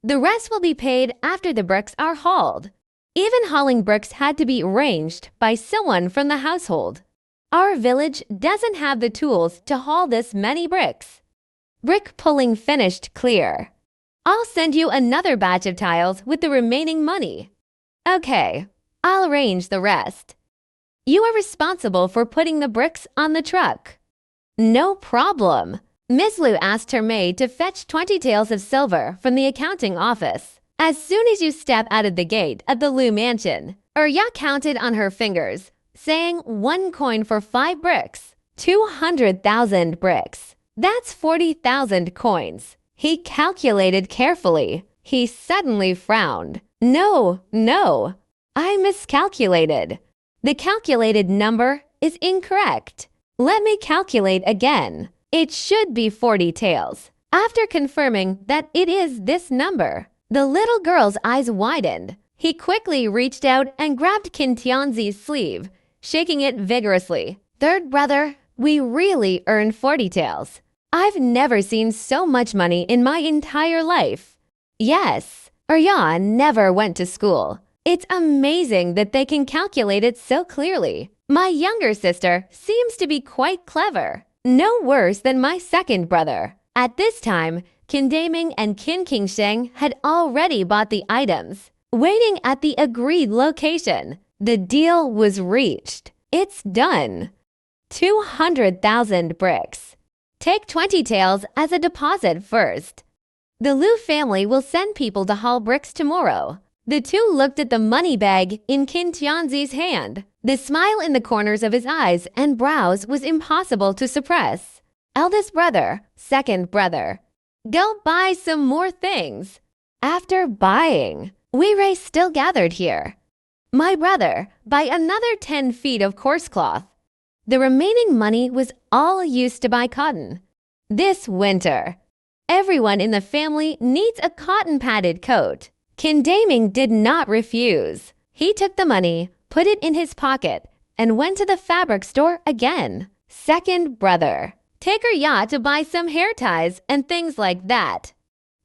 The rest will be paid after the bricks are hauled. Even hauling bricks had to be arranged by someone from the household. Our village doesn't have the tools to haul this many bricks. Brick pulling finished clear. I'll send you another batch of tiles with the remaining money. Okay, I'll arrange the rest. You are responsible for putting the bricks on the truck. No problem. Miss Lou asked her maid to fetch 20 taels of silver from the accounting office. As soon as you step out of the gate of the Lou mansion, Urya counted on her fingers, saying 1 coin for 5 bricks. 200,000 bricks. That's 40,000 coins. He calculated carefully. He suddenly frowned. No, I miscalculated. The calculated number is incorrect. Let me calculate again. It should be 40 taels. After confirming that it is this number, the little girl's eyes widened. He quickly reached out and grabbed Qin Tianzi's sleeve, shaking it vigorously. Third brother, we really earned 40 taels. I've never seen so much money in my entire life. Yes, Urya never went to school. It's amazing that they can calculate it so clearly. My younger sister seems to be quite clever. No worse than my second brother. At this time, Qin Daming and Qin Qingsheng had already bought the items, waiting at the agreed location. The deal was reached. It's done. 200,000 bricks. Take 20 taels as a deposit first. The Liu family will send people to haul bricks tomorrow. The two looked at the money bag in Qin Tianzi's hand. The smile in the corners of his eyes and brows was impossible to suppress. Eldest brother, second brother, go buy some more things. After buying, Wei Ray still gathered here. My brother, buy another 10 feet of coarse cloth. The remaining money was all used to buy cotton. This winter, everyone in the family needs a cotton-padded coat. Qin Daming did not refuse. He took the money, put it in his pocket, and went to the fabric store again. Second brother, take Urya to buy some hair ties and things like that.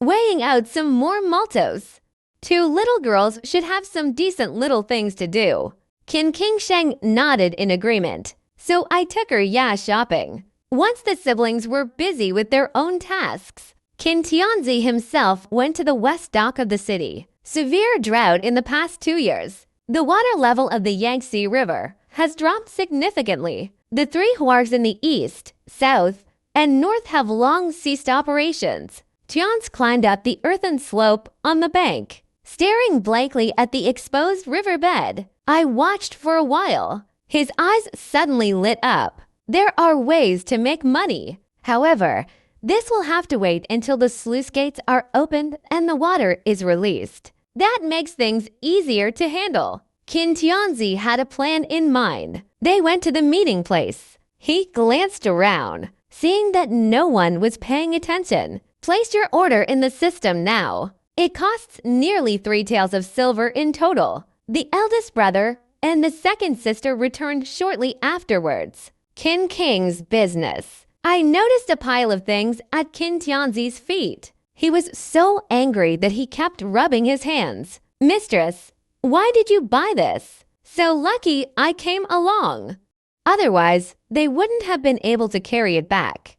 Weighing out some more maltos. 2 little girls should have some decent little things to do. Qin Qingsheng nodded in agreement, so I took Urya shopping. Once the siblings were busy with their own tasks, Qin Tianzi himself went to the west dock of the city. Severe drought in the past 2 years. The water level of the Yangtze River has dropped significantly. The 3 huargs in the east, south, and north have long ceased operations. Tianz climbed up the earthen slope on the bank, staring blankly at the exposed riverbed. I watched for a while. His eyes suddenly lit up. There are ways to make money. However, this will have to wait until the sluice gates are opened and the water is released. That makes things easier to handle. Qin Tianzi had a plan in mind. They went to the meeting place. He glanced around, seeing that no one was paying attention. Place your order in the system now. It costs nearly 3 taels of silver in total. The eldest brother and the second sister returned shortly afterwards. Qin King's business. I noticed a pile of things at Qin Tianzi's feet. He was so angry that he kept rubbing his hands. Mistress, why did you buy this? So lucky I came along. Otherwise, they wouldn't have been able to carry it back.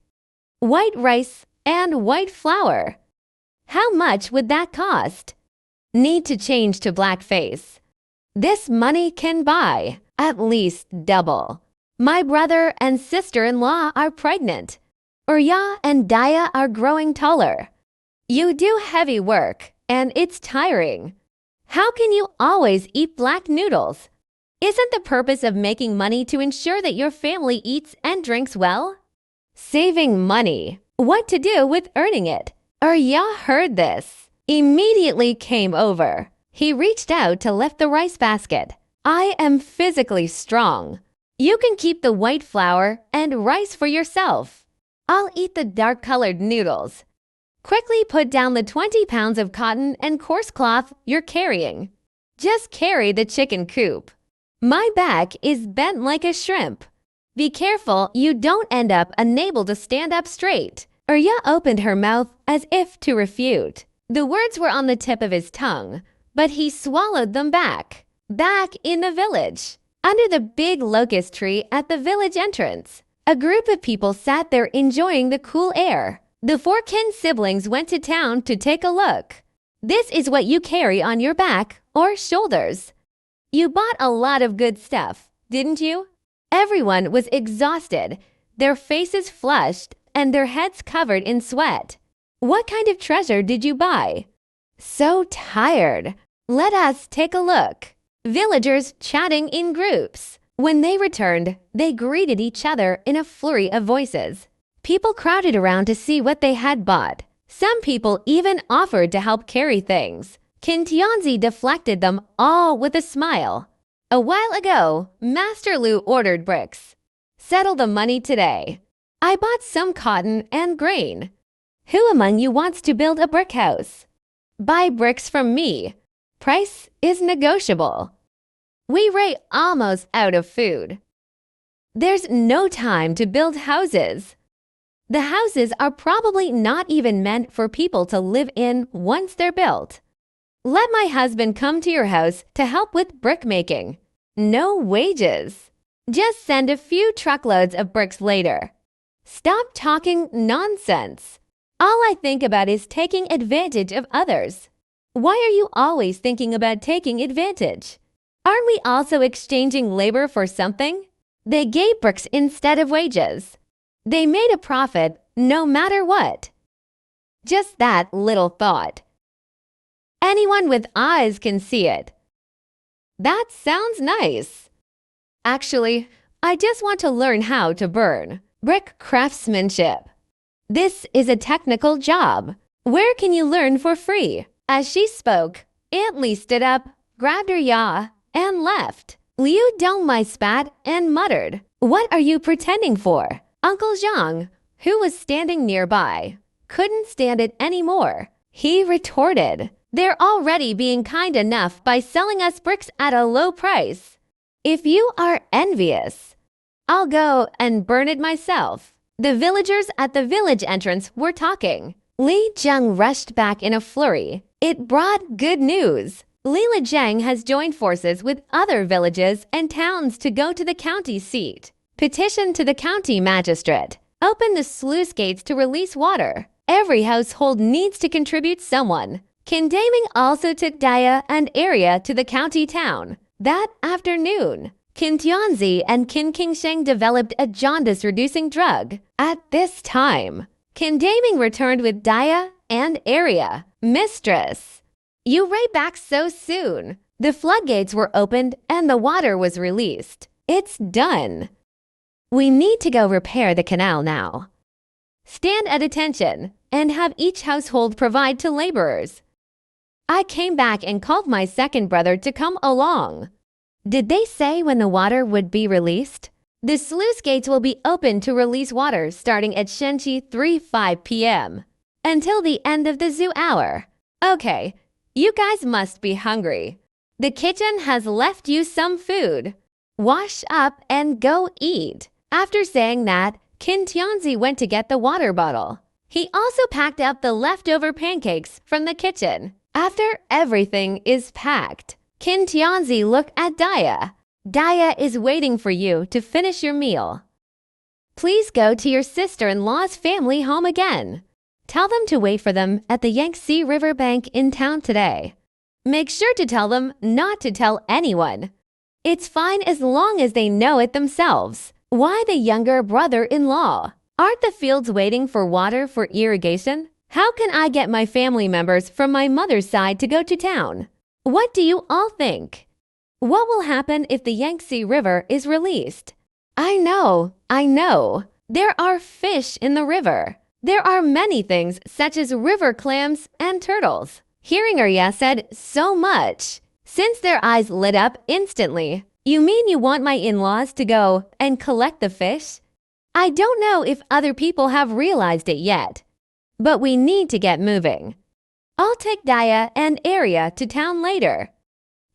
White rice and white flour. How much would that cost? Need to change to black face. This money can buy at least double. My brother and sister-in-law are pregnant. Urya and Daya are growing taller. You do heavy work, and it's tiring. How can you always eat black noodles? Isn't the purpose of making money to ensure that your family eats and drinks well? Saving money. What to do with earning it? Urya heard this. Immediately came over. He reached out to lift the rice basket. I am physically strong. You can keep the white flour and rice for yourself. I'll eat the dark-colored noodles. Quickly put down the 20 pounds of cotton and coarse cloth you're carrying. Just carry the chicken coop. My back is bent like a shrimp. Be careful you don't end up unable to stand up straight. Urya opened her mouth as if to refute. The words were on the tip of his tongue, but he swallowed them back. Back in the village, under the big locust tree at the village entrance, a group of people sat there enjoying the cool air. The four kin siblings went to town to take a look. This is what you carry on your back or shoulders. You bought a lot of good stuff, didn't you? Everyone was exhausted, their faces flushed, and their heads covered in sweat. What kind of treasure did you buy? So tired. Let us take a look. Villagers chatting in groups. When they returned, they greeted each other in a flurry of voices. People crowded around to see what they had bought. Some people even offered to help carry things. Kintianzi deflected them all with a smile. A while ago, Master Lu ordered bricks. Settle the money today. I bought some cotton and grain. Who among you wants to build a brick house? Buy bricks from me. Price is negotiable. We ran almost out of food. There's no time to build houses. The houses are probably not even meant for people to live in once they're built. Let my husband come to your house to help with brick making. No wages. Just send a few truckloads of bricks later. Stop talking nonsense. All I think about is taking advantage of others. Why are you always thinking about taking advantage? Aren't we also exchanging labor for something? They gave bricks instead of wages. They made a profit no matter what. Just that little thought. Anyone with eyes can see it. That sounds nice. Actually, I just want to learn how to burn. Brick craftsmanship. This is a technical job. Where can you learn for free? As she spoke, Aunt Lee stood up, grabbed her ya, and left. Liu Dongmai spat and muttered, "What are you pretending for?" Uncle Zhang, who was standing nearby, couldn't stand it anymore. He retorted, "They're already being kind enough by selling us bricks at a low price. If you are envious, I'll go and burn it myself." The villagers at the village entrance were talking. Li Zheng rushed back in a flurry. It brought good news. Lila Zheng has joined forces with other villages and towns to go to the county seat. Petition to the county magistrate. Open the sluice gates to release water. Every household needs to contribute someone. Kindaming also took Daya and Arya to the county town. That afternoon, Qin Tianzi and Qin Qingsheng developed a jaundice-reducing drug. At this time, Kindaming returned with Daya and Arya. Mistress, you right back so soon. The floodgates were opened and the water was released. It's done. We need to go repair the canal now. Stand at attention and have each household provide to laborers. I came back and called my second brother to come along. Did they say when the water would be released? The sluice gates will be open to release water starting at Shenqi 3:05 p.m. until the end of the zoo hour. Okay, you guys must be hungry. The kitchen has left you some food. Wash up and go eat. After saying that, Qin Tianzi went to get the water bottle. He also packed up the leftover pancakes from the kitchen. After everything is packed, Qin Tianzi looked at Daya. Daya is waiting for you to finish your meal. Please go to your sister-in-law's family home again. Tell them to wait for them at the Yangtze River bank in town today. Make sure to tell them not to tell anyone. It's fine as long as they know it themselves. Why the younger brother-in-law? Aren't the fields waiting for water for irrigation? How can I get my family members from my mother's side to go to town? What do you all think? What will happen if the Yangtze River is released? I know. There are fish in the river. There are many things such as river clams and turtles. Hearing Arya said so much. Since their eyes lit up instantly, you mean you want my in-laws to go and collect the fish? I don't know if other people have realized it yet, but we need to get moving. I'll take Daya and Arya to town later.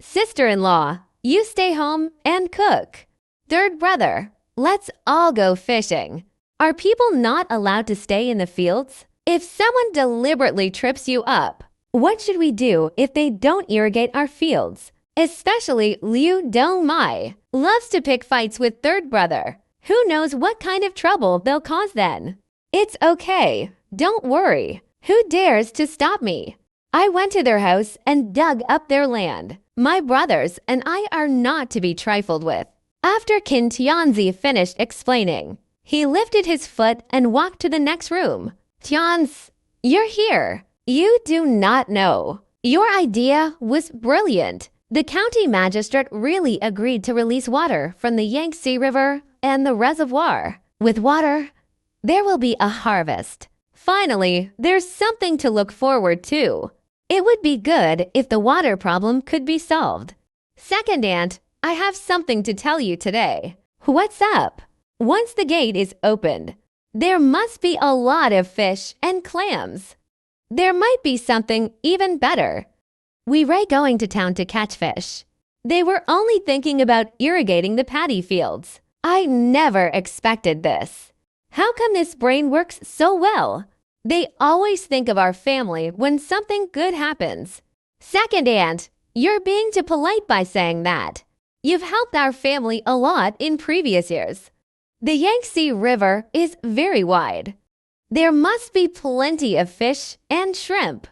Sister-in-law, you stay home and cook. Third brother, let's all go fishing. Are people not allowed to stay in the fields? If someone deliberately trips you up, what should we do if they don't irrigate our fields? Especially Liu Dongmai loves to pick fights with third brother. Who knows what kind of trouble they'll cause then? It's okay. Don't worry. Who dares to stop me? I went to their house and dug up their land. My brothers and I are not to be trifled with. After Qin Tianzi finished explaining, he lifted his foot and walked to the next room. Tianzi, you're here. You do not know. Your idea was brilliant. The county magistrate really agreed to release water from the Yangtze River and the reservoir. With water, there will be a harvest. Finally, there's something to look forward to. It would be good if the water problem could be solved. Second aunt, I have something to tell you today. What's up? Once the gate is opened, there must be a lot of fish and clams. There might be something even better. We were going to town to catch fish. They were only thinking about irrigating the paddy fields. I never expected this. How come this brain works so well? They always think of our family when something good happens. Second aunt, you're being too polite by saying that. You've helped our family a lot in previous years. The Yangtze River is very wide. There must be plenty of fish and shrimp.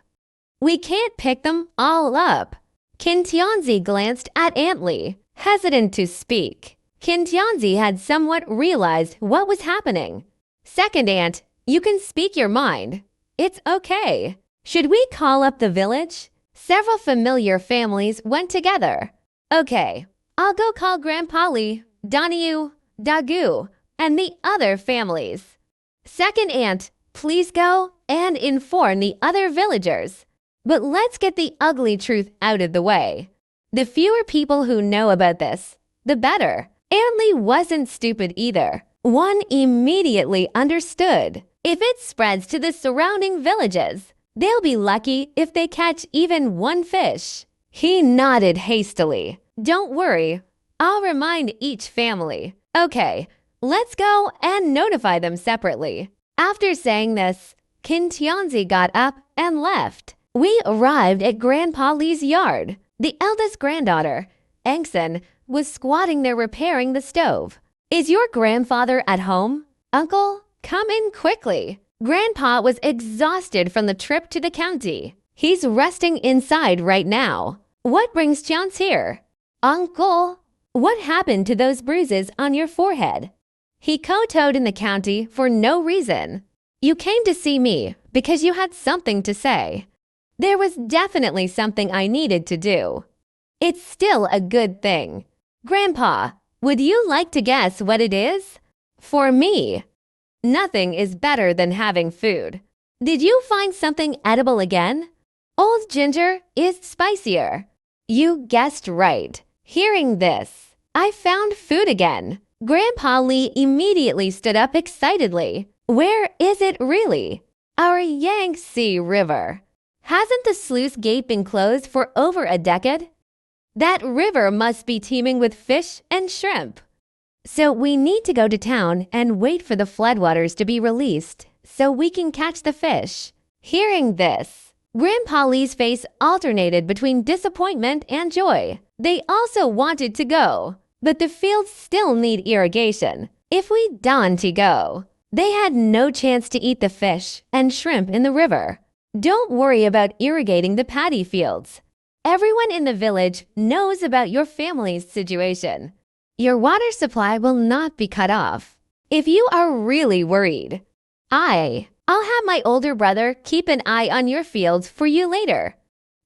We can't pick them all up. Qin Tianzi glanced at Aunt Li, hesitant to speak. Qin Tianzi had somewhat realized what was happening. Second aunt, you can speak your mind. It's okay. Should we call up the village? Several familiar families went together. Okay, I'll go call Grandpa Li, Doniu, Dagu, and the other families. Second aunt, please go and inform the other villagers. But let's get the ugly truth out of the way. The fewer people who know about this, the better. Aunt Li wasn't stupid either. One immediately understood. If it spreads to the surrounding villages, they'll be lucky if they catch even one fish. He nodded hastily. Don't worry, I'll remind each family. Okay, let's go and notify them separately. After saying this, Qin Tianzi got up and left. We arrived at Grandpa Li's yard. The eldest granddaughter, Angsen, was squatting there repairing the stove. Is your grandfather at home? Uncle, come in quickly. Grandpa was exhausted from the trip to the county. He's resting inside right now. What brings Chance here? Uncle, what happened to those bruises on your forehead? He kowtowed in the county for no reason. You came to see me because you had something to say. There was definitely something I needed to do. It's still a good thing. Grandpa, would you like to guess what it is? For me, nothing is better than having food. Did you find something edible again? Old ginger is spicier. You guessed right. Hearing this, I found food again. Grandpa Li immediately stood up excitedly. Where is it really? Our Yangtze River. Hasn't the sluice gate been closed for over a decade? That river must be teeming with fish and shrimp. So we need to go to town and wait for the floodwaters to be released so we can catch the fish. Hearing this, Grandpa Li's face alternated between disappointment and joy. They also wanted to go, but the fields still need irrigation. If we don't go, they had no chance to eat the fish and shrimp in the river. Don't worry about irrigating the paddy fields. Everyone in the village knows about your family's situation. Your water supply will not be cut off. If you are really worried, I'll have my older brother keep an eye on your fields for you later.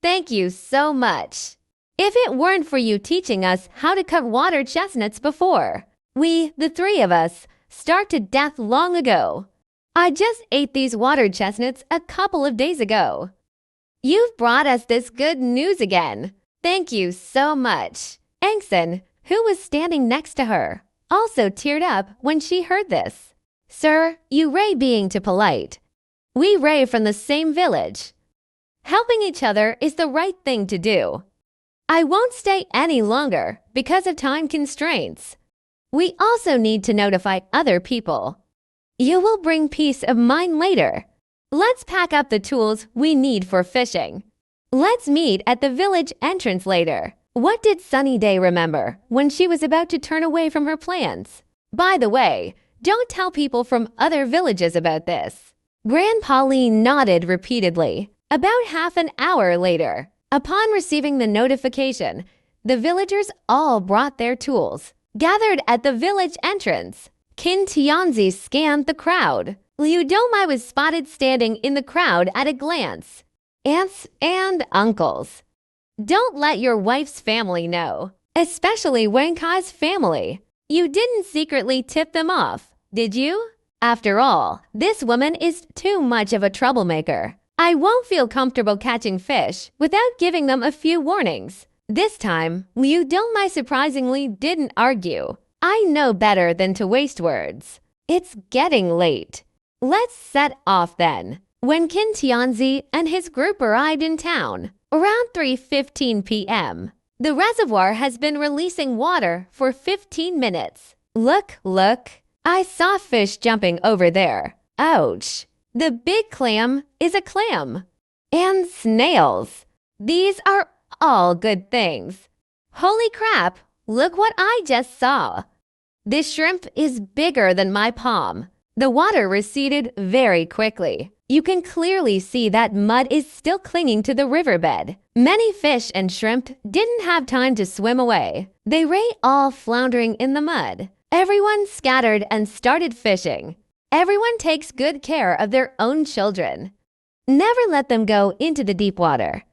Thank you so much. If it weren't for you teaching us how to cut water chestnuts before, we, the three of us, starved to death long ago. I just ate these water chestnuts a couple of days ago. You've brought us this good news again. Thank you so much. Angson, who was standing next to her, also teared up when she heard this. Sir, you ray being too polite. We ray from the same village. Helping each other is the right thing to do. I won't stay any longer because of time constraints. We also need to notify other people. You will bring peace of mind later. Let's pack up the tools we need for fishing. Let's meet at the village entrance later. What did Sunny Day remember when she was about to turn away from her plans? By the way, don't tell people from other villages about this. Grandpa Lee nodded repeatedly. About half an hour later, upon receiving the notification, the villagers all brought their tools, gathered at the village entrance. Kin Tianzi scanned the crowd. Liu Domai was spotted standing in the crowd at a glance. Aunts and uncles. Don't let your wife's family know, especially Wen Kai's family. You didn't secretly tip them off, did you? After all, this woman is too much of a troublemaker. I won't feel comfortable catching fish without giving them a few warnings. This time, Liu Domai surprisingly didn't argue. I know better than to waste words. It's getting late. Let's set off then. When Kin Tianzi and his group arrived in town, around 3:15 p.m., the reservoir has been releasing water for 15 minutes. Look, I saw fish jumping over there. Ouch. The big clam is a clam. And snails. These are all good things. Holy crap, look what I just saw. This shrimp is bigger than my palm. The water receded very quickly. You can clearly see that mud is still clinging to the riverbed. Many fish and shrimp didn't have time to swim away. They lay all floundering in the mud. Everyone scattered and started fishing. Everyone takes good care of their own children. Never let them go into the deep water.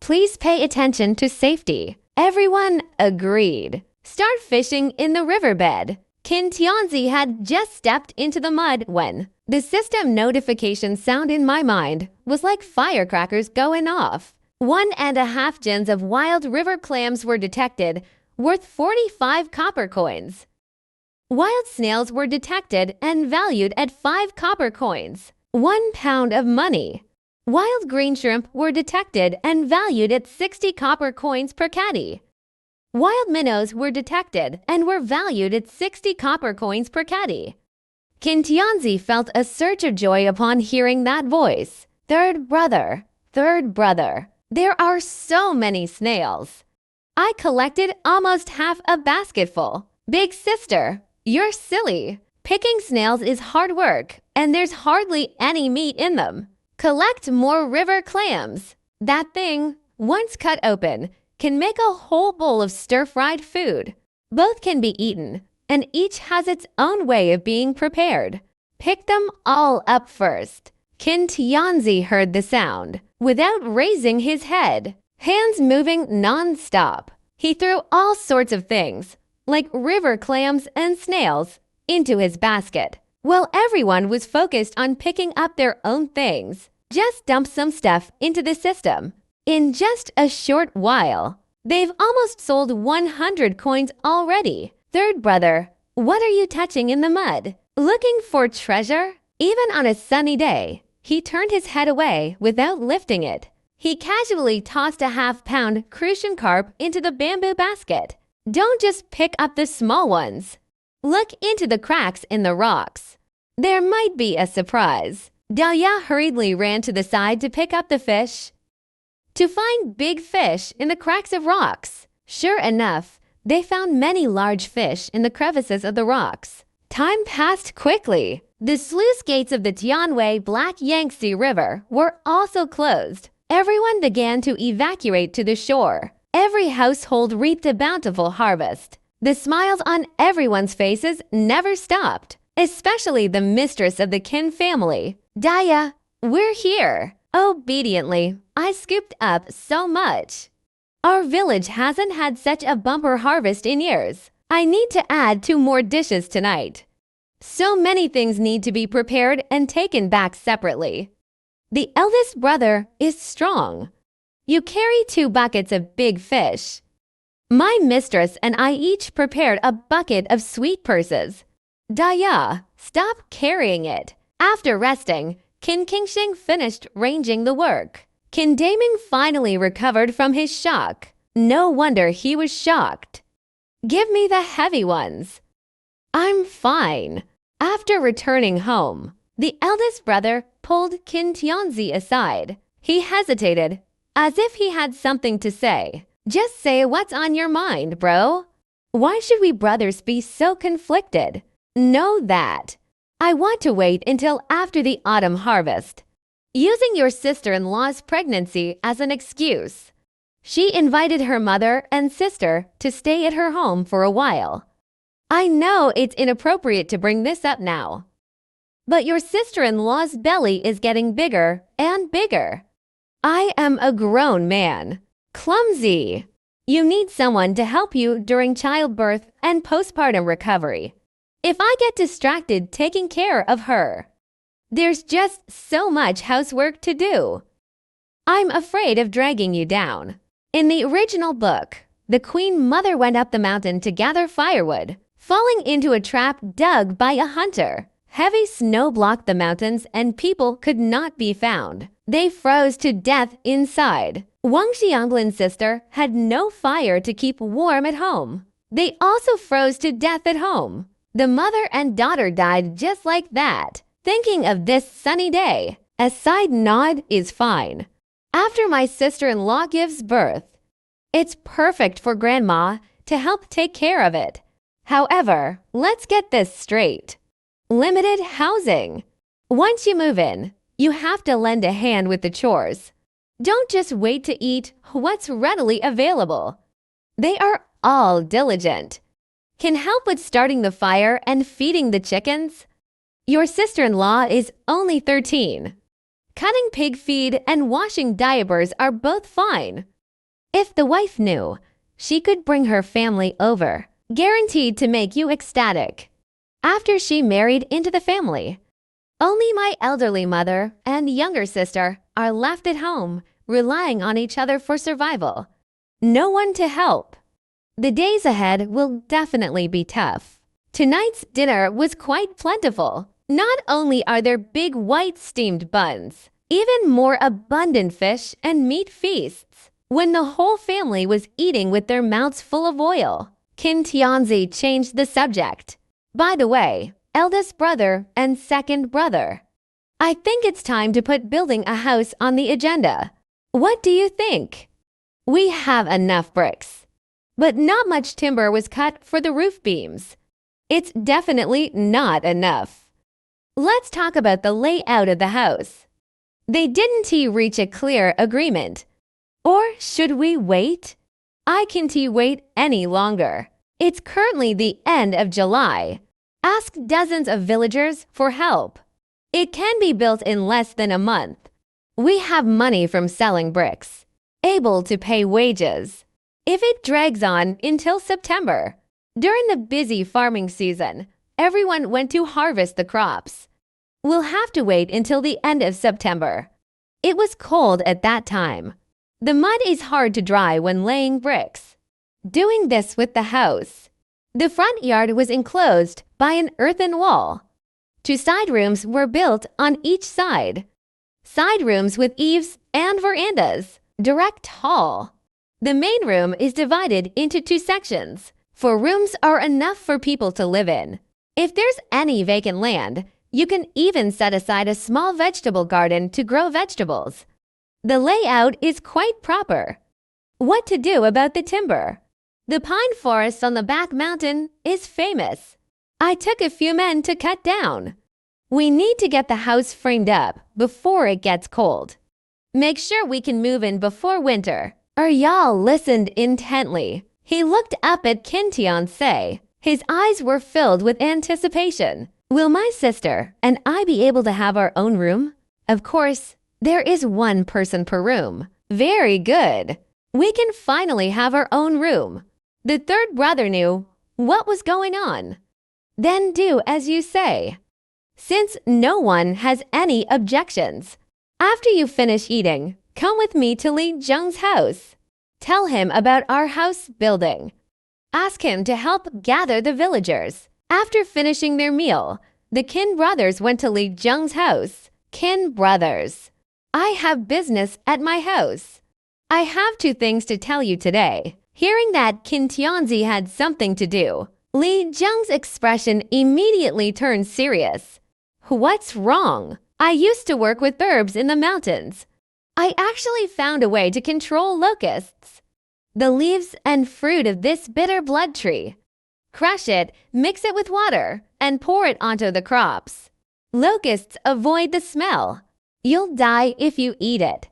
Please pay attention to safety. Everyone agreed. Start fishing in the riverbed. Kin Tianzi had just stepped into the mud when the system notification sound in my mind was like firecrackers going off. 1.5 gins of wild river clams were detected, worth 45 copper coins. Wild snails were detected and valued at 5 copper coins, 1 pound of money. Wild green shrimp were detected and valued at 60 copper coins per caddy. Wild minnows were detected and were valued at 60 copper coins per caddy. Kin Tianzi felt a surge of joy upon hearing that voice. Third brother. There are so many snails. I collected almost half a basketful. Big sister, you're silly. Picking snails is hard work, and there's hardly any meat in them. Collect more river clams. That thing, once cut open, can make a whole bowl of stir-fried food. Both can be eaten, and each has its own way of being prepared. Pick them all up first. Kin Tianzi heard the sound, without raising his head, hands moving non-stop. He threw all sorts of things, like river clams and snails, into his basket. While everyone was focused on picking up their own things, just dump some stuff into the system. In just a short while, they've almost sold 100 coins already. Third brother, what are you touching in the mud? Looking for treasure? Even on a sunny day, he turned his head away without lifting it. He casually tossed a half-pound crucian carp into the bamboo basket. Don't just pick up the small ones. Look into the cracks in the rocks. There might be a surprise. Dahlia hurriedly ran to the side to pick up the fish. To find big fish in the cracks of rocks. Sure enough, they found many large fish in the crevices of the rocks. Time passed quickly. The sluice gates of the Tianwei Black Yangtze River were also closed. Everyone began to evacuate to the shore. Every household reaped a bountiful harvest. The smiles on everyone's faces never stopped, especially the mistress of the Kin family. Daya, we're here. Obediently, I scooped up so much. Our village hasn't had such a bumper harvest in years. I need to add 2 more dishes tonight. So many things need to be prepared and taken back separately. The eldest brother is strong. You carry 2 buckets of big fish. My mistress and I each prepared a bucket of sweet purses. Daya, stop carrying it. After resting, Kin Kingxing finished ranging the work. Kin Daming finally recovered from his shock. No wonder he was shocked. Give me the heavy ones. I'm fine. After returning home, the eldest brother pulled Kin Tianzi aside. He hesitated, as if he had something to say. Just say what's on your mind, bro. Why should we brothers be so conflicted? Know that. I want to wait until after the autumn harvest. Using your sister-in-law's pregnancy as an excuse, she invited her mother and sister to stay at her home for a while. I know it's inappropriate to bring this up now, but your sister-in-law's belly is getting bigger and bigger. I am a grown man. Clumsy. You need someone to help you during childbirth and postpartum recovery. If I get distracted taking care of her, there's just so much housework to do. I'm afraid of dragging you down. In the original book, the Queen Mother went up the mountain to gather firewood, falling into a trap dug by a hunter. Heavy snow blocked the mountains and people could not be found. They froze to death inside. Wang Xianglin's sister had no fire to keep warm at home. They also froze to death at home. The mother and daughter died just like that. Thinking of this sunny day, a side nod is fine. After my sister-in-law gives birth, it's perfect for grandma to help take care of it. However, let's get this straight. Limited housing. Once you move in, you have to lend a hand with the chores. Don't just wait to eat what's readily available. They are all diligent. Can help with starting the fire and feeding the chickens. Your sister-in-law is only 13. Cutting pig feed and washing diapers are both fine. If the wife knew, she could bring her family over, guaranteed to make you ecstatic. After she married into the family, only my elderly mother and younger sister are left at home, relying on each other for survival. No one to help. The days ahead will definitely be tough. Tonight's dinner was quite plentiful. Not only are there big white steamed buns, even more abundant fish and meat feasts. When the whole family was eating with their mouths full of oil, Kin Tianzi changed the subject. By the way, eldest brother and second brother, I think it's time to put building a house on the agenda. What do you think? We have enough bricks, but not much timber was cut for the roof beams. It's definitely not enough. Let's talk about the layout of the house. They didn't reach a clear agreement. Or should we wait? I can't wait any longer. It's currently the end of July. Ask dozens of villagers for help. It can be built in less than a month. We have money from selling bricks, able to pay wages. If it drags on until September, during the busy farming season, everyone went to harvest the crops. We'll have to wait until the end of September. It was cold at that time. The mud is hard to dry when laying bricks. Doing this with the house. The front yard was enclosed by an earthen wall. 2 side rooms were built on each side. Side rooms with eaves and verandas. Direct hall. The main room is divided into 2 sections, for rooms are enough for people to live in. If there's any vacant land, you can even set aside a small vegetable garden to grow vegetables. The layout is quite proper. What to do about the timber? The pine forest on the back mountain is famous. I took a few men to cut down. We need to get the house framed up before it gets cold. Make sure we can move in before winter. Y'all listened intently. He looked up at Kin Tianzi. His eyes were filled with anticipation. Will my sister and I be able to have our own room? Of course, there is one person per room. Very good. We can finally have our own room. The third brother knew what was going on. Then do as you say. Since no one has any objections, after you finish eating, come with me to Li Zheng's house. Tell him about our house building. Ask him to help gather the villagers. After finishing their meal, the Qin brothers went to Li Zheng's house. Qin brothers, I have business at my house. I have 2 things to tell you today. Hearing that Qin Tianzi had something to do, Li Zheng's expression immediately turned serious. What's wrong? I used to work with herbs in the mountains. I actually found a way to control locusts. The leaves and fruit of this bitter blood tree. Crush it, mix it with water, and pour it onto the crops. Locusts avoid the smell. You'll die if you eat it.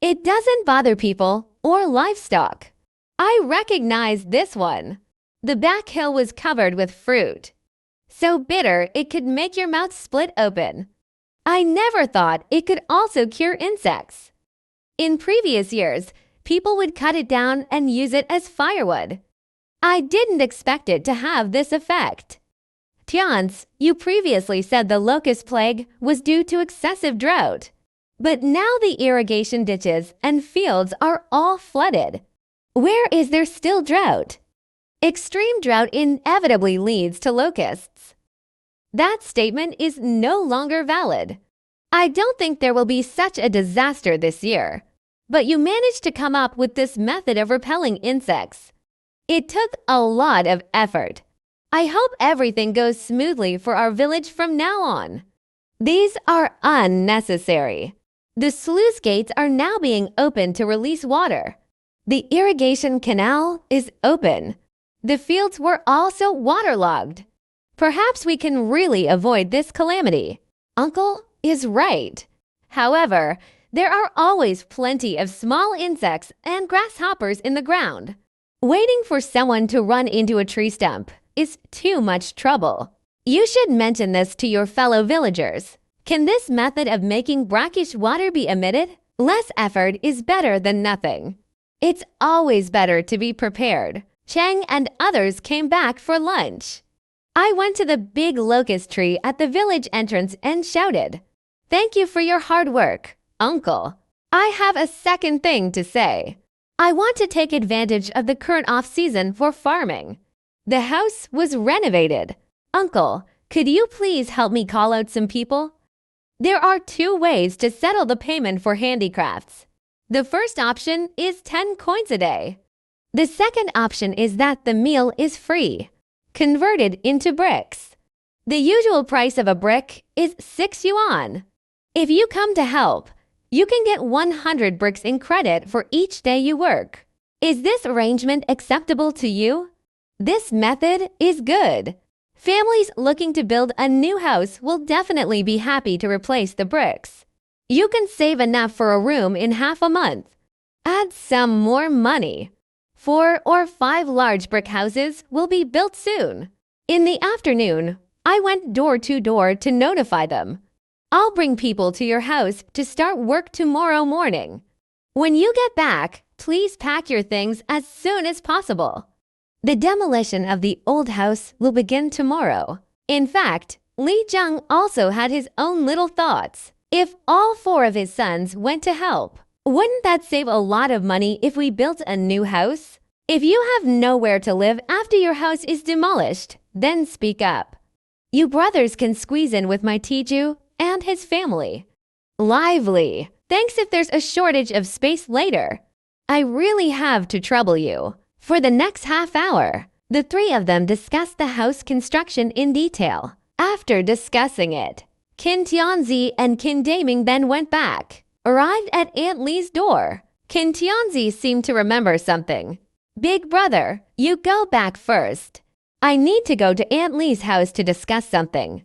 It doesn't bother people or livestock. I recognize this one. The back hill was covered with fruit. So bitter it could make your mouth split open. I never thought it could also cure insects. In previous years, people would cut it down and use it as firewood. I didn't expect it to have this effect. Tianzi, you previously said the locust plague was due to excessive drought. But now the irrigation ditches and fields are all flooded. Where is there still drought? Extreme drought inevitably leads to locusts. That statement is no longer valid. I don't think there will be such a disaster this year. But you managed to come up with this method of repelling insects. It took a lot of effort. I hope everything goes smoothly for our village from now on. These are unnecessary. The sluice gates are now being opened to release water. The irrigation canal is open. The fields were also waterlogged. Perhaps we can really avoid this calamity. Uncle is right. However, there are always plenty of small insects and grasshoppers in the ground. Waiting for someone to run into a tree stump is too much trouble. You should mention this to your fellow villagers. Can this method of making brackish water be omitted? Less effort is better than nothing. It's always better to be prepared. Chang and others came back for lunch. I went to the big locust tree at the village entrance and shouted, "Thank you for your hard work, Uncle. I have a second thing to say. I want to take advantage of the current off-season for farming. The house was renovated. Uncle, could you please help me call out some people? There are 2 ways to settle the payment for handicrafts. The first option is 10 coins a day. The second option is that the meal is free, converted into bricks. The usual price of a brick is 6 yuan. If you come to help, you can get 100 bricks in credit for each day you work. Is this arrangement acceptable to you? This method is good. Families looking to build a new house will definitely be happy to replace the bricks. You can save enough for a room in half a month. Add some more money. 4 or 5 large brick houses will be built soon. In the afternoon, I went door to door to notify them. I'll bring people to your house to start work tomorrow morning. When you get back, please pack your things as soon as possible. The demolition of the old house will begin tomorrow. In fact, Li Zheng also had his own little thoughts. If all 4 of his sons went to help, wouldn't that save a lot of money if we built a new house? If you have nowhere to live after your house is demolished, then speak up. You brothers can squeeze in with my Tiju and his family. Lively! Thanks if there's a shortage of space later. I really have to trouble you. For the next half hour, the 3 of them discussed the house construction in detail. After discussing it, Qin Tianzi and Qin Daming then went back, arrived at Aunt Li's door. Qin Tianzi seemed to remember something. Big brother, you go back first. I need to go to Aunt Li's house to discuss something.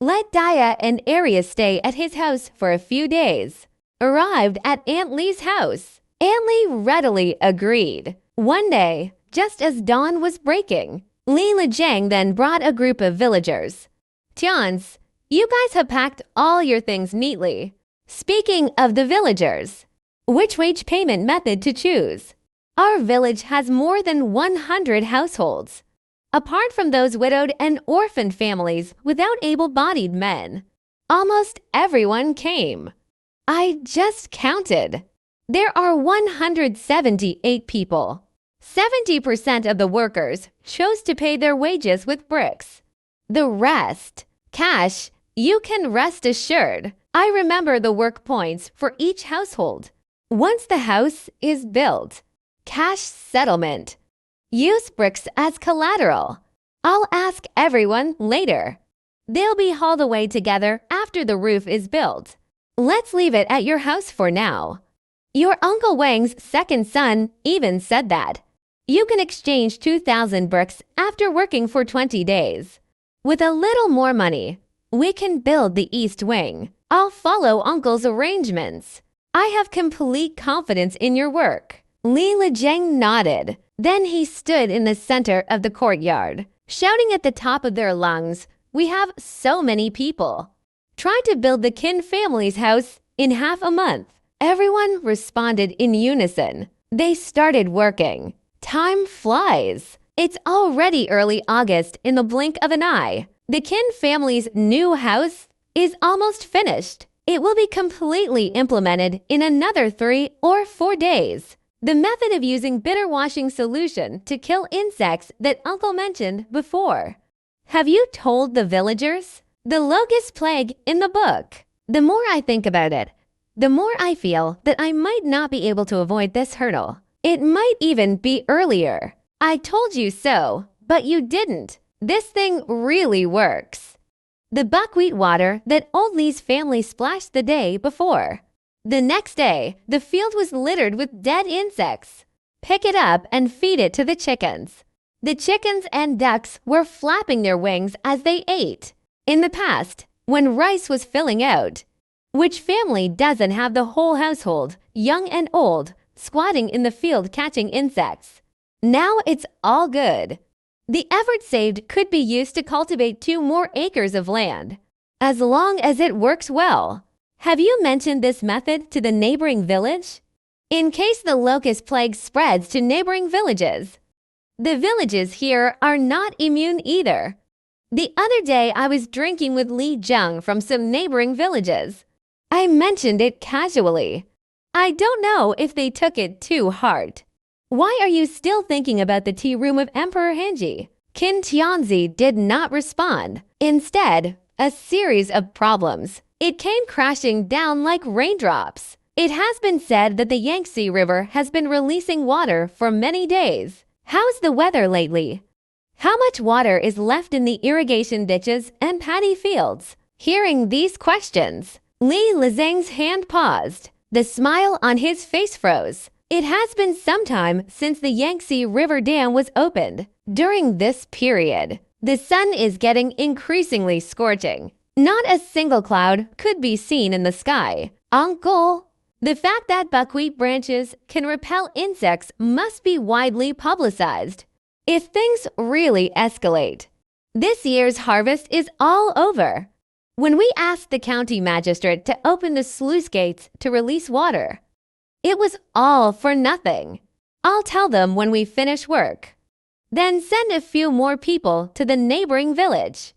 Let Daya and Arius stay at his house for a few days. Arrived at Aunt Li's house. Aunt Li readily agreed. One day, just as dawn was breaking. Li Lijiang then brought a group of villagers. Tians, you guys have packed all your things neatly. Speaking of the villagers, which wage payment method to choose? Our village has more than 100 households. Apart from those widowed and orphaned families without able-bodied men, almost everyone came. I just counted. There are 178 people. 70% of the workers chose to pay their wages with bricks. The rest, cash. You can rest assured. I remember the work points for each household. Once the house is built, cash settlement. Use bricks as collateral. I'll ask everyone later. They'll be hauled away together after the roof is built. Let's leave it at your house for now. Your Uncle Wang's second son even said that. You can exchange 2,000 bricks after working for 20 days. With a little more money, we can build the East Wing. I'll follow Uncle's arrangements. I have complete confidence in your work. Li Lijiang nodded. Then he stood in the center of the courtyard, shouting at the top of their lungs, "We have so many people. Try to build the Qin family's house in half a month." Everyone responded in unison. They started working. Time flies. It's already early August in the blink of an eye. The Qin family's new house is almost finished. It will be completely implemented in another 3 or 4 days. The method of using bitter washing solution to kill insects that Uncle mentioned before. Have you told the villagers? The locust plague in the book. The more I think about it, the more I feel that I might not be able to avoid this hurdle. It might even be earlier. I told you so, but you didn't. This thing really works. The buckwheat water that old Li's family splashed the day before. The next day, the field was littered with dead insects. Pick it up and feed it to the chickens. The chickens and ducks were flapping their wings as they ate. In the past, when rice was filling out, which family doesn't have the whole household, young and old, squatting in the field catching insects? Now it's all good. The effort saved could be used to cultivate 2 more acres of land, as long as it works well. Have you mentioned this method to the neighboring village? In case the locust plague spreads to neighboring villages. The villages here are not immune either. The other day I was drinking with Li Zheng from some neighboring villages. I mentioned it casually. I don't know if they took it too hard. Why are you still thinking about the tea room of Emperor Hanji? Qin Tianzi did not respond. Instead, a series of problems. It came crashing down like raindrops. It has been said that the Yangtze River has been releasing water for many days. How's the weather lately? How much water is left in the irrigation ditches and paddy fields? Hearing these questions, Li Lijiang's hand paused. The smile on his face froze. It has been some time since the Yangtze River Dam was opened. During this period, the sun is getting increasingly scorching. Not a single cloud could be seen in the sky. Uncle, the fact that buckwheat branches can repel insects must be widely publicized. If things really escalate, this year's harvest is all over. When we asked the county magistrate to open the sluice gates to release water, it was all for nothing. I'll tell them when we finish work. Then send a few more people to the neighboring village,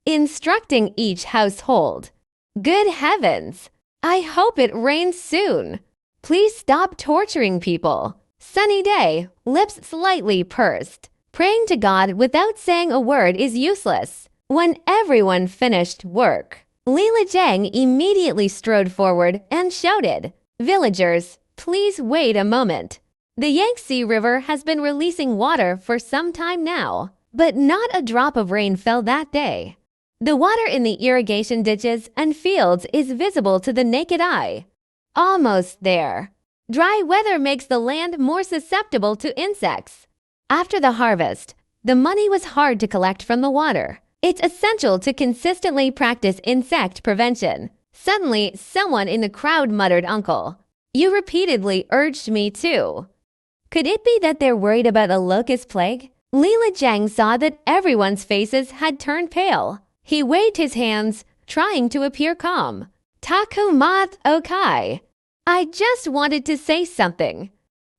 instructing each household. Good heavens! I hope it rains soon. Please stop torturing people. Sunny day, lips slightly pursed. Praying to God without saying a word is useless. When everyone finished work, Li Lijiang immediately strode forward and shouted, "Villagers, please wait a moment. The Yangtze River has been releasing water for some time now, but not a drop of rain fell that day. The water in the irrigation ditches and fields is visible to the naked eye. Almost there. Dry weather makes the land more susceptible to insects. After the harvest, the money was hard to collect from the water. It's essential to consistently practice insect prevention." Suddenly, someone in the crowd muttered, "Uncle, you repeatedly urged me to." Could it be that they're worried about a locust plague? Lila Zhang saw that everyone's faces had turned pale. He waved his hands, trying to appear calm. Takumat Okai. I just wanted to say something.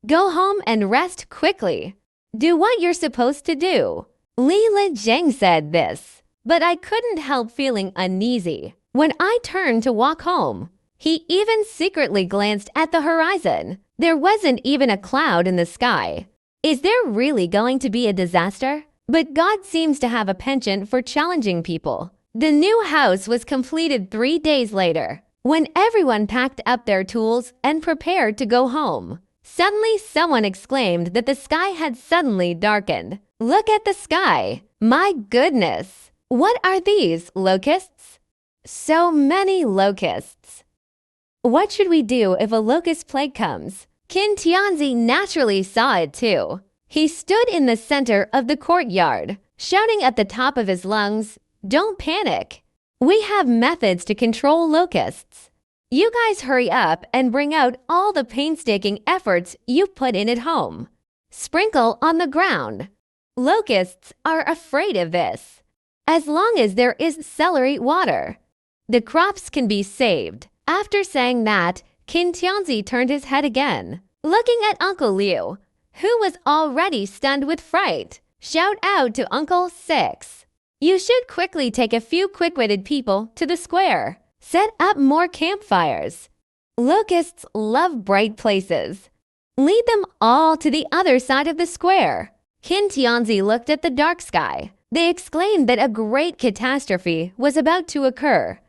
Go home and rest quickly. Do what you're supposed to do. Lila Zhang said this, but I couldn't help feeling uneasy. When I turned to walk home, he even secretly glanced at the horizon. There wasn't even a cloud in the sky. Is there really going to be a disaster? But God seems to have a penchant for challenging people. The new house was completed 3 days later, when everyone packed up their tools and prepared to go home. Suddenly, someone exclaimed that the sky had suddenly darkened. Look at the sky! My goodness! What are these, locusts? So many locusts. What should we do if a locust plague comes? Qin Tianzi naturally saw it too. He stood in the center of the courtyard, shouting at the top of his lungs, "Don't panic! We have methods to control locusts. You guys hurry up and bring out all the painstaking efforts you put in at home. Sprinkle on the ground. Locusts are afraid of this. As long as there is celery water, the crops can be saved." After saying that, Qin Tianzi turned his head again, looking at Uncle Liu, who was already stunned with fright. Shout out to Uncle Six. You should quickly take a few quick-witted people to the square. Set up more campfires. Locusts love bright places. Lead them all to the other side of the square. Qin Tianzi looked at the dark sky. They exclaimed that a great catastrophe was about to occur.